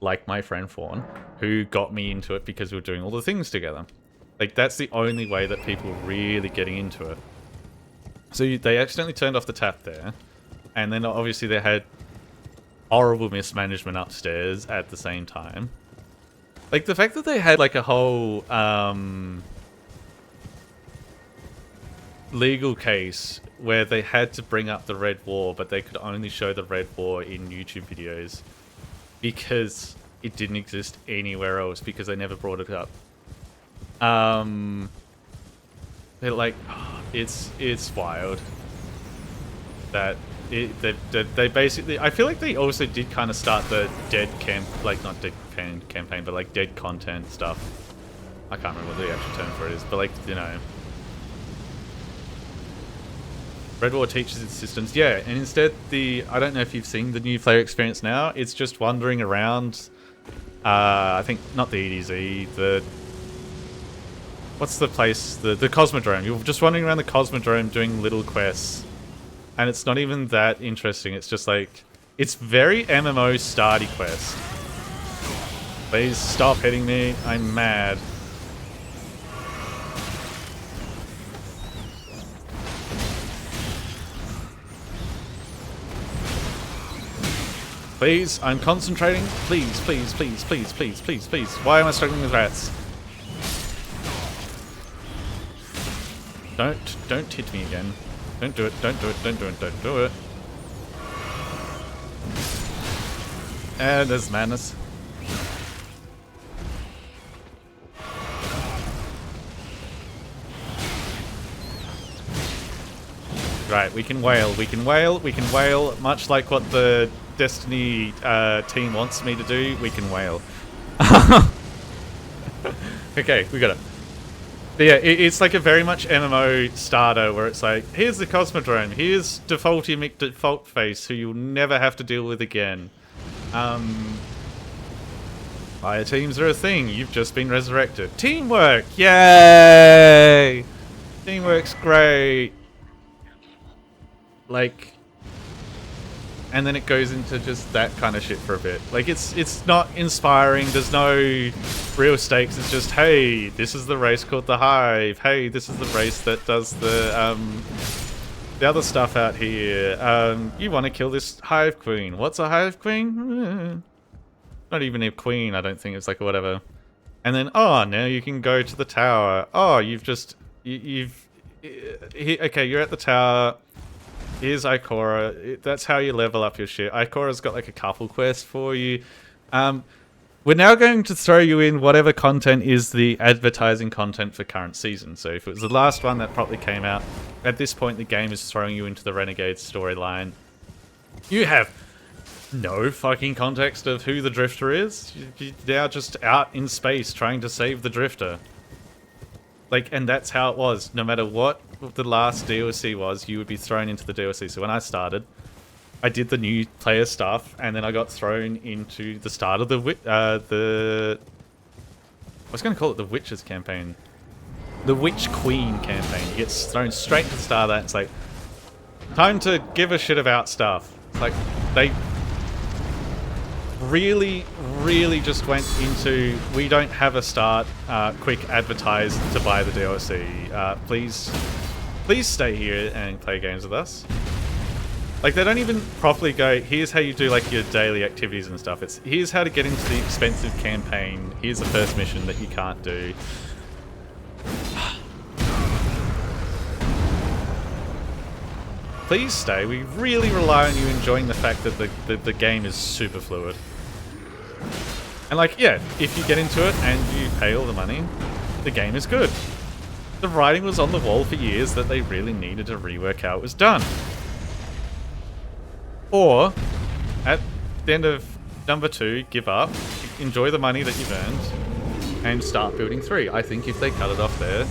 like my friend Fawn, who got me into it because we were doing all the things together. Like, that's the only way that people were really getting into it. So they accidentally turned off the tap there, and then obviously they had horrible mismanagement upstairs at the same time. Like, the fact that they had like a whole legal case where they had to bring up the Red War, but they could only show the Red War in YouTube videos because it didn't exist anywhere else, because they never brought it up. They're like, it's wild that they basically, I feel like they also did kind of start the dead camp, like not dead campaign, but like dead content stuff. I can't remember what the actual term for it is, but like, you know, Red War teaches its systems, yeah, and instead I don't know if you've seen the new player experience now, it's just wandering around, I think, not the EDZ, what's the place? The Cosmodrome. You're just wandering around the Cosmodrome doing little quests. And it's not even that interesting. It's just like, it's very MMO starty quest. Please stop hitting me. I'm mad. Please, I'm concentrating. Please, please, please, please, please, please, please. Why am I struggling with rats? Don't hit me again. Don't do it, don't do it, don't do it, don't do it. And there's madness. Right, we can wail, we can wail, we can wail, much like what the Destiny team wants me to do, we can wail. Okay, we got it. But yeah, it's like a very much MMO starter where it's like, here's the Cosmodrome, here's Defaulty McDefault Face, who you'll never have to deal with again. Fire teams are a thing, you've just been resurrected. Teamwork! Yay! Teamwork's great. Like, and then it goes into just that kind of shit for a bit. Like, it's not inspiring, there's no real stakes, it's just, hey, this is the race called the Hive, hey, this is the race that does the other stuff out here, you want to kill this Hive Queen. What's a Hive Queen? not even a queen, I don't think. It's like whatever. And then, oh, now you can go to the tower. Oh, okay, you're at the tower. Here's Ikora. That's how you level up your shit. Ikora's got like a couple quests for you. We're now going to throw you in whatever content is the advertising content for current season. So if it was the last one that probably came out, at this point the game is throwing you into the Renegade storyline. You have no fucking context of who the Drifter is. You're now just out in space trying to save the Drifter. Like, and that's how it was. No matter what the last DLC was, you would be thrown into the DLC. So when I started, I did the new player stuff, and then I got thrown into the start of I was going to call it the Witches campaign. The Witch Queen campaign. You get thrown straight to the start of that. It's like, time to give a shit about stuff. It's like, they really, really just went into, we don't have a start, quick advertise to buy the DLC. Please stay here and play games with us. Like, they don't even properly go, here's how you do, like, your daily activities and stuff. It's, here's how to get into the expensive campaign. Here's the first mission that you can't do. Please stay. We really rely on you enjoying the fact that the game is super fluid. And, like, yeah, if you get into it and you pay all the money, the game is good. The writing was on the wall for years that they really needed to rework how it was done. Or, at the end of number 2, give up, enjoy the money that you've earned, and start building 3. I think if they cut it off there...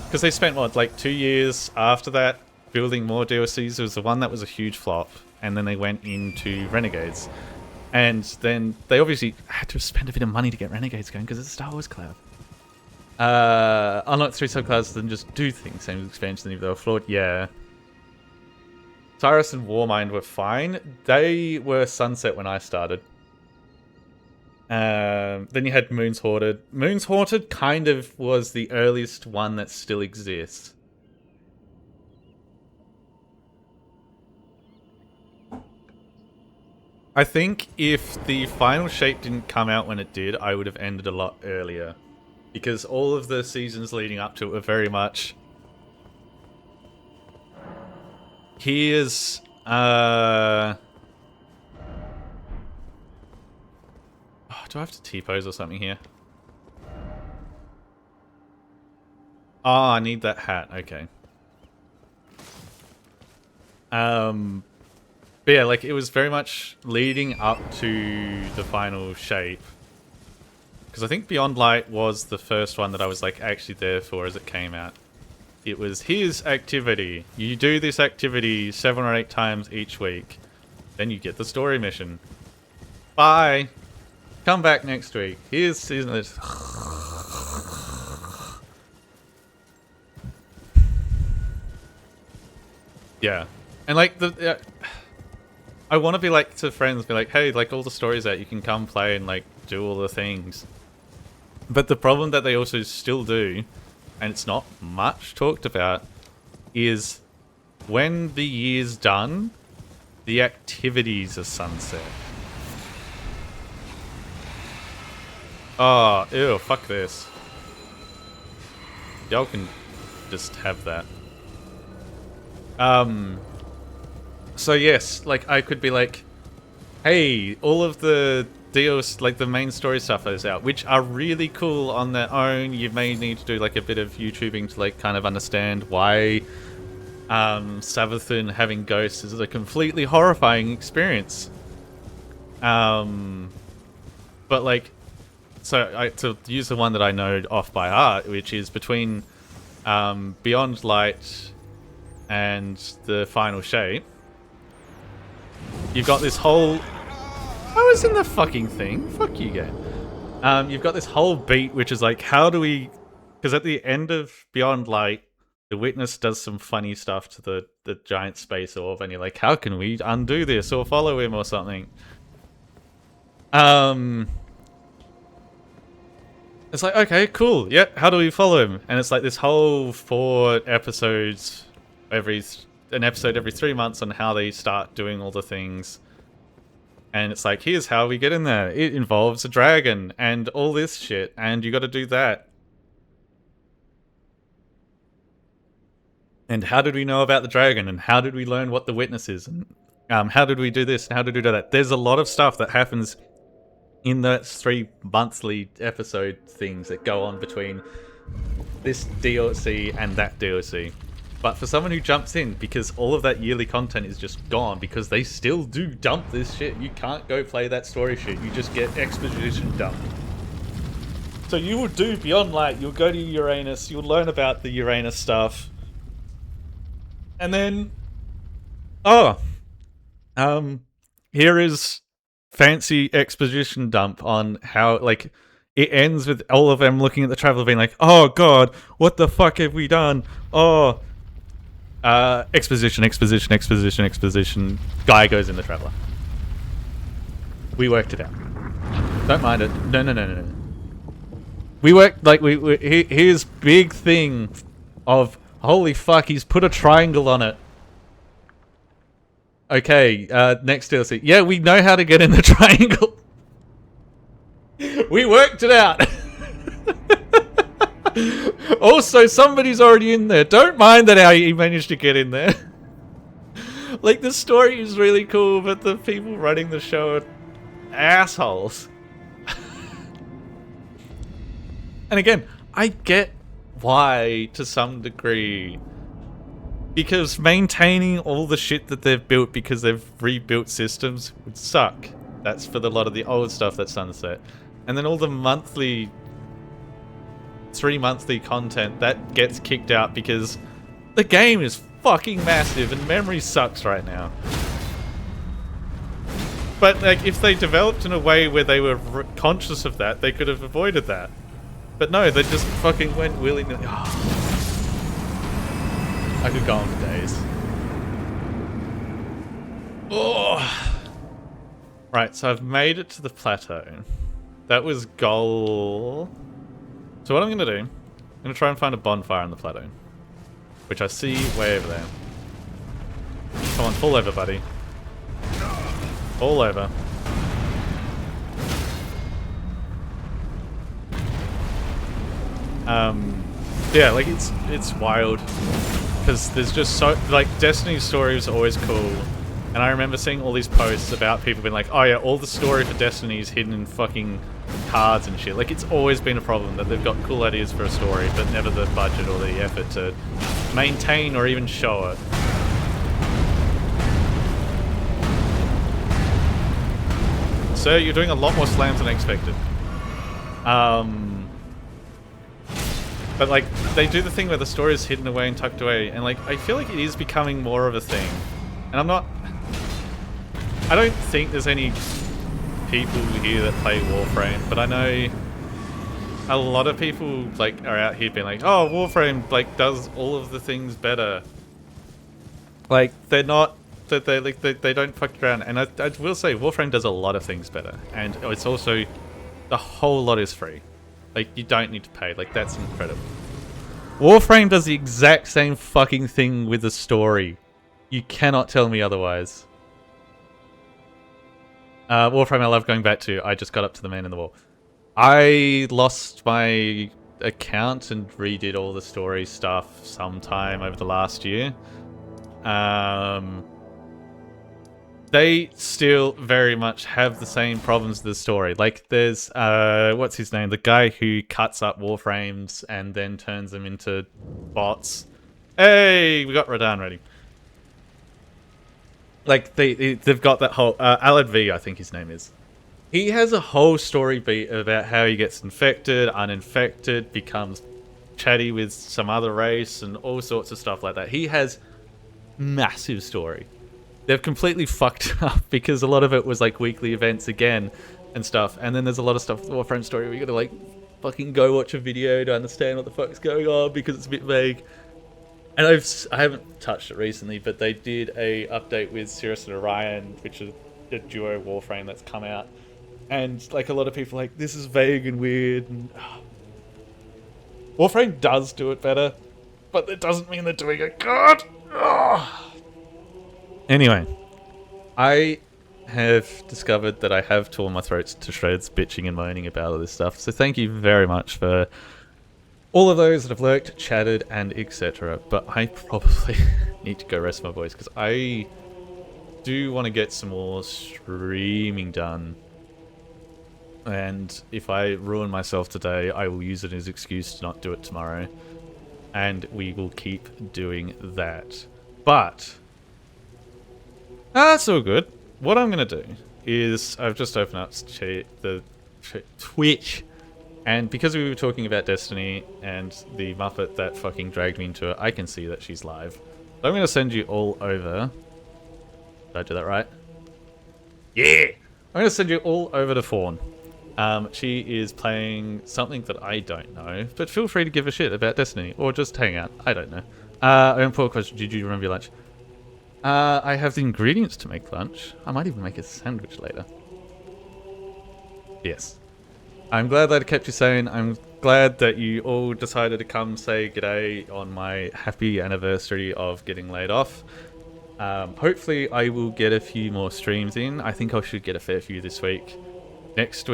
Because they spent, what, like 2 years after that building more DLCs. It was the one that was a huge flop, and then they went into Renegades. And then they obviously had to spend a bit of money to get Renegades going, because it's a Star Wars cloud. Unlock 3 subclouds and just do things. Same as expansion, if they were flawed, yeah. Cyrus and Warmind were fine. They were sunset when I started. Then you had Moon's Haunted. Moon's Haunted kind of was the earliest one that still exists. I think if the final shape didn't come out when it did, I would have ended a lot earlier. Because all of the seasons leading up to it were very much... Here's, oh, do I have to T-pose or something here? Oh, I need that hat. Okay. But yeah, like, it was very much leading up to the final shape. Because I think Beyond Light was the first one that I was, like, actually there for as it came out. It was his activity. You do this activity 7 or 8 times each week. Then you get the story mission. Bye. Come back next week. Here's season... Yeah. And like, I want to be like to friends, be like, hey, like all the stories out, you can come play and like do all the things. But the problem that they also still do, and it's not much talked about, is when the year's done, the activities are sunset. Oh, ew, fuck this. Y'all can just have that. So yes, like I could be like, hey, all of the deals, like the main story stuff is out, which are really cool on their own. You may need to do like a bit of YouTubing to like kind of understand why Savathun having ghosts is a completely horrifying experience. But like, so to use the one that I know off by heart, which is between Beyond Light and the final shape, you've got this whole... I was in the fucking thing. Fuck you, game. You've got this whole beat, which is like, how do we... Because at the end of Beyond Light, the Witness does some funny stuff to the giant space orb, and you're like, how can we undo this or follow him or something? It's like, okay, cool. Yeah, how do we follow him? And it's like this whole 4 episodes, an episode every 3 months on how they start doing all the things. And it's like, here's how we get in there. It involves a dragon and all this shit, and you got to do that. And how did we know about the dragon? And how did we learn what the witness is? And how did we do this? And how did we do that? There's a lot of stuff that happens in the 3 monthly episode things that go on between this DLC and that DLC. But for someone who jumps in, because all of that yearly content is just gone, because they still do dump this shit, you can't go play that story shit, you just get exposition dumped. So you will do Beyond Light, you'll go to Uranus, you'll learn about the Uranus stuff, and then... here is fancy exposition dump on how, like, it ends with all of them looking at the traveler being like, oh god, what the fuck have we done? Oh... exposition. Guy goes in the traveler. We worked it out. Don't mind it. No. We worked, like, here's big thing of, holy fuck, he's put a triangle on it. Okay, next DLC. Yeah, we know how to get in the triangle. We worked it out. Also, somebody's already in there. Don't mind that how he managed to get in there. Like, the story is really cool, but the people running the show are assholes. And again, I get why to some degree. Because maintaining all the shit that they've built because they've rebuilt systems would suck. That's for a lot of the old stuff that's sunset. And then all the monthly... 3 monthly content that gets kicked out because the game is fucking massive and memory sucks right now. But like, if they developed in a way where they were conscious of that, they could have avoided that. But no, they just fucking went willy-nilly. Oh. I could go on for days. Oh. Right, so I've made it to the plateau. That was goal. So what I'm going to do, I'm going to try and find a bonfire on the plateau. Which I see way over there. Come on, fall over, buddy. Fall over. Yeah, like, it's wild. Because there's just so... Like, Destiny's story is always cool. And I remember seeing all these posts about people being like, oh yeah, all the story for Destiny is hidden in fucking cards and shit. Like, it's always been a problem that they've got cool ideas for a story, but never the budget or the effort to maintain or even show it. So you're doing a lot more slams than I expected. But like, they do the thing where the story is hidden away and tucked away, and like, I feel like it is becoming more of a thing. And I don't think there's any people here that play Warframe, but I know a lot of people like are out here being like, oh, Warframe like does all of the things better. Like, they're not, that they don't fuck around. And I will say Warframe does a lot of things better, and it's also, the whole lot is free. Like, you don't need to pay. Like, that's incredible. Warframe does the exact same fucking thing with the story. You cannot tell me otherwise. Warframe I love going back to. I just got up to the man in the wall. I lost my account and redid all the story stuff sometime over the last year. They still very much have the same problems with the story. Like, there's, what's his name? The guy who cuts up Warframes and then turns them into bots. Hey, we got Radahn ready. Like, they've got that whole... Alad V, I think his name is. He has a whole story beat about how he gets infected, uninfected, becomes chatty with some other race, and all sorts of stuff like that. He has massive story. They've completely fucked up because a lot of it was like weekly events again and stuff. And then there's a lot of stuff with Warframe story where you gotta like fucking go watch a video to understand what the fuck's going on because it's a bit vague. And I haven't touched it recently, but they did a update with Cirrus and Orion, which is a duo Warframe that's come out. And like a lot of people are like, this is vague and weird. And Warframe does do it better, but that doesn't mean they're doing it good. Anyway, I have discovered that I have torn my throat to shreds bitching and moaning about all this stuff. So thank you very much for all of those that have lurked, chatted, and etc. But I probably need to go rest my voice because I do want to get some more streaming done. And if I ruin myself today, I will use it as an excuse to not do it tomorrow. And we will keep doing that. But that's all good. What I'm going to do is I've just opened up the Twitch. And because we were talking about Destiny and the Muppet that fucking dragged me into it, I can see that she's live. So I'm going to send you all over. Did I do that right? Yeah! I'm going to send you all over to Fawn. She is playing something that I don't know, but feel free to give a shit about Destiny, or just hang out. I don't know. Important question, did you remember your lunch? I have the ingredients to make lunch. I might even make a sandwich later. Yes. I'm glad that I kept you sane. I'm glad that you all decided to come say g'day on my happy anniversary of getting laid off. Hopefully I will get a few more streams in. I think I should get a fair few this week. Next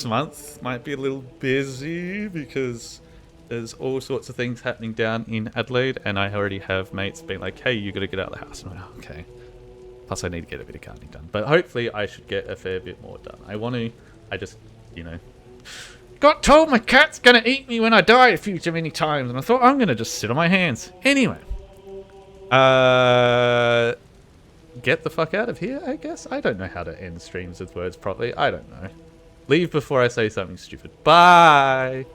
month might be a little busy because there's all sorts of things happening down in Adelaide, and I already have mates being like, hey, you gotta get out of the house. And I'm like, okay. Plus I need to get a bit of gardening done. But hopefully I should get a fair bit more done. I just, you know, got told my cat's gonna eat me when I die a few too many times, and I thought I'm gonna just sit on my hands. Anyway. Get the fuck out of here, I guess? I don't know how to end streams with words properly. I don't know. Leave before I say something stupid. Bye!